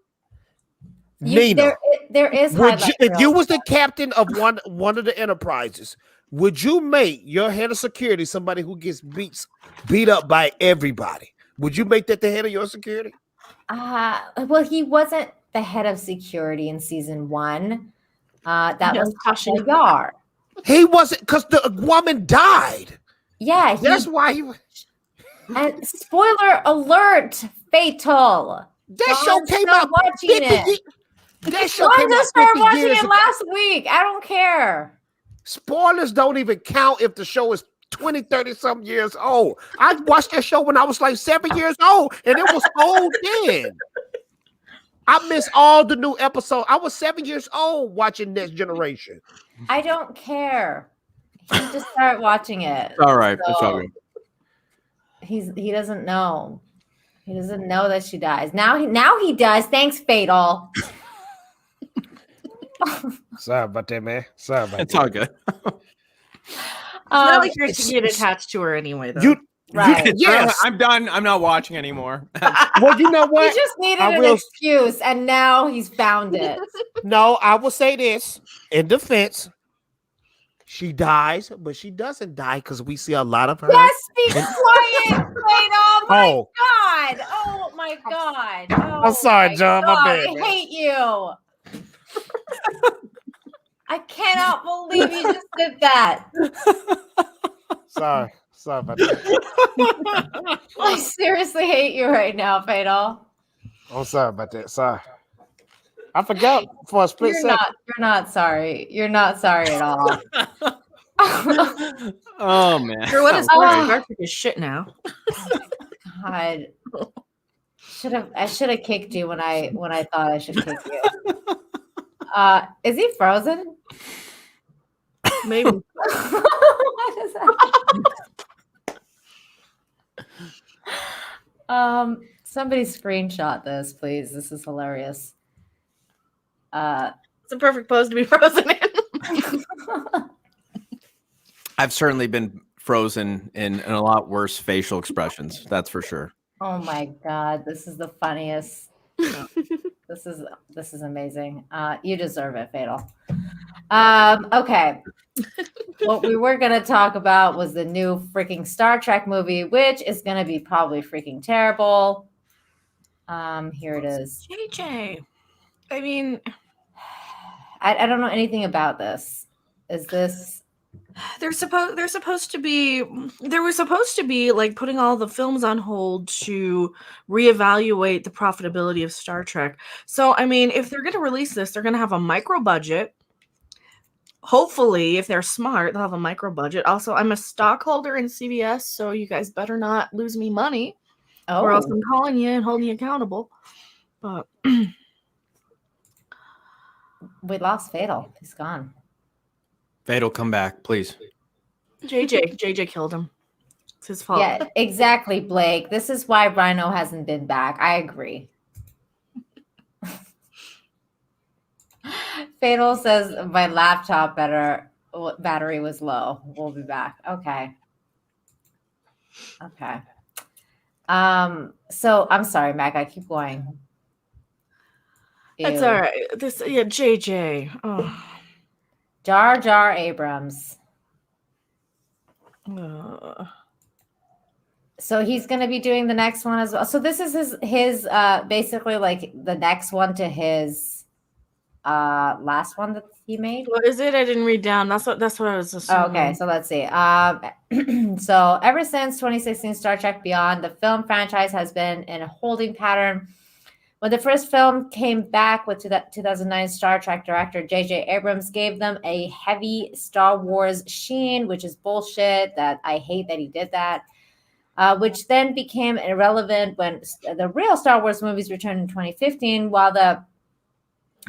Nina, there is. If you was the captain of one of the Enterprises, would you make your head of security somebody who gets beat up by everybody? Would you make that the head of your security? Well, he wasn't the head of security in season 1. That was Tasha Yar. He wasn't, because the woman died. Yeah, that's why he. And spoiler alert, fatal. That show came out watching it. That show came out 50 started watching years it ago. last week. I don't care. Spoilers don't even count if the show is 20, 30 something years old. I watched that show when I was like 7 years old, and it was old then. I missed all the new episodes. I was 7 years old watching Next Generation. I don't care. He just started watching it. All right, that's all good. He doesn't know. He doesn't know that she dies. Now he does. Thanks, Fatal. Sorry about that, man. Sorry about it's that. all good. It's not like you're to get attached to her anyway, though. Right. Yes. I'm done. I'm not watching anymore. Well, you know what? He just needed an excuse, and now he's found it. No, I will say this in defense. She dies, but she doesn't die because we see a lot of her. Yes, be quiet, Fatal. Oh my Oh. God. Oh my God. Oh, I'm sorry, John. My bad. I man. hate you. I cannot believe you just did that. Sorry about that. I seriously hate you right now, Fatal. I'm sorry about that. Sorry. I forgot for a split second. You're not sorry. You're not sorry at all. Oh man. For what is Star Trek is shit now. God. I should have kicked you when I thought I should kick you. Is he frozen? Maybe. What is that? Somebody screenshot this, please. This is hilarious. It's a perfect pose to be frozen in. I've certainly been frozen in a lot worse facial expressions. That's for sure. Oh my God, this is the funniest. This is amazing. You deserve it, Fatal. Okay. What we were going to talk about was the new freaking Star Trek movie, which is going to be probably freaking terrible. Here it is. JJ. I mean, I don't know anything about this. Is this? There was supposed to be like putting all the films on hold to reevaluate the profitability of Star Trek. So I mean, if they're going to release this, they're going to have a micro budget. Hopefully, if they're smart, they'll have a micro budget. Also, I'm a stockholder in CBS, so you guys better not lose me money, or else I'm calling you and holding you accountable. But we lost Fatal. He's gone. Fatal, come back, please. JJ killed him. It's his fault. Yeah, exactly, Blake. This is why Ryno hasn't been back. I agree. Fatal says my laptop battery was low. We'll be back. Okay. So I'm sorry, Mac. I keep going. That's all right. JJ. Oh. Jar Jar Abrams. So he's going to be doing the next one as well. So this is his basically like the next one to his last one that he made. What is it? I didn't read down. That's what I was assuming. Okay, so let's see. So ever since 2016 Star Trek Beyond, the film franchise has been in a holding pattern. When the first film came back with 2009 Star Trek director J.J. Abrams gave them a heavy Star Wars sheen, which is bullshit. That I hate that he did that. Which then became irrelevant when the real Star Wars movies returned in 2015, while the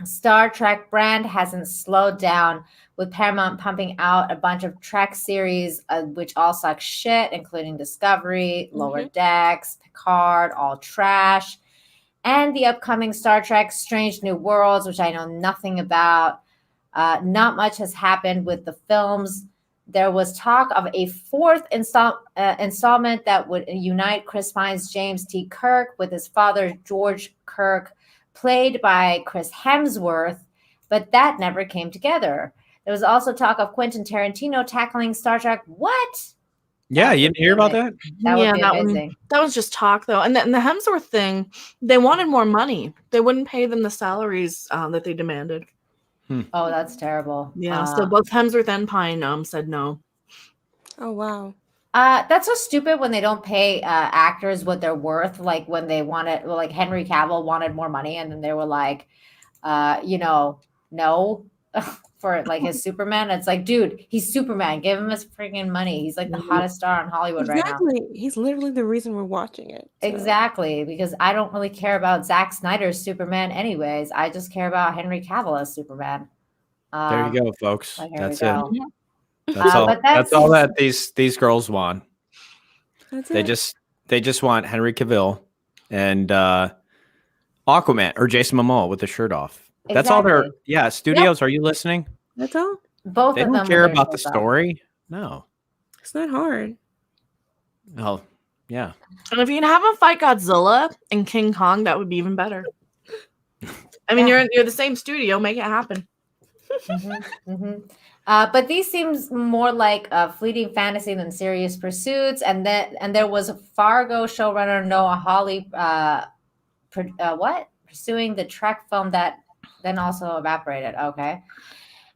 Star Trek brand hasn't slowed down, with Paramount pumping out a bunch of Trek series, which all suck shit, including Discovery, Lower Decks, Picard, all trash. And the upcoming Star Trek Strange New Worlds, which I know nothing about. Not much has happened with the films. There was talk of a fourth installment that would unite Chris Pine's James T. Kirk with his father, George Kirk, played by Chris Hemsworth, but that never came together. There was also talk of Quentin Tarantino tackling Star Trek. What? Yeah, you didn't hear about that? That would be that amazing. that was just talk though. And the Hemsworth thing, they wanted more money. They wouldn't pay them the salaries that they demanded. Oh, that's terrible. Yeah, so both Hemsworth and Pine said no. Oh wow. That's so stupid when they don't pay actors what they're worth. Like when they wanted, like Henry Cavill wanted more money, and then they were like, no, for like his Superman. It's like, dude, he's Superman. Give him his freaking money. He's like the hottest star in Hollywood right now. He's literally the reason we're watching it. So. Exactly, because I don't really care about Zack Snyder's Superman, anyways. I just care about Henry Cavill as Superman. There you go, folks. That's it. That's all. That's all that these girls want. That's They just want Henry Cavill and Aquaman or Jason Momoa with the shirt off. That's all they're. Yeah, studios. Are you listening? That's all. Both they of them don't care about the story. No, it's not hard. Oh, yeah. And if you can have them fight Godzilla and King Kong, that would be even better. I mean, you're the same studio. Make it happen. But these seems more like a fleeting fantasy than serious pursuits. And there was a Fargo showrunner Noah Hawley pursuing the Trek film that then also evaporated. Okay.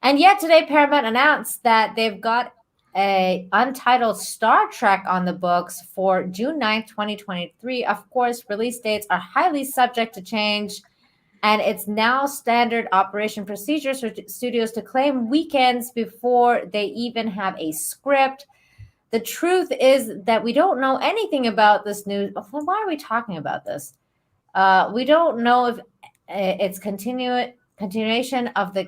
And yet today Paramount announced that they've got a Untitled Star Trek on the books for June 9th, 2023. Of course, release dates are highly subject to change. And it's now standard operation procedures for studios to claim weekends before they even have a script. The truth is that we don't know anything about this news. Why are we talking about this? We don't know if it's continuation of the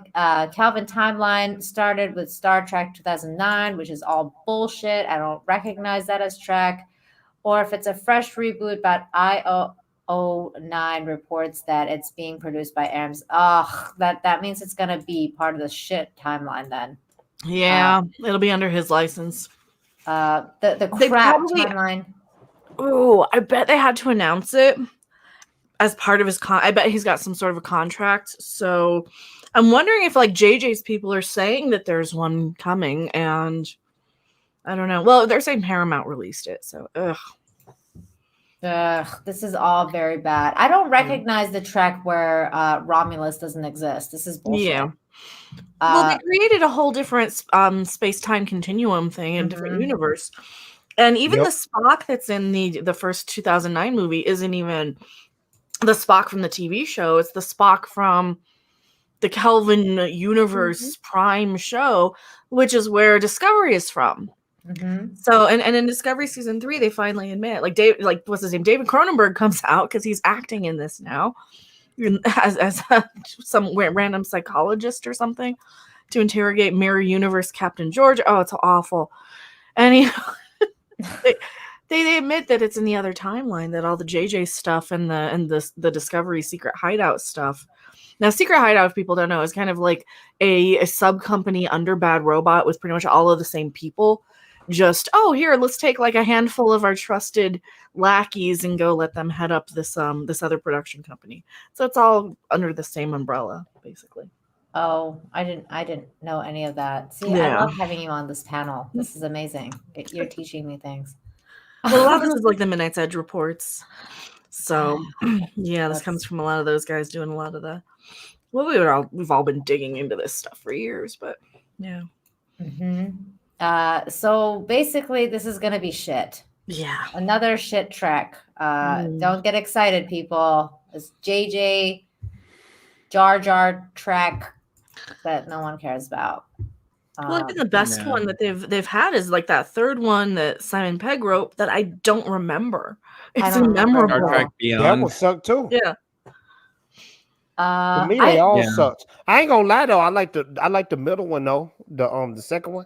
Kelvin timeline started with Star Trek 2009, which is all bullshit. I don't recognize that as Trek. Or if it's a fresh reboot, but IO9 reports that it's being produced by Ames. That means it's going to be part of the shit timeline then. Yeah, it'll be under his license. The crap timeline. Oh, I bet they had to announce it as part of his I bet he's got some sort of a contract. So I'm wondering if like JJ's people are saying that there's one coming, and I don't know. Well, they're saying Paramount released it, so this is all very bad. I don't recognize the Trek where Romulus doesn't exist. This is bullshit. Yeah. Well, they created a whole different space-time continuum thing in a different universe. And even the Spock that's in the first 2009 movie isn't even the Spock from the TV show. It's the Spock from the Kelvin Universe Prime show, which is where Discovery is from. So, and in Discovery season 3, they finally admit, what's his name? David Cronenberg comes out because he's acting in this now as some random psychologist or something to interrogate Mirror Universe Captain George. Oh, it's awful. And they admit that it's in the other timeline, that all the JJ stuff and the Discovery Secret Hideout stuff. Now, Secret Hideout, if people don't know, is kind of like a sub company under Bad Robot with pretty much all of the same people. Just, here, let's take like a handful of our trusted lackeys and go let them head up this other production company. So it's all under the same umbrella, basically. Oh, I didn't know any of that. See, I love having you on this panel. This is amazing. You're teaching me things. Well, a lot of this is like the Midnight's Edge reports. So yeah, this comes from a lot of those guys doing a lot of the. Well, we've all been digging into this stuff for years, but yeah. So basically, this is gonna be shit. Yeah, another shit Trek. Don't get excited, people. It's JJ Jar Jar Trek that no one cares about. Well, I think the best one that they've had is like that third one that Simon Pegg wrote that I don't remember. It's memorable. Star Trek Beyond. That one sucked too. Yeah. For me, they all sucked. I ain't gonna lie though. I like the middle one though. The second one.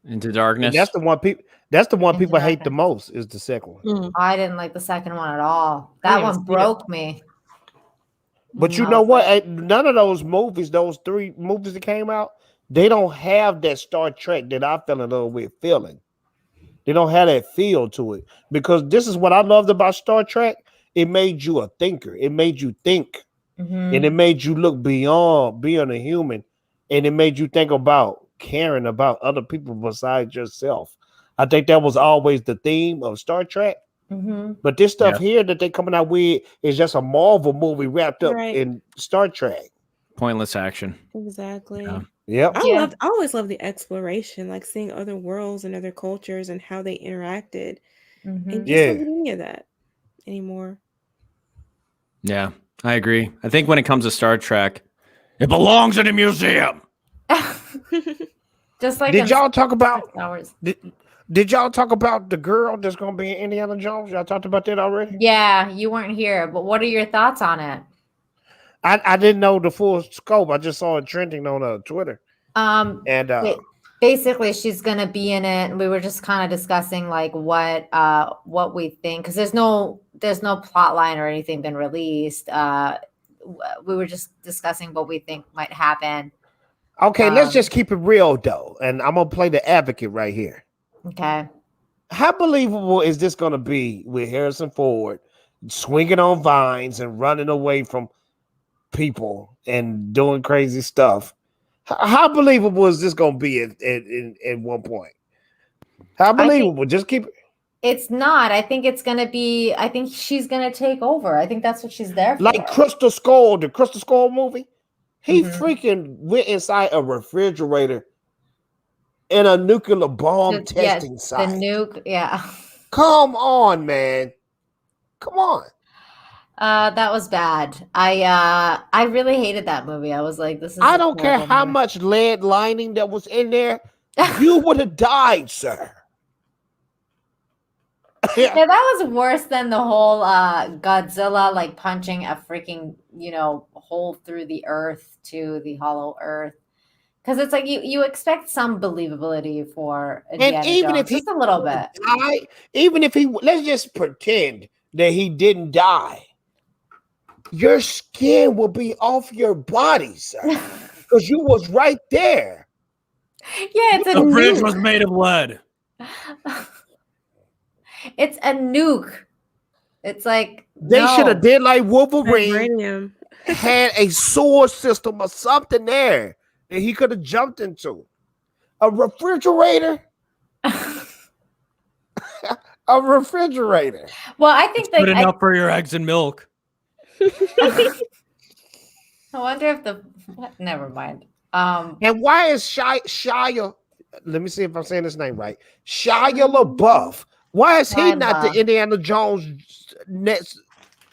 Into Darkness. And that's the one people. That's the one people hate the most. Is the second one. I didn't like the second one at all. That one broke me. But you know what? None of those movies, those 3 movies that came out, they don't have that Star Trek that I fell in love with feeling. They don't have that feel to it. Because this is what I loved about Star Trek. It made you a thinker. It made you think. And it made you look beyond being a human. And it made you think about caring about other people besides yourself. I think that was always the theme of Star Trek. Mm-hmm. But this stuff here that they coming out with is just a Marvel movie wrapped up Right. in Star Trek. Pointless action. Exactly. Yep. I always loved the exploration, like seeing other worlds and other cultures and how they interacted. Mm-hmm. And just don't get any of that anymore. Yeah, I agree. I think when it comes to Star Trek, it belongs in a museum. Just like Did y'all talk about hours. Did y'all talk about the girl that's gonna be in Indiana Jones? Y'all talked about that already? Yeah, you weren't here, but what are your thoughts on it? I didn't know the full scope. I just saw it trending on Twitter. Basically she's gonna be in it, and we were just kind of discussing like what we think, because there's no plot line or anything been released. We were just discussing what we think might happen. Okay, let's just keep it real though, and I'm gonna play the advocate right here. Okay. How believable is this gonna be with Harrison Ford swinging on vines and running away from people and doing crazy stuff? How believable is this gonna be at one point? How believable? Just keep it. It's not. I think it's gonna be. I think she's gonna take over. I think that's what she's there for. Like Crystal Skull, the Crystal Skull movie. He freaking went inside a refrigerator in a nuclear bomb testing site. The nuke, yeah. Come on, man. Come on. That was bad. I really hated that movie. I was like, this is. I don't care how much lead lining that was in there. You would have died, sir. Yeah, that was worse than the whole Godzilla like punching a freaking hole through the earth to the hollow earth, because it's like you expect some believability for Indiana even Jones, if he just a little bit. Even if let's just pretend that he didn't die, your skin will be off your body, sir, because you was right there. Yeah, it's the bridge was made of lead. It's a nuke. It's like they should have did like Wolverine, had a sword system or something there that he could have jumped into. A refrigerator. A refrigerator. Well, I think good enough for your eggs and milk. I wonder if never mind. And why is Shia? Let me see if I'm saying his name right. Shia LaBeouf. Why is he not the Indiana Jones next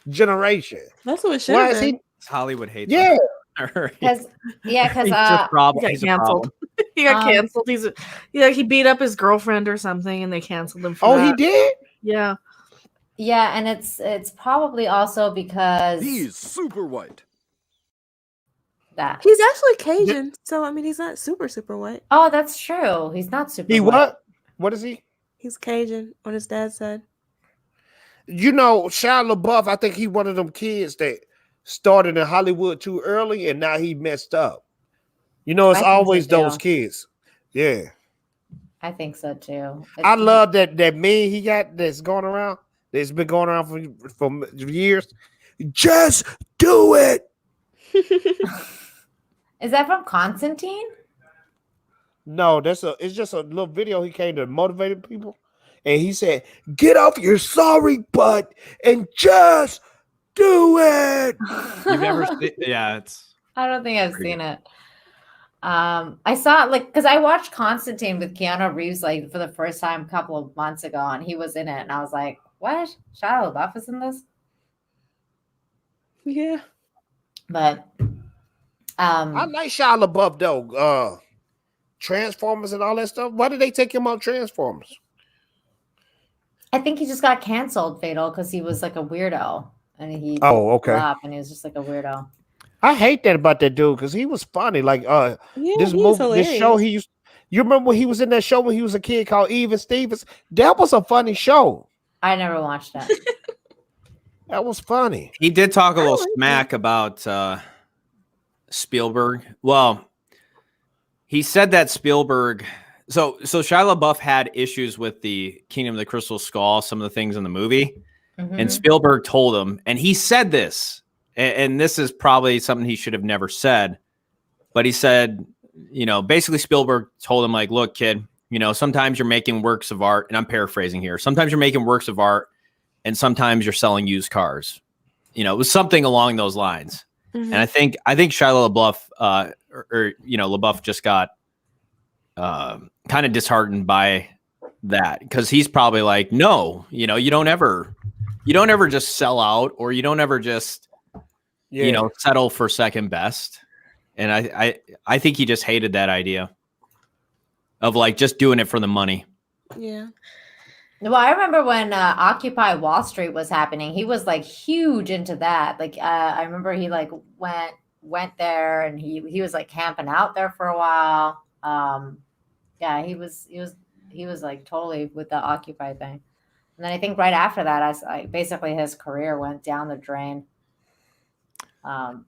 generation? That's what it should Why have is been. he? Hollywood hates him. Because he got canceled. He got canceled. He beat up his girlfriend or something, and they canceled him for that. He did? Yeah. Yeah, and it's probably also because he's super white. That he's actually Cajun, so I mean he's not super white. Oh, that's true. He's not super. He white. what? What is he? He's Cajun on his dad's side. Shia LaBeouf, I think he one of them kids that started in Hollywood too early and now he messed up. It's always those kids. Yeah. I think so too. I love that meme he got that's going around. That's been going around for years. Just do it. Is that from Constantine? No, it's just a little video he came to motivate people. And he said, get off your sorry butt and just do it. You've ever seen it's I don't think I've seen it. I saw it because I watched Constantine with Keanu Reeves for the first time a couple of months ago, and he was in it, and I was like, what? Shia LaBeouf is in this? Yeah. But I like Shia LaBeouf though. Transformers and all that stuff. Why did they take him out Transformers? I think he just got canceled, Fatal, because he was like a weirdo, and he okay, and he was just like a weirdo. I hate that about that dude because he was funny. Like this show he used. You remember when he was in that show when he was a kid called Even Stevens? That was a funny show. I never watched that. That was funny. He did talk a little smack about Spielberg. Well, he said that Spielberg. So Shia LaBeouf had issues with the Kingdom of the Crystal Skull, some of the things in the movie, and Spielberg told him, and he said this, and this is probably something he should have never said, but he said, basically Spielberg told him like, look, kid, You know, sometimes you're making works of art, and I'm paraphrasing here. Sometimes you're making works of art, and sometimes you're selling used cars. You know, it was something along those lines. Mm-hmm. And I think Shia LaBeouf, LaBeouf just got kind of disheartened by that, because he's probably like, no, you know, you don't ever just sell out, or you don't ever just, you know, settle for second best. And I think he just hated that idea of like just doing it for the money. Yeah. Well, I remember when Occupy Wall Street was happening, he was like huge into that. Like I remember he like went there, and he was like camping out there for a while. Yeah, he was like totally with the Occupy thing. And then I think right after that, I basically his career went down the drain.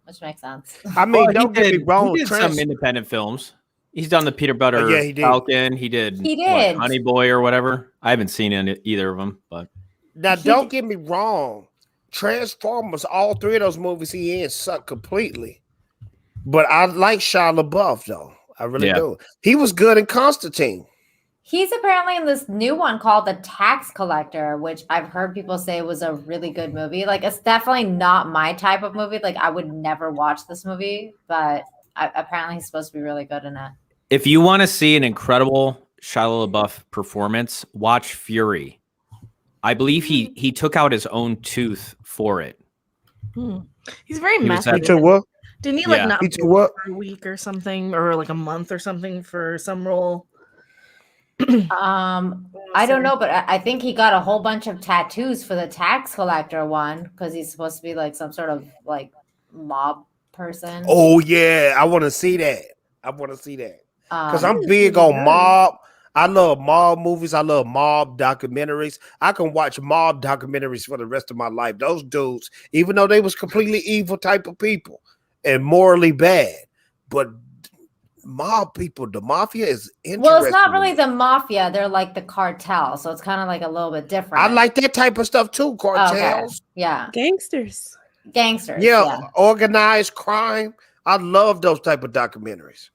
Which makes sense. I mean, don't get me wrong. He did some independent films. He's done the Peanut Butter he did. Falcon. He did what, Honey Boy or whatever. I haven't seen either of them, but now don't get me wrong. Transformers, all three of those movies he in suck completely. But I like Shia LaBeouf though. I really do. He was good in Constantine. He's apparently in this new one called The Tax Collector, which I've heard people say was a really good movie. Like, it's definitely not my type of movie. Like, I would never watch this movie, but apparently he's supposed to be really good in it. If you want to see an incredible Shia LaBeouf performance, watch Fury. I believe he took out his own tooth for it. He's very messy. He took what? Didn't he like not he took what? for a week or something, or like a month or something for some role? I don't know, but I think he got a whole bunch of tattoos for the tax collector one, because he's supposed to be like some sort of like mob person. Oh yeah, I want to see that. Because I'm big on mob. I love mob movies. I love mob documentaries. I can watch mob documentaries for the rest of my life. Those dudes, even though they was completely evil type of people and morally bad, but mob people, the mafia is interesting. Well, it's not really the mafia. They're like the cartel. So it's kind of like a little bit different. I like that type of stuff too. Cartels. Okay. Yeah. Gangsters. Yeah. Organized crime. I love those type of documentaries.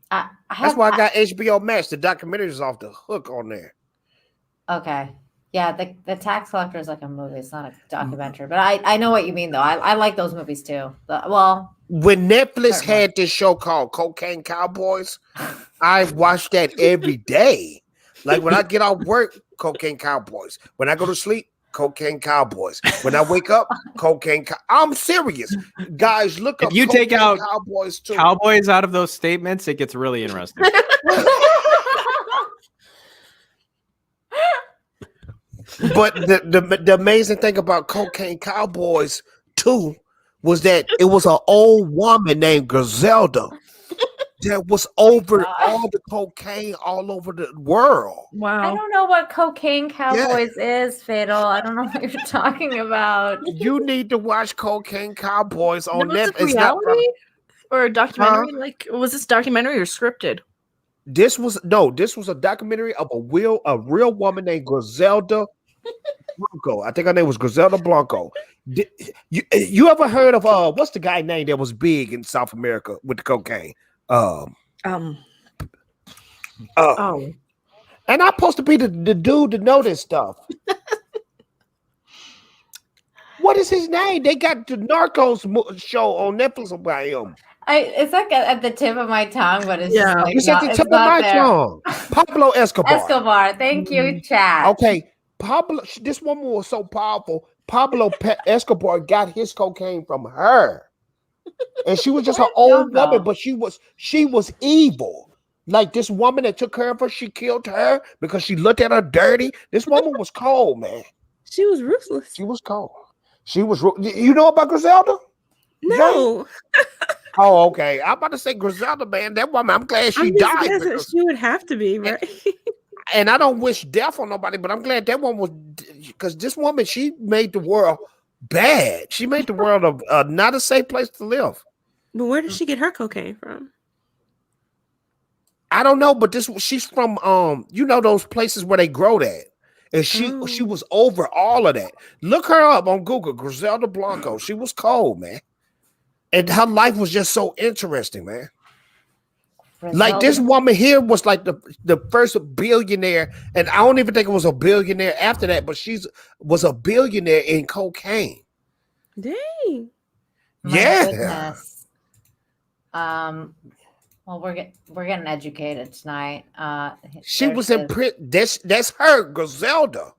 That's why I got HBO Max. The documentaries is off the hook on there. Okay. Yeah, the Tax Collector is like a movie. It's not a documentary. But I know what you mean, though. I like those movies, too. When Netflix had this show called Cocaine Cowboys, I watched that every day. Like when I get off work, Cocaine Cowboys. When I go to sleep, Cocaine Cowboys. When I wake up, Cocaine I'm serious. Guys, look up. If you take out Cowboys too. Cowboys out of those statements, it gets really interesting. But the amazing thing about Cocaine Cowboys 2 was that it was an old woman named Griselda that was over all the cocaine all over the world. Wow. I don't know what Cocaine Cowboys is, Fatal. I don't know what you're talking about. You need to watch Cocaine Cowboys on Netflix. Reality or a documentary? Like, was this documentary or scripted? This was a documentary of a real woman named Griselda Blanco. I think her name was Griselda Blanco. You ever heard of what's the guy name that was big in South America with the cocaine? And I'm supposed to be the dude to know this stuff. What is his name? They got the Narcos show on Netflix about him. It's like at the tip of my tongue, but it's just like it's at the tip of my tongue. Pablo Escobar. Escobar. Thank you, Chad. Okay, Pablo. This woman was so powerful. Pablo Escobar got his cocaine from her, and she was just an old woman, but she was evil. Like this woman that took care of her, she killed her because she looked at her dirty. This woman was cold, man. She was ruthless. She was cold. You know about Griselda? No. Oh, okay. I'm about to say Griselda, man. That woman, I'm glad she died. She would have to be, right? And I don't wish death on nobody, but I'm glad that one was, because this woman, she made the world bad. She made the world not a safe place to live. But where did she get her cocaine from? I don't know, but she's from those places where they grow that. And she was over all of that. Look her up on Google, Griselda Blanco. She was cold, man. And her life was just so interesting, man. Like this woman here was like the first billionaire, and I don't even think it was a billionaire after that, but was a billionaire in cocaine. Dang. Yeah. Goodness. Well, we're getting educated tonight. She was in prison. That's her, Griselda.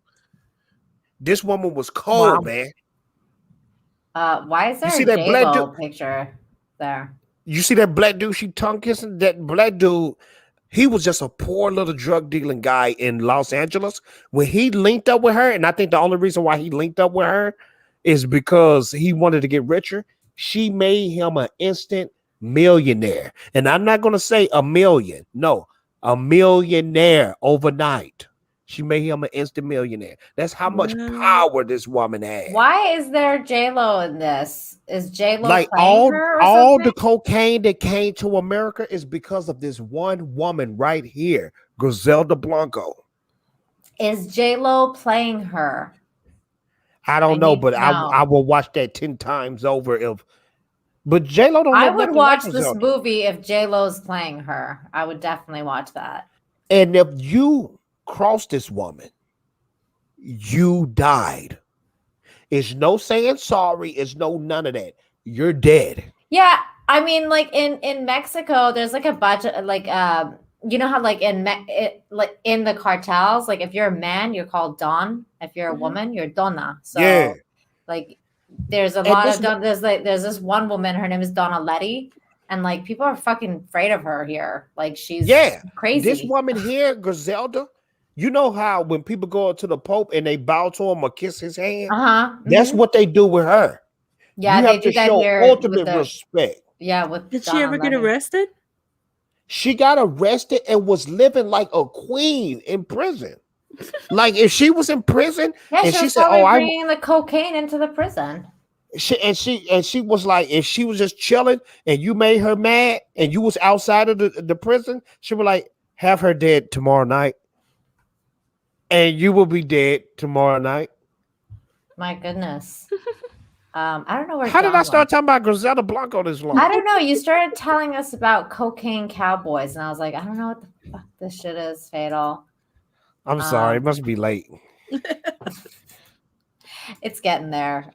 This woman was cold, man. Why is there see a that black J-Lo dude picture there? You see that black dude she tongue kissing? That black dude, he was just a poor little drug dealing guy in Los Angeles. When he linked up with her, and I think the only reason why he linked up with her is because he wanted to get richer. She made him an instant millionaire. And I'm not going to say a million. No, a millionaire overnight. She made him an instant millionaire. That's how much power this woman had. Why is there J-Lo in this? Is J-Lo like playing her or all something? the cocaine that came to America is because of this one woman right here, Griselda Blanco. Is J-Lo playing her? I don't know, but I will watch that 10 times over. But J-Lo don't. I would watch this movie if J-Lo's playing her. I would definitely watch that. And if you cross this woman, you died. It's no saying sorry. It's no none of that. You're dead. Yeah, I mean, like in Mexico, there's like a bunch of like you know how like in the cartels, like if you're a man, you're called Don. If you're a woman, you're Donna. So yeah, like there's a lot of there's this one woman. Her name is Donna Letty, and like people are fucking afraid of her here. Like she's crazy. This woman here, Griselda. You know how when people go up to the Pope and they bow to him or kiss his hand? That's what they do with her. Yeah, you they have do to that show here. ultimate respect. Yeah, with did she ever get arrested? She got arrested and was living like a queen in prison. Like if she was in prison, and she said, "Oh, I'm bringing the cocaine into the prison." She was like, if she was just chilling and you made her mad and you was outside of the prison, she would like have her dead tomorrow night. And you will be dead tomorrow night. My goodness. I don't know where. How did I start talking about Griselda Blanco this long? I don't know. You started telling us about cocaine cowboys, and I was like, I don't know what the fuck this shit is, Fatal. I'm sorry. It must be late. It's getting there.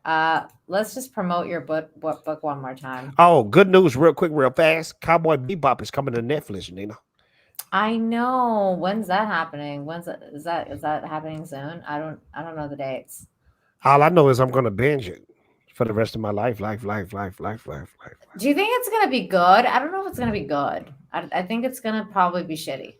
Let's just promote your book one more time. Oh, good news, real quick, real fast. Cowboy Bebop is coming to Netflix, Nina. I know. When's that happening? Is that happening soon? I don't know the dates. All I know is I'm gonna binge it for the rest of my life. Do you think it's gonna be good? I don't know if it's gonna be good. I think it's gonna probably be shitty.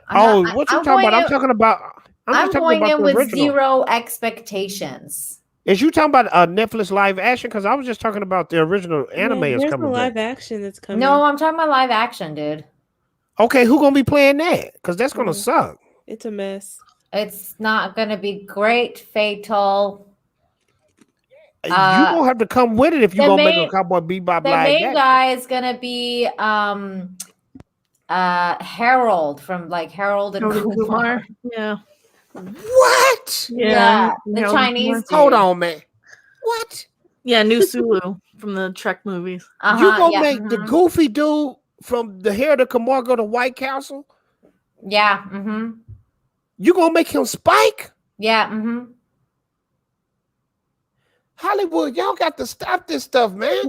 What you talking about? I'm talking about. I'm going in with original. zero expectations. Is you talking about Netflix live action? Because I was just talking about the original anime is coming live back. action that's coming. No, I'm talking about live action, dude. Okay, who gonna be playing that? Because that's gonna suck. It's a mess. It's not gonna be great, Fatal. You gonna have to come with it if you're gonna make a Cowboy Bebop live action. The main guy is gonna be Harold from like Harold and Kumar. Yeah. What? Yeah, the Chinese dude. Hold on, man. What? Yeah, New Sulu from the Trek movies. You gonna make the goofy dude from the Hair to Camargo to White Castle? Yeah. You gonna make him Spike? Yeah. Hollywood, y'all got to stop this stuff, man.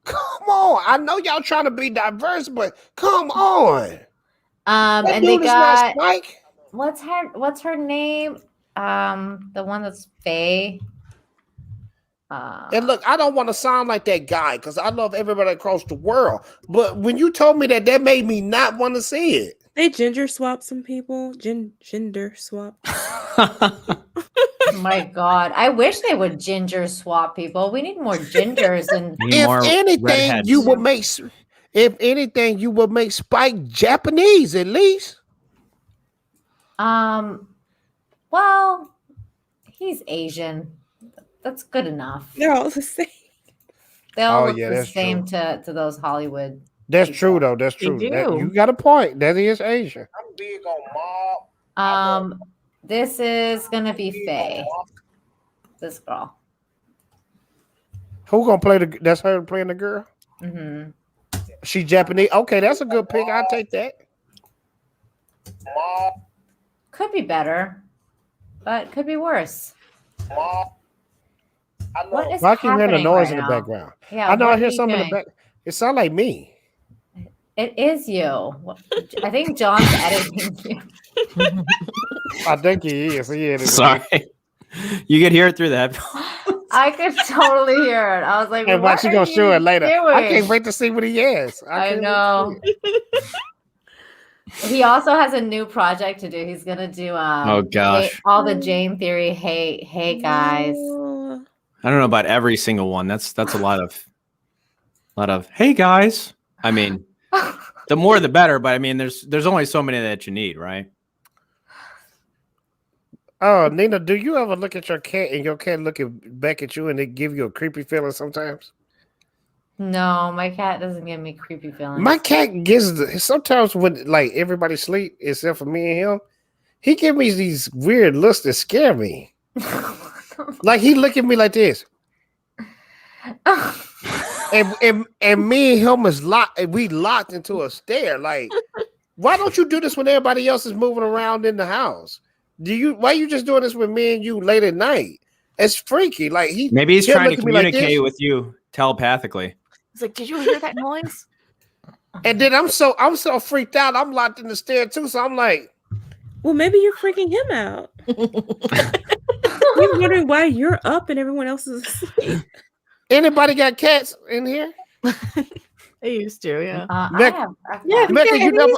Come on. I know y'all trying to be diverse, but come on. And they got what's her name? The one that's Faye. And look, I don't want to sound like that guy because I love everybody across the world. But when you told me that made me not want to see it. They ginger swap some people. Gender swap. My God, I wish they would ginger swap people. We need more gingers and. If anything, you would make Spike Japanese at least. Well, he's Asian. That's good enough. They're all the same. They all look the same to those Hollywood. That's true, though. That's true. You got a point. That is Asia. I'm big on mob. This is gonna be Faye. This girl. Who gonna play that's her playing the girl? She Japanese. Okay, that's a good pick. I'll take that. Could be better, but could be worse. What is I keep hearing the happening noise right in the now? background. Yeah, I know what I are hear you something in the doing? back. It sounds like me. It is you. I think John's editing you. I think he is. He is. Sorry. You can hear it through the headphones. I could totally hear it. I was like, And what watch, you are gonna show you it later. doing? I can't wait to see what he is. I know. He also has a new project to do. He's gonna do Oh, gosh. all the Jayne Theory. Hey guys. I don't know about every single one. That's a lot of hey guys. I mean, the more the better, but I mean there's only so many that you need, right? Oh, Nina, do you ever look at your cat and your cat looking back at you and it give you a creepy feeling sometimes? No, my cat doesn't give me creepy feelings. My cat gives sometimes when like everybody sleep except for me and him, he give me these weird looks that scare me. Like he look at me like this. and me and him is locked, and we locked into a stare. Like, why don't you do this when everybody else is moving around in the house? Why you just doing this with me and you late at night? It's freaky. Like Maybe he's trying to look at me like communicate this. with you telepathically. He's like, did you hear that noise? And then I'm so freaked out. I'm locked in the stair too. So I'm like, well, maybe you're freaking him out. You're wondering why you're up and everyone else is asleep. Anybody got cats in here? I used to, yeah. Yeah, Mecca, you never.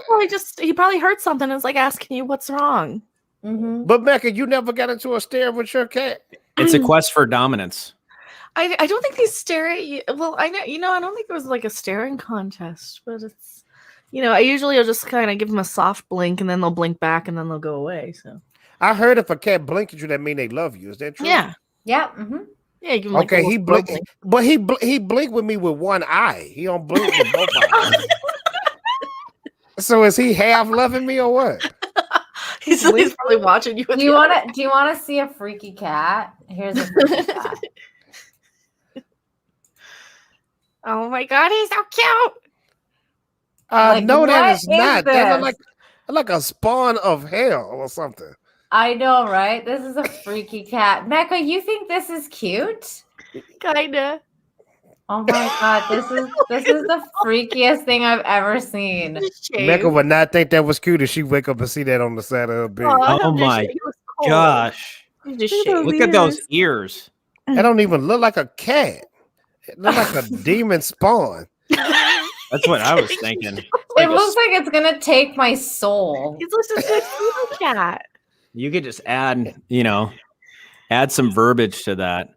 He probably heard something and was like asking you what's wrong. But Mecca, you never got into a stare with your cat. It's a quest for dominance. I don't think they stare at you. Well, I know, I don't think it was like a staring contest, but it's, I usually will just kind of give them a soft blink and then they'll blink back and then they'll go away. So I heard if a cat blink at you, that mean they love you. Is that true? yeah. Yeah. Yeah. You give them, Okay, he blink, but he blink with me with one eye. He don't blink with both eyes. So is he half loving me or what? He's probably watching you. Do you want to see a freaky cat? Here's a freaky cat. Oh my god, he's so cute. No, that is not. This? That look like a spawn of hell or something. I know, right? This is a freaky cat. Mecca, you think this is cute? Kinda. Oh my god, this is the freakiest thing I've ever seen. Mecca would not think that was cute if she wake up and see that on the side of her bed. Oh my gosh. Look at those ears. That don't even look like a cat. It looks like a demon spawn. That's what I was thinking. It looks like it's gonna take my soul. He's just a little cat. You could just add some verbiage to that.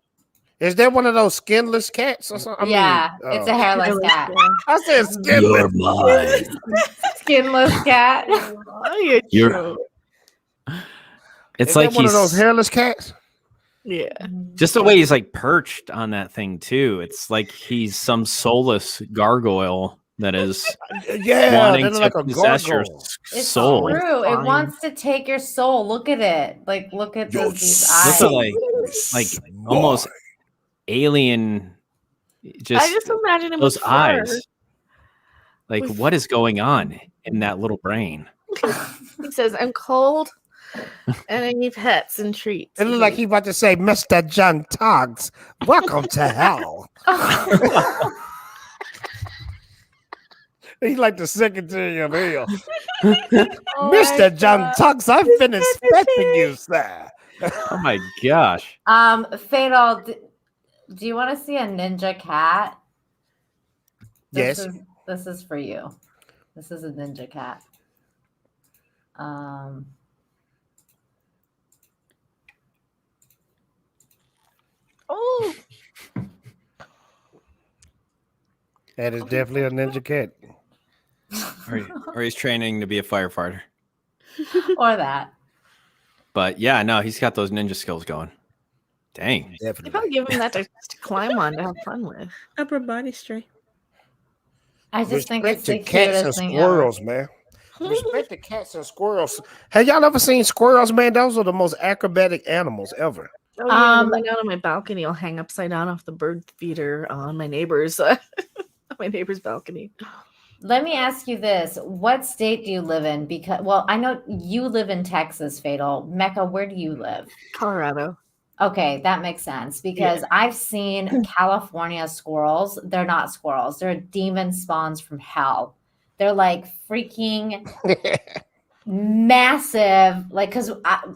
Is that one of those skinless cats or something? It's a hairless cat. I said skinless. You're mine. Skinless cat. It's Is like that one he's of those hairless cats. Yeah. just the way he's like perched on that thing too. It's like he's some soulless gargoyle that is wanting to like a possess your It's soul. true. It wants to take your soul. Look at it. Like, look at these eyes. Look at like almost alien. I just imagine him those with fur. eyes. Like, what is going on in that little brain? He says, "I'm cold, and I need pets and treats." It looked like he about to say, "Mr. John Toggs, welcome to hell." He's like the secretary of hell. Mr. John Toggs, I've been expecting you, sir. Oh my gosh. Fatal, do you want to see a ninja cat? Yes. This is for you. This is a ninja cat. Oh. That is definitely a ninja cat. Or he's training to be a firefighter. Or that. But yeah, no, he's got those ninja skills going. Dang. They probably give him that to climb on to have fun with. Upper body strength. I just think it's Respect the to cats and cutest thing squirrels, man. Respect to cats and squirrels. Have y'all ever seen squirrels, man? Those are the most acrobatic animals ever. Oh, yeah, when I'm out on my balcony, I'll hang upside down off the bird feeder on my neighbor's balcony. Let me ask you this. What state do you live in? Because, well, I know you live in Texas, Fatal. Mecca, where do you live? Colorado. Okay, that makes sense because I've seen California squirrels. They're not squirrels. They're demon spawns from hell. They're like freaking massive. Like, because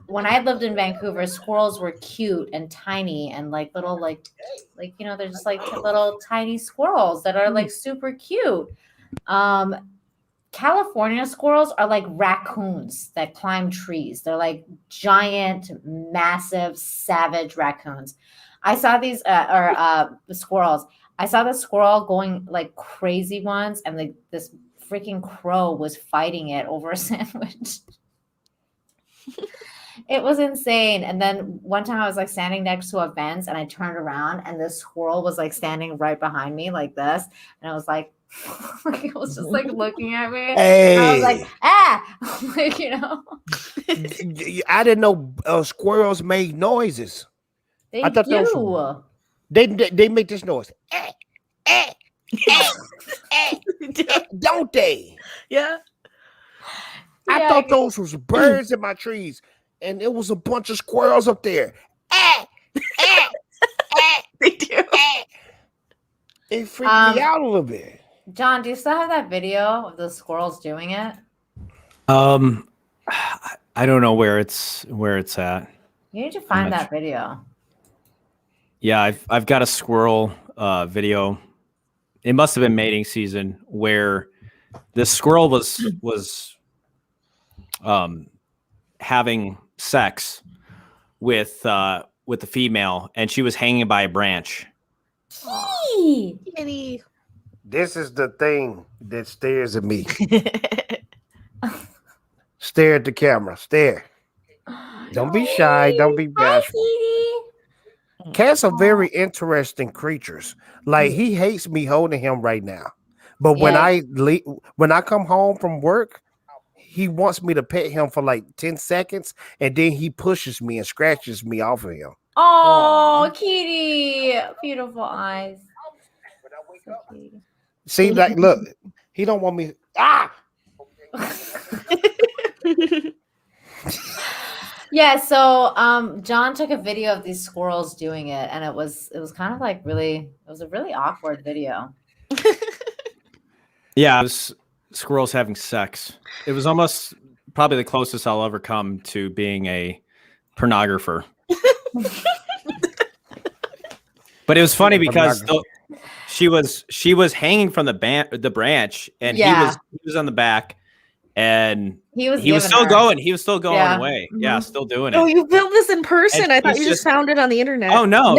when I lived in Vancouver, squirrels were cute and tiny and like little, like they're just like little tiny squirrels that are like super cute. California squirrels are like raccoons that climb trees. They're like giant, massive, savage raccoons. I saw these squirrels. I saw the squirrel going like crazy once, and like this freaking crow was fighting it over a sandwich. It was insane. And then one time I was like standing next to a fence, and I turned around, and this squirrel was like standing right behind me like this, and I was like. It was just like looking at me. Hey. I was like, like, I didn't know squirrels made noises. They I thought do. They make this noise. Don't they? Yeah. I thought those was birds in my trees, and it was a bunch of squirrels up there. They do. It freaked me out a little bit. John, do you still have that video of the squirrels doing it? I don't know where it's at. You need to find that video. Yeah, I've got a squirrel video. It must have been mating season where the squirrel was having sex with the female, and she was hanging by a branch. Kitty. This is the thing that stares at me. Stare at the camera. Stare. Don't be shy. Don't be bashful. Cats are very interesting creatures. Like, he hates me holding him right now. But when I come home from work, he wants me to pet him for like 10 seconds, and then he pushes me and scratches me off of him. Oh, kitty. Beautiful eyes. So cute. See, like, look, he don't want me. Yeah, so John took a video of these squirrels doing it, and it was kind of like it was a really awkward video. Yeah, it was squirrels having sex. It was almost probably the closest I'll ever come to being a pornographer. But it was funny because she was hanging from the branch, and he was on the back, and he was still going. He was still going away. Mm-hmm. Yeah, still doing it. Oh, you filmed this in person? I thought you just found it on the internet. Oh no.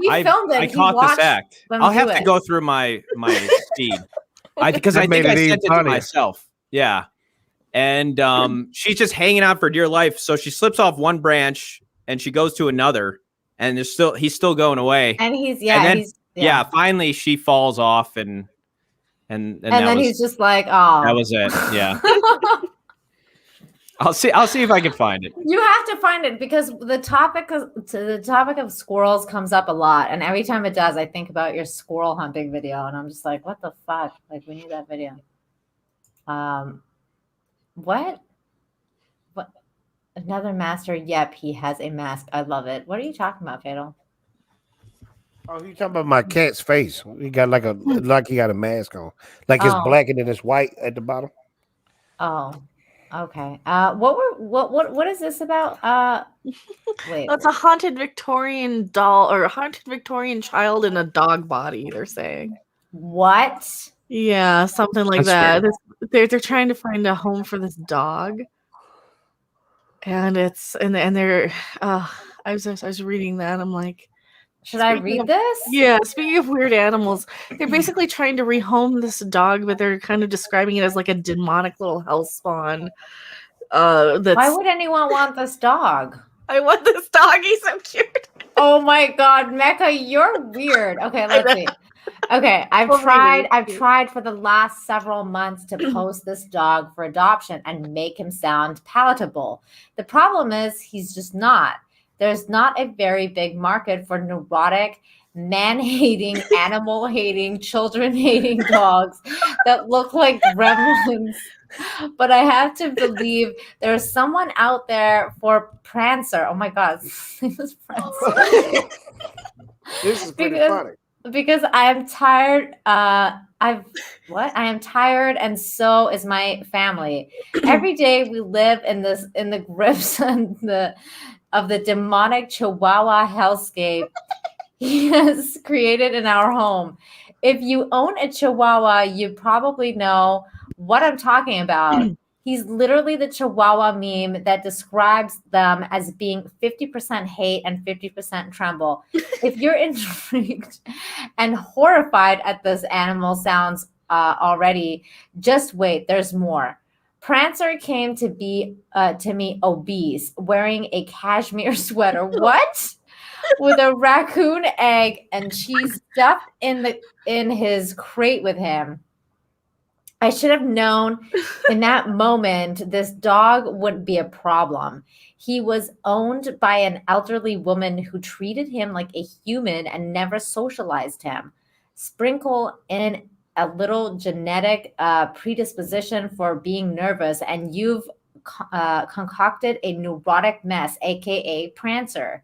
He filmed it. I caught this act. I'll have to go through my feed because I think I sent it to myself. Yeah, and she's just hanging out for dear life. So she slips off one branch and she goes to another, and he's still going away. And finally she falls off and then he's just like, oh, that was it. Yeah. I'll see if I can find it. You have to find it because the topic of squirrels comes up a lot, and every time it does, I think about your squirrel hunting video, and I'm just like, what the fuck? Like, we need that video. What? Another master? Yep, he has a mask. I love it. What are you talking about, Fatal? Oh, you talking about my cat's face? He got like he got a mask on, like it's black and then it's white at the bottom. Oh, okay. What is this about? Wait, it's a haunted Victorian doll or a haunted Victorian child in a dog body. They're saying. What? Yeah, something like that. They're trying to find a home for this dog, and they're. I was reading that. I'm like. Should I read this? Yeah, speaking of weird animals, they're basically trying to rehome this dog, but they're kind of describing it as like a demonic little hell spawn. Why would anyone want this dog? I want this dog. He's so cute. Oh my god, Mecca, you're weird. Okay, let's see. Okay, I've tried for the last several months to post this dog for adoption and make him sound palatable. The problem is he's just not. There's not a very big market for neurotic, man-hating, animal-hating, children-hating dogs that look like gremlins. But I have to believe there's someone out there for Prancer. Oh my God, his name is Prancer. This is pretty funny. Because I am tired. I am tired, and so is my family. Every day we live in the grips of the demonic Chihuahua hellscape he has created in our home. If you own a Chihuahua, you probably know what I'm talking about. He's literally the Chihuahua meme that describes them as being 50% hate and 50% tremble. If you're intrigued and horrified at this animal sounds already, just wait, there's more. Prancer came to me obese, wearing a cashmere sweater. What? With a raccoon egg and cheese stuffed in his crate with him. I should have known in that moment this dog wouldn't be a problem. He was owned by an elderly woman who treated him like a human and never socialized him. Sprinkle in a little genetic predisposition for being nervous, and you've concocted a neurotic mess, aka Prancer.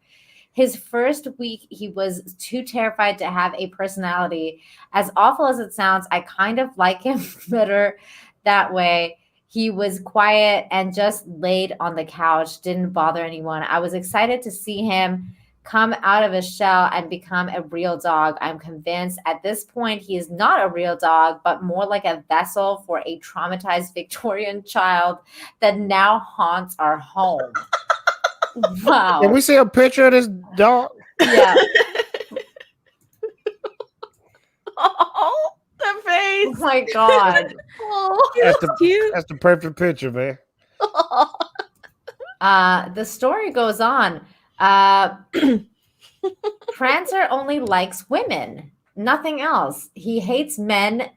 His first week, he was too terrified to have a personality. As awful as it sounds, I kind of like him better that way. He was quiet and just laid on the couch, didn't bother anyone. I was excited to see him come out of his shell and become a real dog. I'm convinced at this point he is not a real dog, but more like a vessel for a traumatized Victorian child that now haunts our home. Wow. Can we see a picture of this dog? Yeah. Oh, the face. Oh my God. That's the perfect picture, man. The story goes on. Prancer only likes women, nothing else. He hates men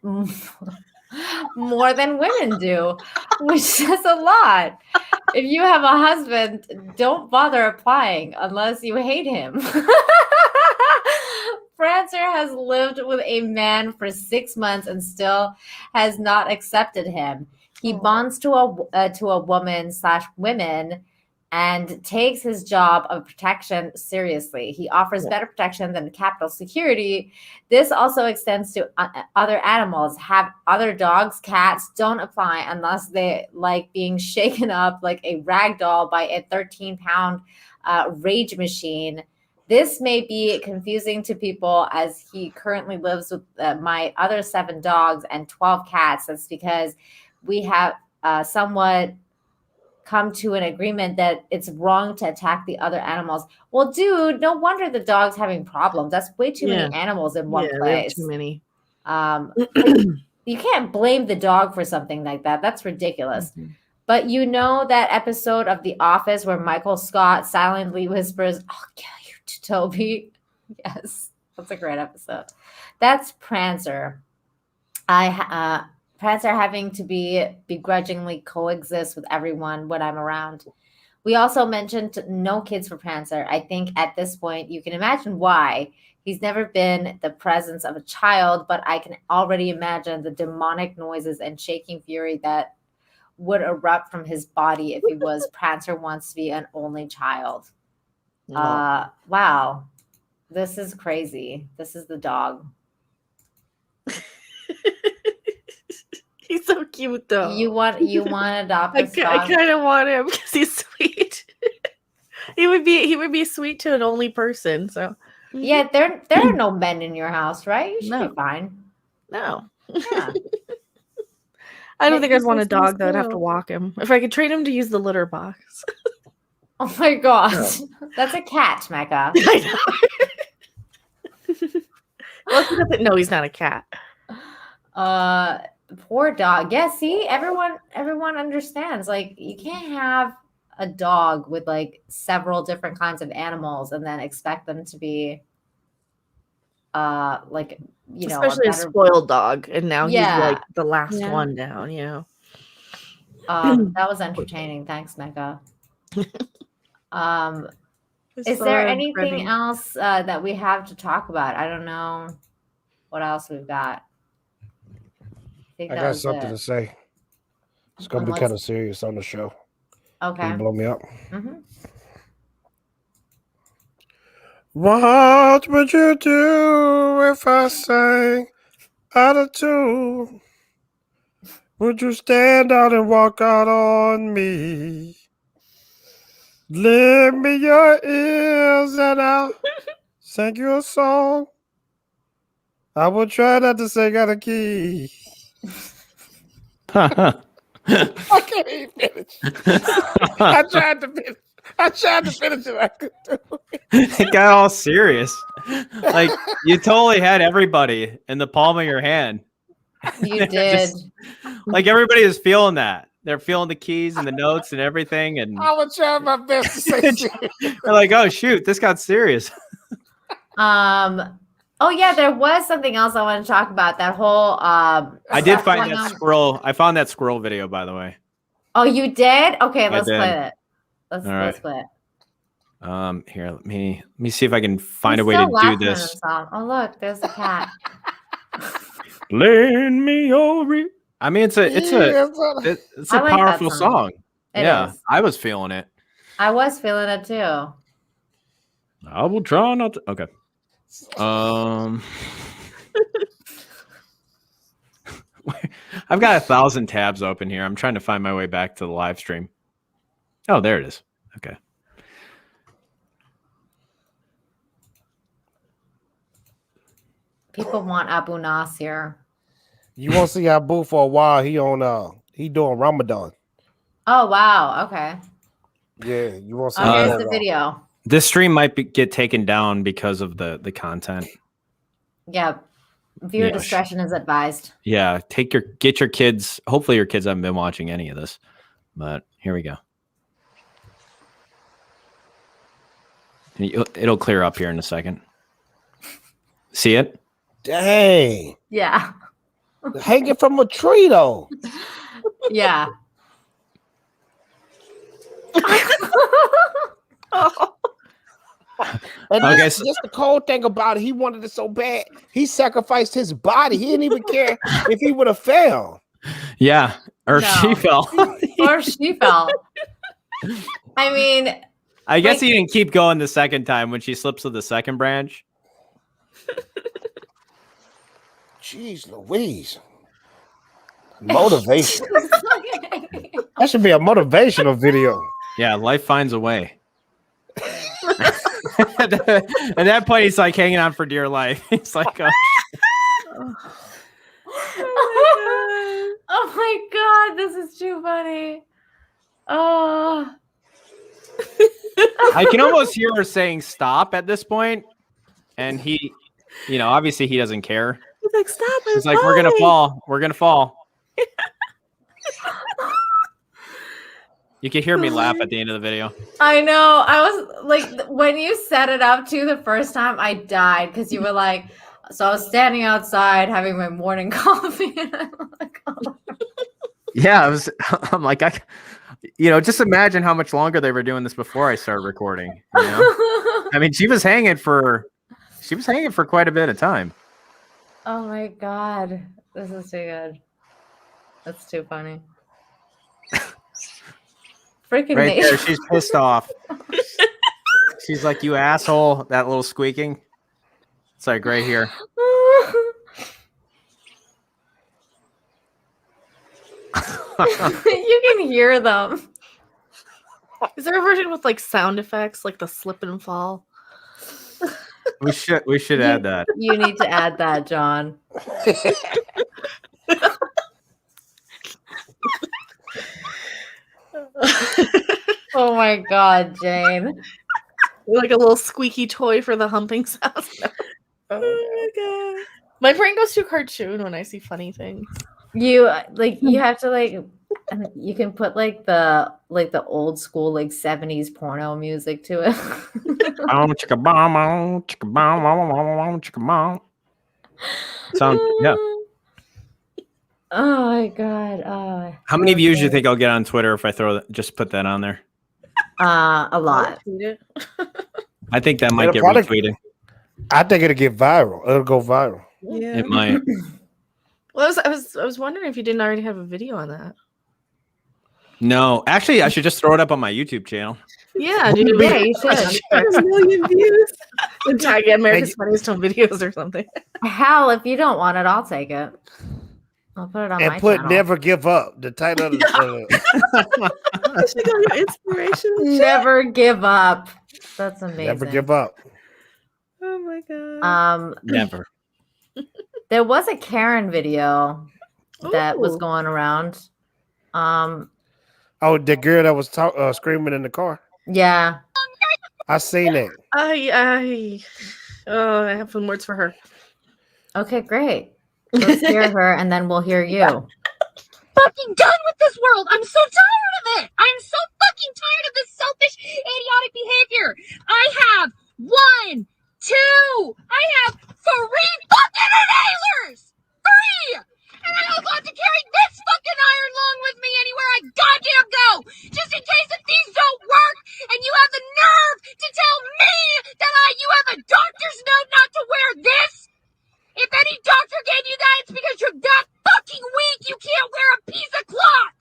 more than women do, which says a lot. If you have a husband, don't bother applying unless you hate him. Prancer has lived with a man for 6 months and still has not accepted him. He bonds to a woman/women and takes his job of protection seriously. He offers better protection than Capitol Security. This also extends to other animals. Have other dogs, cats, don't apply unless they like being shaken up like a rag doll by a 13-pound rage machine. This may be confusing to people as he currently lives with my other 7 dogs and 12 cats. That's because we have somewhat come to an agreement that it's wrong to attack the other animals. Well, dude, no wonder the dog's having problems. That's way too many animals in one place. Too many. You can't blame the dog for something like that. That's ridiculous. Mm-hmm. But you know that episode of The Office where Michael Scott silently whispers, "I'll kill you," to Toby? Yes, that's a great episode. That's Prancer. Prancer having to begrudgingly coexist with everyone when I'm around. We also mentioned no kids for Prancer. I think at this point you can imagine why. He's never been the presence of a child, but I can already imagine the demonic noises and shaking fury that would erupt from his body if he was. Prancer wants to be an only child. Wow. This is crazy. This is the dog. He's so cute, though. You want to adopt this dog? I kind of want him because he's sweet. he would be sweet to an only person. So yeah, there are no men in your house, right? You should be fine. No. Yeah. I don't think I'd want a dog that would have to walk him. If I could train him to use the litter box. Oh my God, that's a cat, Mecca. I know. Well, he doesn't know he's not a cat. Poor dog. Yeah, see, everyone understands. Like, you can't have a dog with like several different kinds of animals and then expect them to be like, you know, especially a spoiled dog, and now he's like the last one down, you know. That was entertaining. Thanks, Mecca. Is there anything else that we have to talk about? I don't know what else we've got. I got something to say. It's gonna be kind of serious on the show. Okay. Can you blow me up? Mm-hmm. What would you do if I sang out of tune? Would you stand out and walk out on me? Lend me your ears and I'll sing you a song. I will try not to sing out of key. I can't even finish. I tried to finish it. I could do it. It got all serious. Like you totally had everybody in the palm of your hand. You did. Like everybody is feeling that. They're feeling the keys and the notes and everything. And I would try my best to say shit. they're like, oh shoot, this got serious. Oh yeah, there was something else I want to talk about. That whole I did find that squirrel. I found that squirrel video, by the way. Oh, you did? Okay, let's play it. Let's play it. Here, let me see if I can find a way to do this. Oh look, there's a cat. Lend me your ear. I mean, it's a powerful song. Yeah, I was feeling it. I was feeling it too. I will try not to. Okay. I've got 1,000 tabs open here. I'm trying to find my way back to the live stream. Oh, there it is. Okay. People want Abu Nasir. You won't see Abu for a while. He doing Ramadan. Oh wow. Okay. Yeah, you won't see. Here's the video. This stream might get taken down because of the content. Yeah. Viewer discretion is advised. Yeah, get your kids. Hopefully your kids haven't been watching any of this. But here we go. It'll clear up here in a second. See it? Dang. Yeah. Hanging from a tree though. Yeah. And just the cold thing about it, he wanted it so bad, he sacrificed his body. He didn't even care if he would have fell. Yeah, or she fell. Or she fell. I mean, I guess he didn't keep going the second time when she slips to the second branch. Jeez Louise. Motivation. That should be a motivational video. Yeah, life finds a way. At that point, he's like hanging on for dear life. He's like, oh my god, this is too funny. Oh, I can almost hear her saying stop at this point, and he, obviously he doesn't care. He's like, stop! He's like, we're gonna fall. We're gonna fall. You can hear me laugh at the end of the video. I know. I was like, when you set it up too the first time, I died because you were like, so I was standing outside having my morning coffee, and I'm like, oh. Yeah, I'm like, just imagine how much longer they were doing this before I started recording. I mean, she was hanging for quite a bit of time. Oh my god, this is too good. That's too funny. Freaking right there, she's pissed off. She's like, you asshole, that little squeaking. It's like right here. You can hear them. Is there a version with like sound effects, like the slip and fall? We should add that. You need to add that, John. Oh my god, Jayne. Like a little squeaky toy for the humping sound. Oh my god. My brain goes to cartoon when I see funny things. You have to you can put the old school 70s porno music to it. Sound, yeah. Oh my god. How many views do you think I'll get on Twitter if I just put that on there? A lot. I think that might It'll get probably- retweeted. I think it'll get viral. It'll go viral. Yeah. It might. Well, I was wondering if you didn't already have a video on that. No, actually, I should just throw it up on my YouTube channel. Yeah, dude. Yeah, you should. A million views. And tag America's Funniest Home Videos or something. Hell, if you don't want it, I'll take it. I'll put it on my And put channel. "Never Give Up." The title of the That should go your inspirational shit. Never give up. That's amazing. "Never Give Up." Oh my god. Never. There was a Karen video that was Ooh. going around. Oh, the girl that was screaming in the car. Yeah. I seen it. I have some words for her. Okay, great. Let's hear her, and then we'll hear you. Fucking done with this world. I'm so tired of it. I'm so fucking tired of this selfish, idiotic behavior. I have 1, 2, I have 3 fucking inhalers. 3. And I don't got to carry this fucking iron lung with me anywhere I goddamn go. Just in case if these don't work and you have the nerve to tell me that you have a doctor's note not to wear this. If any doctor gave you that, it's because you're that fucking weak you can't wear a piece of cloth.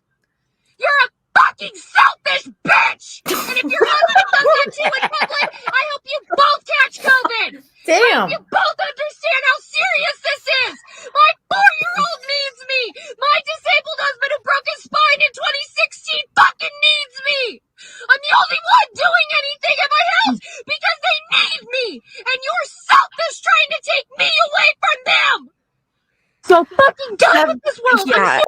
You're a fucking selfish bitch. And if your husband does that too in public, I hope you both catch COVID. I hope you both understand how serious this is. My 4-year-old needs me. My disabled husband who broke his spine in 2016 fucking needs me. I'm the only one doing anything in my house because they need me. And you're selfish trying to take me away from them. So fucking done with this world. Yeah.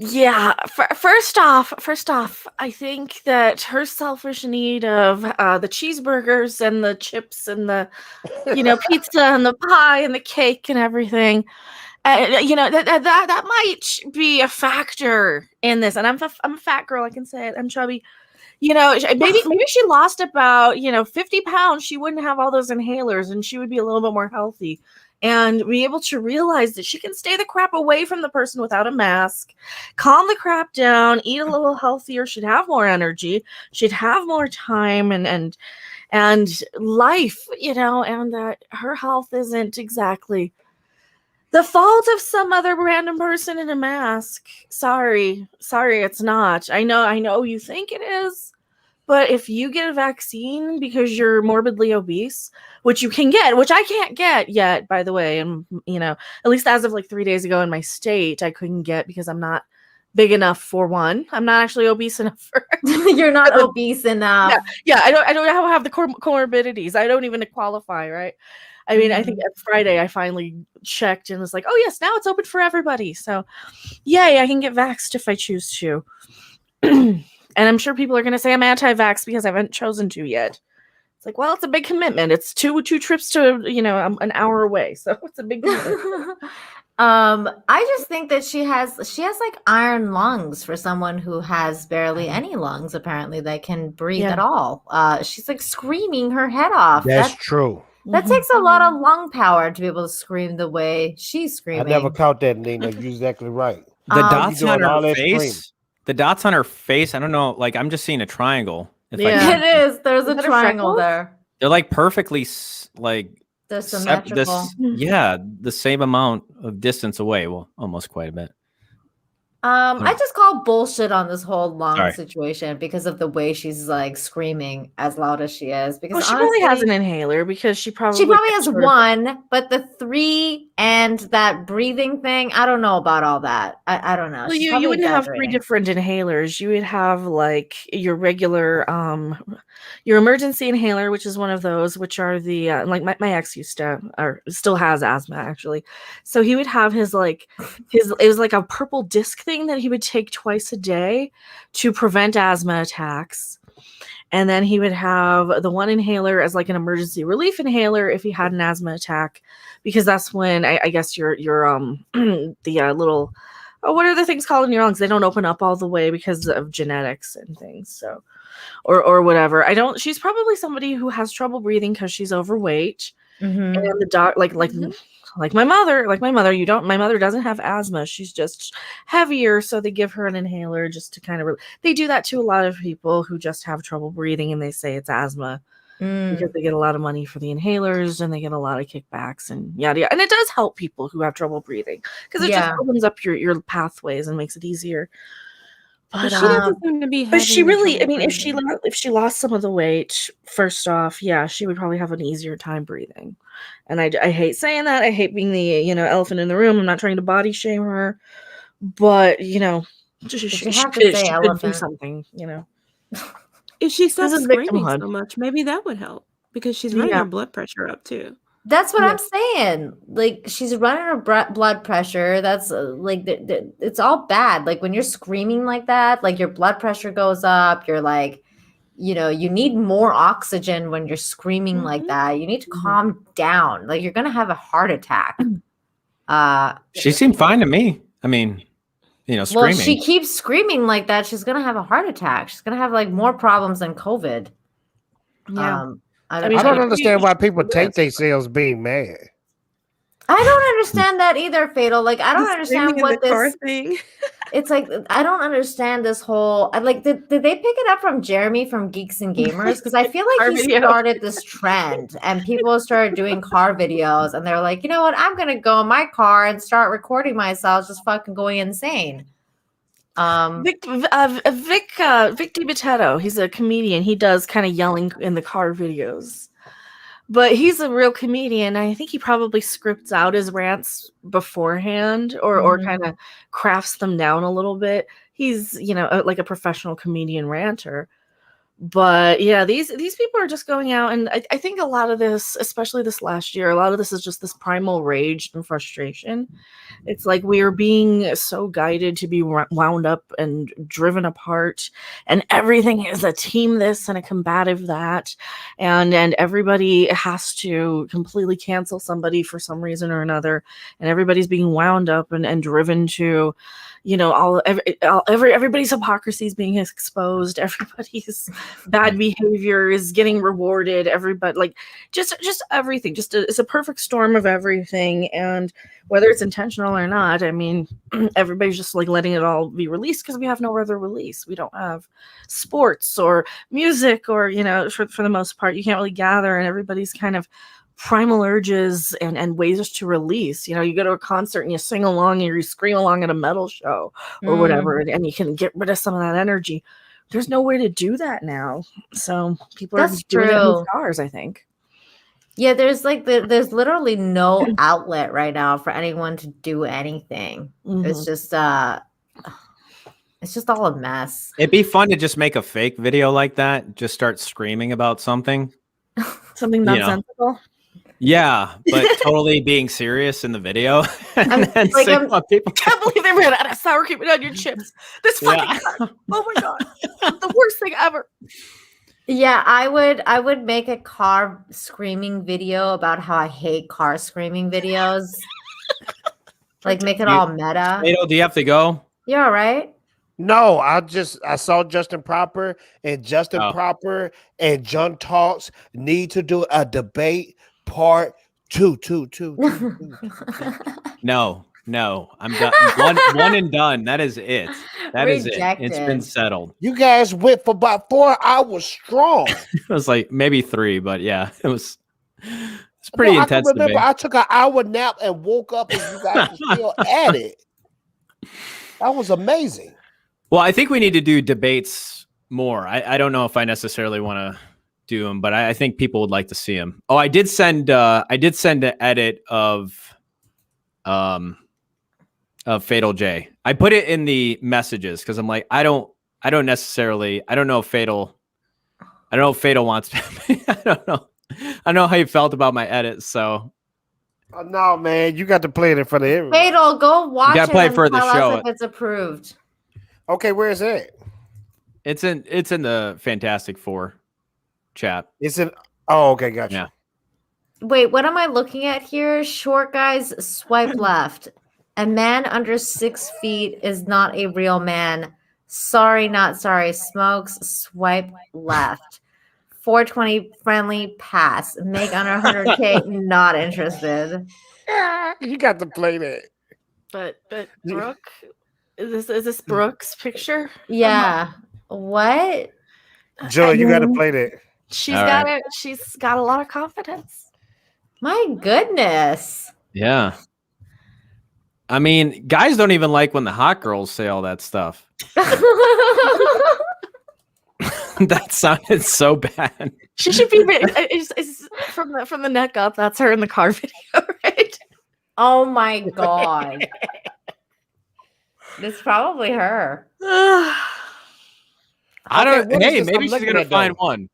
Yeah. First off, I think that her selfish need of the cheeseburgers and the chips and the, pizza and the pie and the cake and everything, that might be a factor in this. And I'm a fat girl. I can say it. I'm chubby. Maybe she lost about 50 pounds. She wouldn't have all those inhalers, and she would be a little bit more healthy. And be able to realize that she can stay the crap away from the person without a mask, calm the crap down, eat a little healthier. She'd have more energy. She'd have more time and life, and that her health isn't exactly the fault of some other random person in a mask. Sorry, it's not. I know you think it is. But if you get a vaccine because you're morbidly obese, which you can get, which I can't get yet, by the way, and at least as of like 3 days ago in my state, I couldn't get because I'm not big enough for one. I'm not actually obese enough for. You're not obese enough. Yeah. I don't have the comorbidities. I don't even qualify, right? I mean, I think Friday I finally checked and was like, oh yes, now it's open for everybody. So, yay, I can get vaxxed if I choose to. And I'm sure people are going to say I'm anti-vax because I haven't chosen to yet. It's like, well, it's a big commitment. It's two trips to, an hour away. So it's a big commitment. I just think that she has like iron lungs for someone who has barely any lungs, apparently, that can breathe at all. She's like screaming her head off. That's true. That takes a lot of lung power to be able to scream the way she's screaming. I never caught that, Nina. You're exactly right. The dots on all her that face. screaming. The dots on her face. I don't know. Like I'm just seeing a triangle. It is. There's a triangle there. They're like perfectly they're symmetrical. The same amount of distance away. Well, almost quite a bit. I just call bullshit on this whole lung Sorry. situation because of the way she's like screaming as loud as she is. Because she probably has an inhaler because she probably has one, but the 3 and that breathing thing, I don't know about all that. I don't know. Well, you wouldn't have 3 different inhalers. You would have like your regular, your emergency inhaler, which is one of those, which are the like my ex used to or still has asthma actually. So he would have it was like a purple disc thing that he would take twice a day to prevent asthma attacks. And then he would have the one inhaler as like an emergency relief inhaler if he had an asthma attack, because that's when I guess your the little what are the things called in your lungs? They don't open up all the way because of genetics and things. So or whatever. She's probably somebody who has trouble breathing because she's overweight. And the doc like my mother, my mother doesn't have asthma. She's just heavier. So they give her an inhaler just to kind of, they do that to a lot of people who just have trouble breathing and they say it's asthma. because they get a lot of money for the inhalers and they get a lot of kickbacks and yada yada. And it does help people who have trouble breathing because it just opens up your pathways and makes it easier. But she doesn't seem to be. But she really, I mean, if breathing. she lost some of the weight, first off, yeah, she would probably have an easier time breathing. And I hate saying that. I hate being the elephant in the room. I'm not trying to body shame her, but she could do something. If she stops This is screaming victimhood. so much, maybe that would help because she's running her blood pressure up too. That's what I'm saying. Like, she's running her blood pressure. That's it's all bad. Like, when you're screaming like that, like your blood pressure goes up. You're like, you need more oxygen when you're screaming like that. You need to calm down. Like, you're gonna have a heart attack. She seemed fine to me. I mean, screaming. Well, if she keeps screaming like that, she's gonna have a heart attack. She's gonna have like more problems than COVID. Yeah. I don't understand why people take themselves being mad. I don't understand that either, Fatal. Like, I don't understand what this thing. It's like, I don't understand this whole. Like, did they pick it up from Jeremy from Geeks and Gamers? Because I feel like he started this trend, and people started doing car videos, and they're like, you know what? I'm gonna go in my car and start recording myself, just fucking going insane. Vic DiBitetto, he's a comedian. He does kind of yelling in the car videos, but he's a real comedian. I think he probably scripts out his rants beforehand, or kind of crafts them down a little bit. He's like a professional comedian ranter. But yeah, these people are just going out, and I think a lot of this, especially this last year, a lot of this is just this primal rage and frustration. It's like we are being so guided to be wound up and driven apart, and everything is a team this and a combative that, and everybody has to completely cancel somebody for some reason or another, and everybody's being wound up and driven to, everybody's hypocrisy is being exposed. Everybody's bad behavior is getting rewarded. Everybody, like, just everything. It's a perfect storm of everything. And whether it's intentional or not, I mean, everybody's just like letting it all be released because we have no other release. We don't have sports or music, or for the most part, you can't really gather, and everybody's kind of primal urges and ways to release. You go to a concert and you sing along, or you scream along at a metal show or whatever, and you can get rid of some of that energy. There's no way to do that now, so people are doing it in cars, I think. Yeah, there's literally no outlet right now for anyone to do anything. It's just all a mess. It'd be fun to just make a fake video like that. Just start screaming about something nonsensical. Yeah, but totally being serious in the video. And then people can't believe they ran out of sour cream and onion chips. This fucking car. Oh my god, the worst thing ever. Yeah, I would make a car screaming video about how I hate car screaming videos. Like, make it all meta. Fatal, do you have to go? You all right? No, I saw Justin Proper, and Justin Proper and John Talks need to do a debate part 2. No, I'm done. One and done. That is it. That Rejected. Is it. It's been settled. You guys went for about 4 hours strong. It was like maybe 3, but yeah, it's pretty intense. I remember I took an hour nap and woke up and you guys were still at it. That was amazing. Well, I think we need to do debates more. I don't know if I necessarily want to do them, but I think people would like to see them. Oh, I did send an edit of Fatal J. I put it in the messages because I'm like, I don't know if Fatal wants to. I don't know. I don't know how you felt about my edit, so. Oh, no, man, you got to play it in front of everyone. Fatal, go watch it play and for the tell show. us if it's approved. Okay, where is it? It's in the Fantastic Four chat. Oh, okay, gotcha. Yeah. Wait, what am I looking at here? Short guys swipe left. A man under 6 feet is not a real man. Sorry, not sorry. Smokes, swipe left. 420 friendly pass. Make under 100K, not interested. You got to play that. But Brooke, is this Brooke's picture? Yeah. What? Joe, you got to play that. She's All got right. it. She's got a lot of confidence. My goodness. Yeah. I mean, guys don't even like when the hot girls say all that stuff. That sounded so bad. She should be it's from the neck up. That's her in the car video, right? Oh my god. It's probably her. I don't. what is Hey, this maybe I'm she's looking gonna at, find though? one.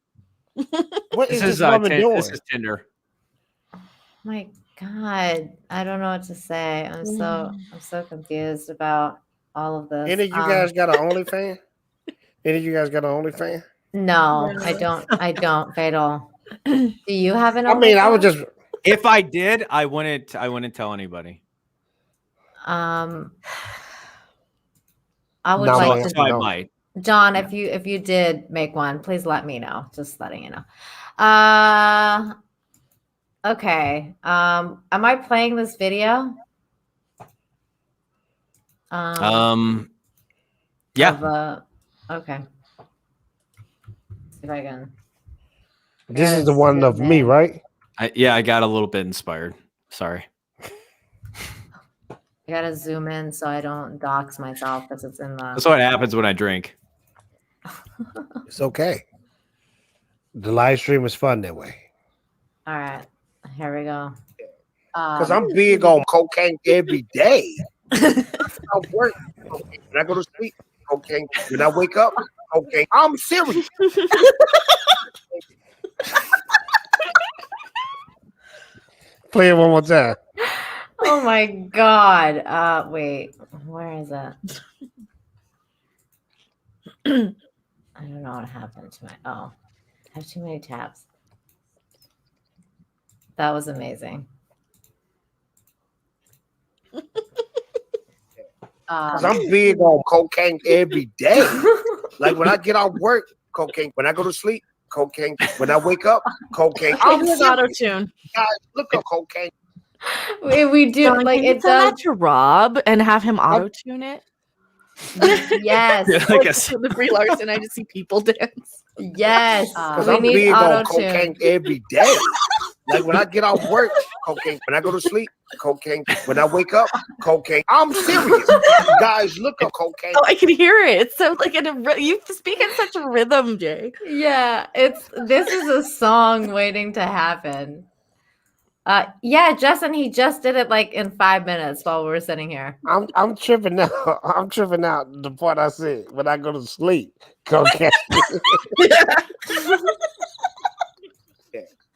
What is this woman doing? This is Tinder. My god. I don't know what to say. I'm so confused about all of this. Any of you guys got an OnlyFans? Any of you guys got an OnlyFans? No, I don't, Fatal. Do you have an I mean, I was OnlyFans? just. If I did, I wouldn't tell anybody. I would No, like man, to So I no. might. John, if you did make one, please let me know. Just letting you know. Okay. Am I playing this video? Yeah. Okay. See if I can. This is the one of me, right? I got a little bit inspired. Sorry. I gotta zoom in so I don't dox myself because it's in the. That's what happens when I drink. It's okay. The live stream is fun that way. All right, here we go. Because I'm big on cocaine every day. I work. Cocaine. When I go to sleep, cocaine. When I wake up, cocaine. I'm serious. Play it one more time. Oh my god. Wait, where is it? I don't know what happened to my I have too many tabs. That was amazing. Because I'm big on cocaine every day. Like when I get off work, cocaine. When I go to sleep, cocaine. When I wake up, cocaine. I'm auto serious. tune. Guys, look at cocaine. We do John, like can you it send does. that to Rob and have him auto tune it. Yes. I Like guess. the Brie Larson, I just see people dance. Yes. Because We I'm need big on auto cocaine tune. every day. Like when I get off work, cocaine. When I go to sleep, cocaine. When I wake up, cocaine. I'm serious. Guys, look at cocaine. Oh, I can hear it. It's so like you speak in such a rhythm, Jay. Yeah, this is a song waiting to happen. Yeah, Justin, he just did it like in 5 minutes while we were sitting here. I'm tripping out. I'm tripping out the part I said when I go to sleep. Cocaine.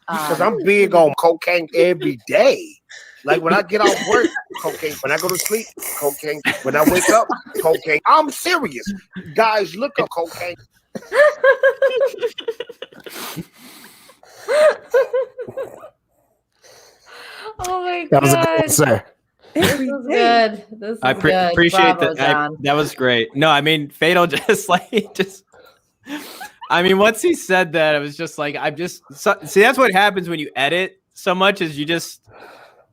Because I'm big on cocaine every day. Like when I get off work, cocaine. When I go to sleep, cocaine. When I wake up, cocaine. I'm serious. Guys, look at cocaine. Oh my That was a good god. one, sir. This is good. This is I good. appreciate Bravo, that. John. That was great. No, I mean, Fatal just. I mean, once he said that, it was just like see. That's what happens when you edit so much. Is you just,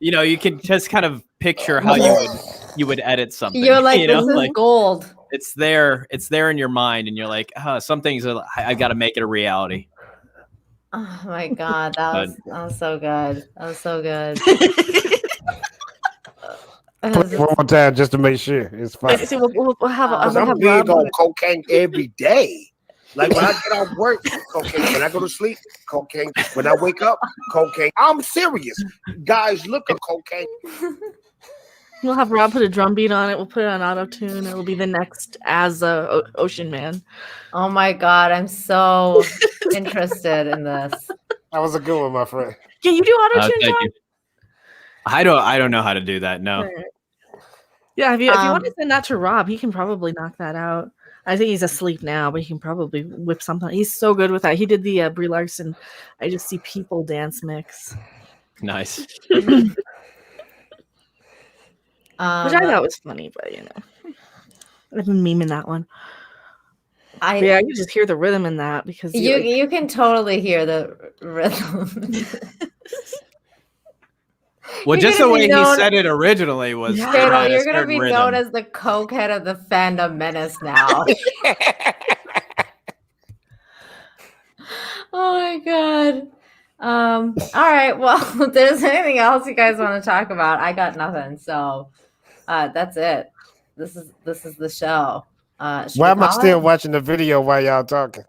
you can just kind of picture how you would edit something. You're like, this is like, gold. It's there in your mind, and you're like, some things I got to make it a reality. Oh my god, that was so good. That was so good. Play it one more time just to make sure it's fine. So we'll have. I'm big on cocaine every day. Like when I get off work, cocaine. When I go to sleep, cocaine. When I wake up, cocaine. I'm serious. Guys, look at cocaine. We'll have Rob put a drum beat on it. We'll put it on auto tune. It'll be the next Ocean Man. Oh my god, I'm so interested in this. That was a good one, my friend. Yeah, you do auto tune, Thank John? you. I don't know how to do that. No. Right. Yeah, if you want to send that to Rob, he can probably knock that out. I think he's asleep now, but he can probably whip something. He's so good with that. He did the Brie Larson I Just See People dance mix. Nice. Which I thought was funny, but I've been memeing that one. But yeah, you just hear the rhythm in that because you can totally hear the rhythm. Well, just the way he said it originally was. Fatal, you're gonna be known as the cokehead of the fandom menace now. Oh my my god. All right. Well, if there's anything else you guys want to talk about, I got nothing. So that's it. This is the show. Why am I still watching the video while y'all talking?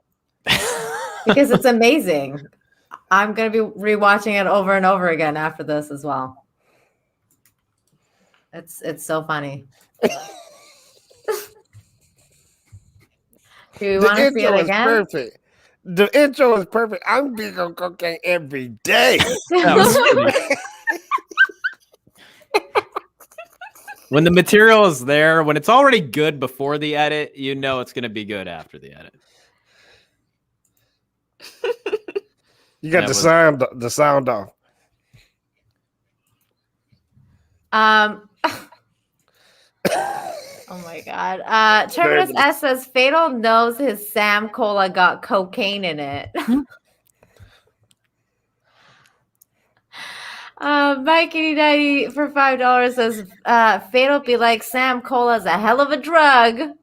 Because it's amazing. I'm gonna be rewatching it over and over again after this as well. It's so funny. Do you want to see it again? Perfect. The intro is perfect. I'm big on cocaine every day. When the material is there, when it's already good before the edit, you know it's going to be good after the edit. You got the sound off. Oh my god. Terminus S says Fatal knows his Sam Cola got cocaine in it. Mikey90 for $5 says Fatal be like Sam Cola's a hell of a drug.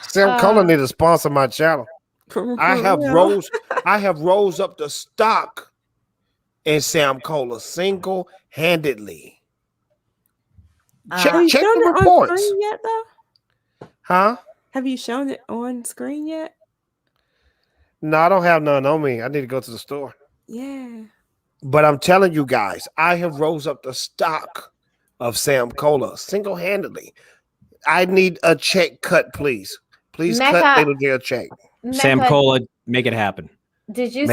Sam Cola need to sponsor my channel. I have rose up the stock in Sam Cola single-handedly. Check the reports. Yet, though? Huh? Have you shown it on screen yet? No, I don't have none on me. I need to go to the store. Yeah. But I'm telling you guys, I have rose up the stock of Sam Cola single-handedly. I need a check cut, please. Please cut Fatal J a check. Sam Cola, make it happen. Did you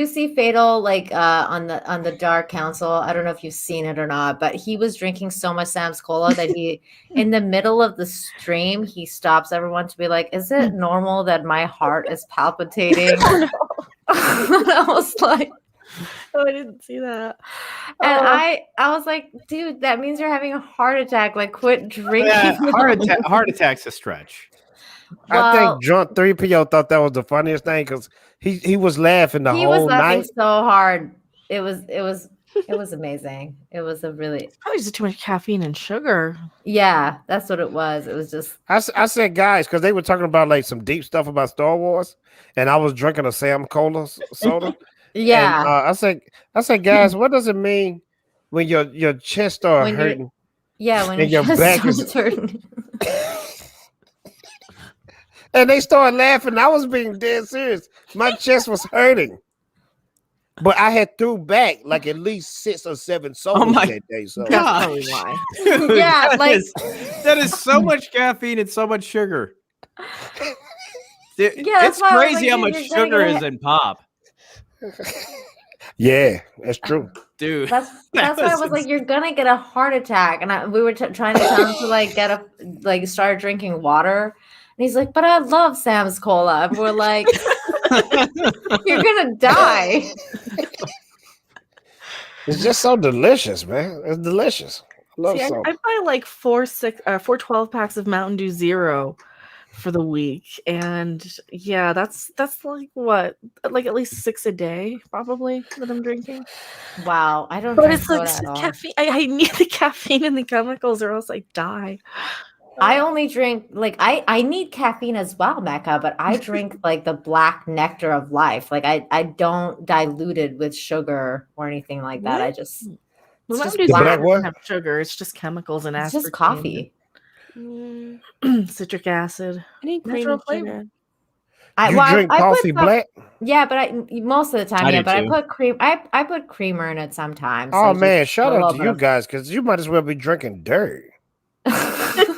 see Fatal like on the Dark Council? I don't know if you've seen it or not, but he was drinking so much Sam's Cola that he in the middle of the stream he stops everyone to be like, is it normal that my heart is palpitating? I was like, oh, I didn't see that. And I was like, dude, that means you're having a heart attack. Like, quit drinking. Yeah, heart attack's a stretch. I think Drunk 3PO thought that was the funniest thing because he was laughing the whole night. He was laughing so hard. It was amazing. It was a really probably just too much caffeine and sugar. Yeah, that's what it was. It was just I said, guys, because they were talking about like some deep stuff about Star Wars, and I was drinking a Sam Cola soda. Yeah. And, I said, guys, what does it mean when your chest starts hurting? Yeah, when and your back chest is hurting. And they started laughing. I was being dead serious. My chest was hurting. But I had threw back like at least 6 or 7 sodas that day. So that's probably why. Dude, yeah, that is so much caffeine and so much sugar. That's it's crazy how much sugar is in pop. Yeah, that's true. Dude. That's why I was like, you're gonna get a heart attack. And we were trying to tell him to like start drinking water. And he's like, but I love Sam's Cola. And we're like, you're gonna die. It's just so delicious, man. It's delicious. I love I buy like 4 12 packs of Mountain Dew Zero for the week, and yeah, that's like what, like at least 6 a day probably that I'm drinking. Wow, I don't. But it's like caffeine. I need the caffeine and the chemicals, or else I die. I only drink like I need caffeine as well, Mecca, but I drink like the black nectar of life. Like I don't dilute it with sugar or anything like that. I just doesn't have sugar. It's just chemicals and it's aspartame. just coffee. Citric acid. I need natural cream flavor. You drink coffee black? Yeah, but most of the time, I yeah. do But too. I put cream. I put creamer in it sometimes. Oh So man, just shout a out little to bit you of- guys because you might as well be drinking dirt.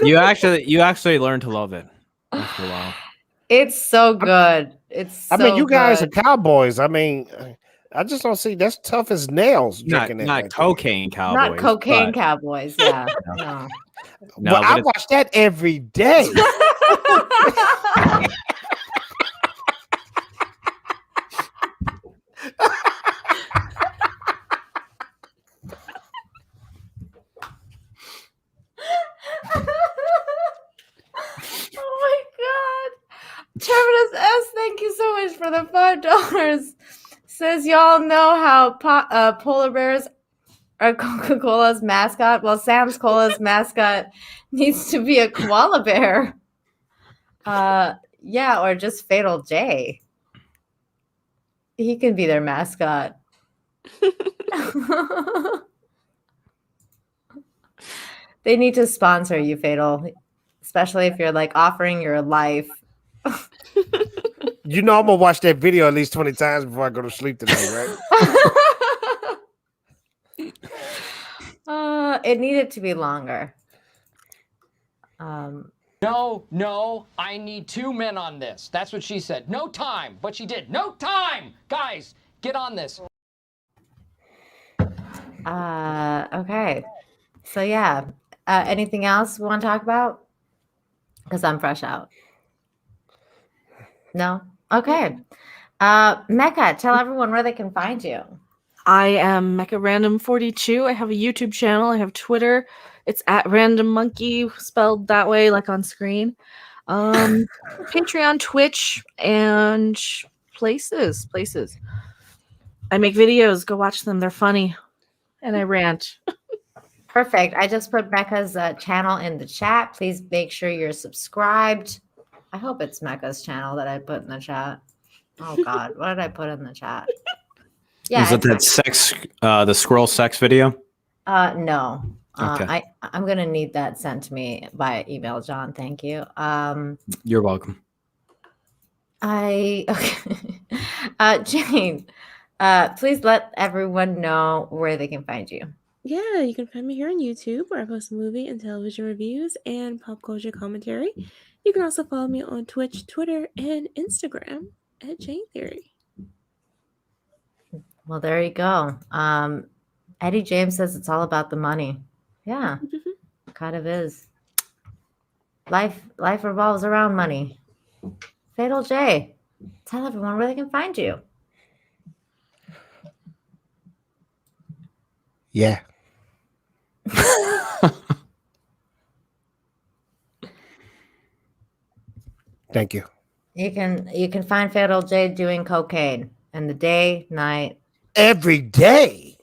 You actually learn to love it after a while. It's so good. It's. I mean, so you guys good. are cowboys. I mean, I just don't see that's tough as nails drinking that. Not cocaine cowboys. Not cocaine but- cowboys. Yeah. No. No, but I it's- watch that every day. Oh my god. Terminus S, thank you so much for the $5. Says y'all know how polar bears are Coca-Cola's mascot. Well, Sam's Cola's mascot needs to be a koala bear. Yeah, or just Fatal J. He can be their mascot. They need to sponsor you, Fatal, especially if you're like offering your life. You know I'm gonna watch that video at least 20 times before I go to sleep tonight, right? It needed to be longer. No, I need 2 men on this. That's what she said. No time, but she did. No time! Guys, get on this. Okay. So yeah. Anything else we want to talk about? Because I'm fresh out. No? Okay. Mecca, tell everyone where they can find you. I am Mecha Random 42. I have a YouTube channel. I have Twitter. It's at Random Monkey, spelled that way, like on screen. Patreon, Twitch, and places. I make videos. Go watch them. They're funny. And I rant. Perfect. I just put Mecca's channel in the chat. Please make sure you're subscribed. I hope it's Mecca's channel that I put in the chat. Oh God, what did I put in the chat? Yeah, is it that sex, the squirrel sex video? No. Okay. I'm gonna need that sent to me by email, John. Thank you. You're welcome. Okay. Jayne, please let everyone know where they can find you. Yeah, you can find me here on YouTube where I post movie and television reviews and pop culture commentary. You can also follow me on Twitch, Twitter, and Instagram at Jayne Theory. Well, there you go. Eddie James says it's all about the money. Yeah, kind of is. Life revolves around money. Fatal J, tell everyone where they can find you. Yeah. Thank you. You can find Fatal J doing cocaine in the day, night. Every day.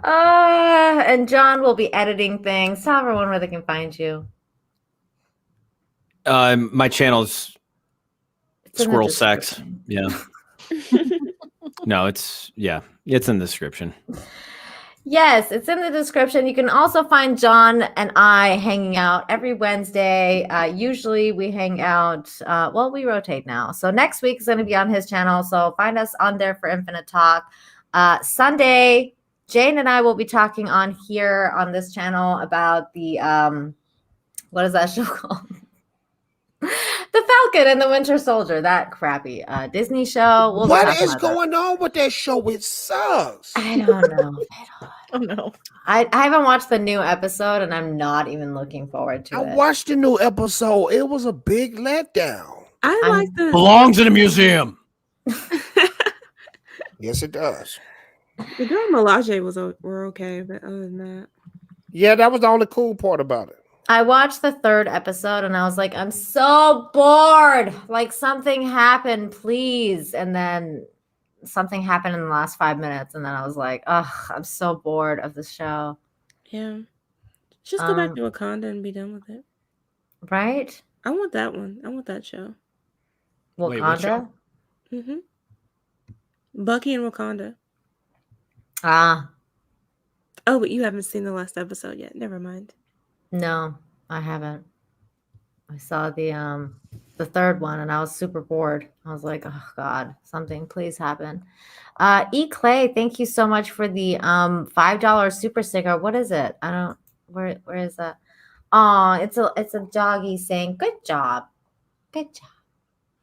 And John will be editing things. Tell everyone where they can find you. My channel's Squirrel Sex. Yeah. No, it's in the description. Yes, it's in the description. You can also find John and I hanging out every Wednesday. Usually we hang out, we rotate now. So next week is going to be on his channel. So find us on there for Infinite Talk. Sunday, Jayne and I will be talking on here on this channel about the, what is that show called? The Falcon and the Winter Soldier, that crappy Disney show. What is going on with that show? It sucks. I don't know. Oh no. I haven't watched the new episode and I'm not even looking forward to it. I watched the new episode. It was a big letdown. I like the belongs in a museum. Yes, it does. The girl Melage were okay, but other than that. Yeah, that was the only cool part about it. I watched the 3rd episode and I was like, I'm so bored. Like something happened, please. And then something happened in the last 5 minutes. And then I was like, ugh, I'm so bored of the show. Yeah. Just go back to Wakanda and be done with it. Right? I want that one. I want that show. Wakanda? Mm-hmm. Bucky and Wakanda. Ah. Oh, but you haven't seen the last episode yet. Never mind. No, I haven't. I saw the 3rd one and I was super bored. I was like, oh God, something please happen. E Clay, thank you so much for the $5 super sticker. What is it? I don't where is that? Oh, it's a doggy saying good job. Good job.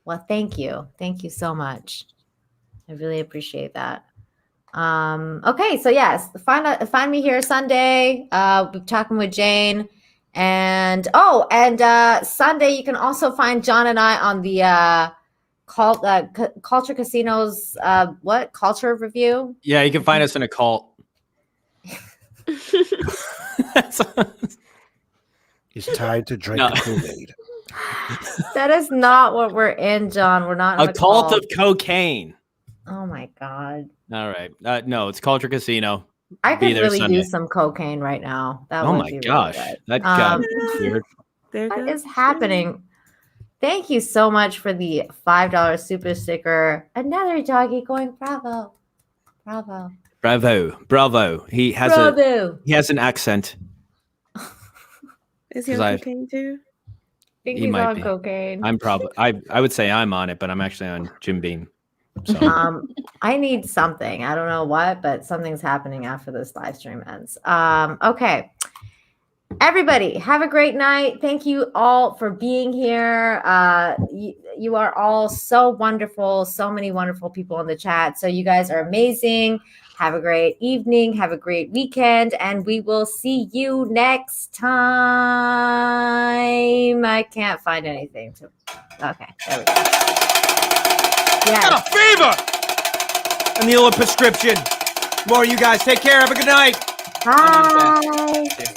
Well, thank you. Thank you so much. I really appreciate that. Okay, so yes, find me here Sunday. We'll be talking with Jayne. And Sunday you can also find John and I on the Culture Casino's culture review. Yeah, you can find us in a cult. It's time to drink the Kool-Aid. That is not what we're in, John. We're not in a cult of cocaine. Oh my God. All right. No, it's Culture Casino. I could really Sunday. use some cocaine right now. That Oh would my be gosh, really good. that got weird. What is happening? Thank you so much for the $5 super sticker. Another doggy going bravo, bravo, bravo. He has an accent. Is he on cocaine too? I think He he's might on be. cocaine. I'm probably. I would say I'm on it, but I'm actually on Jim Beam. So. I need something. I don't know what, but something's happening after this live stream ends. Okay. Everybody, have a great night. Thank you all for being here. You are all so wonderful. So many wonderful people in the chat. So you guys are amazing. Have a great evening. Have a great weekend. And we will see you next time. I can't find anything. Okay, there we go. I got a fever! And the old prescription. More of you guys. Take care. Have a good night. Bye.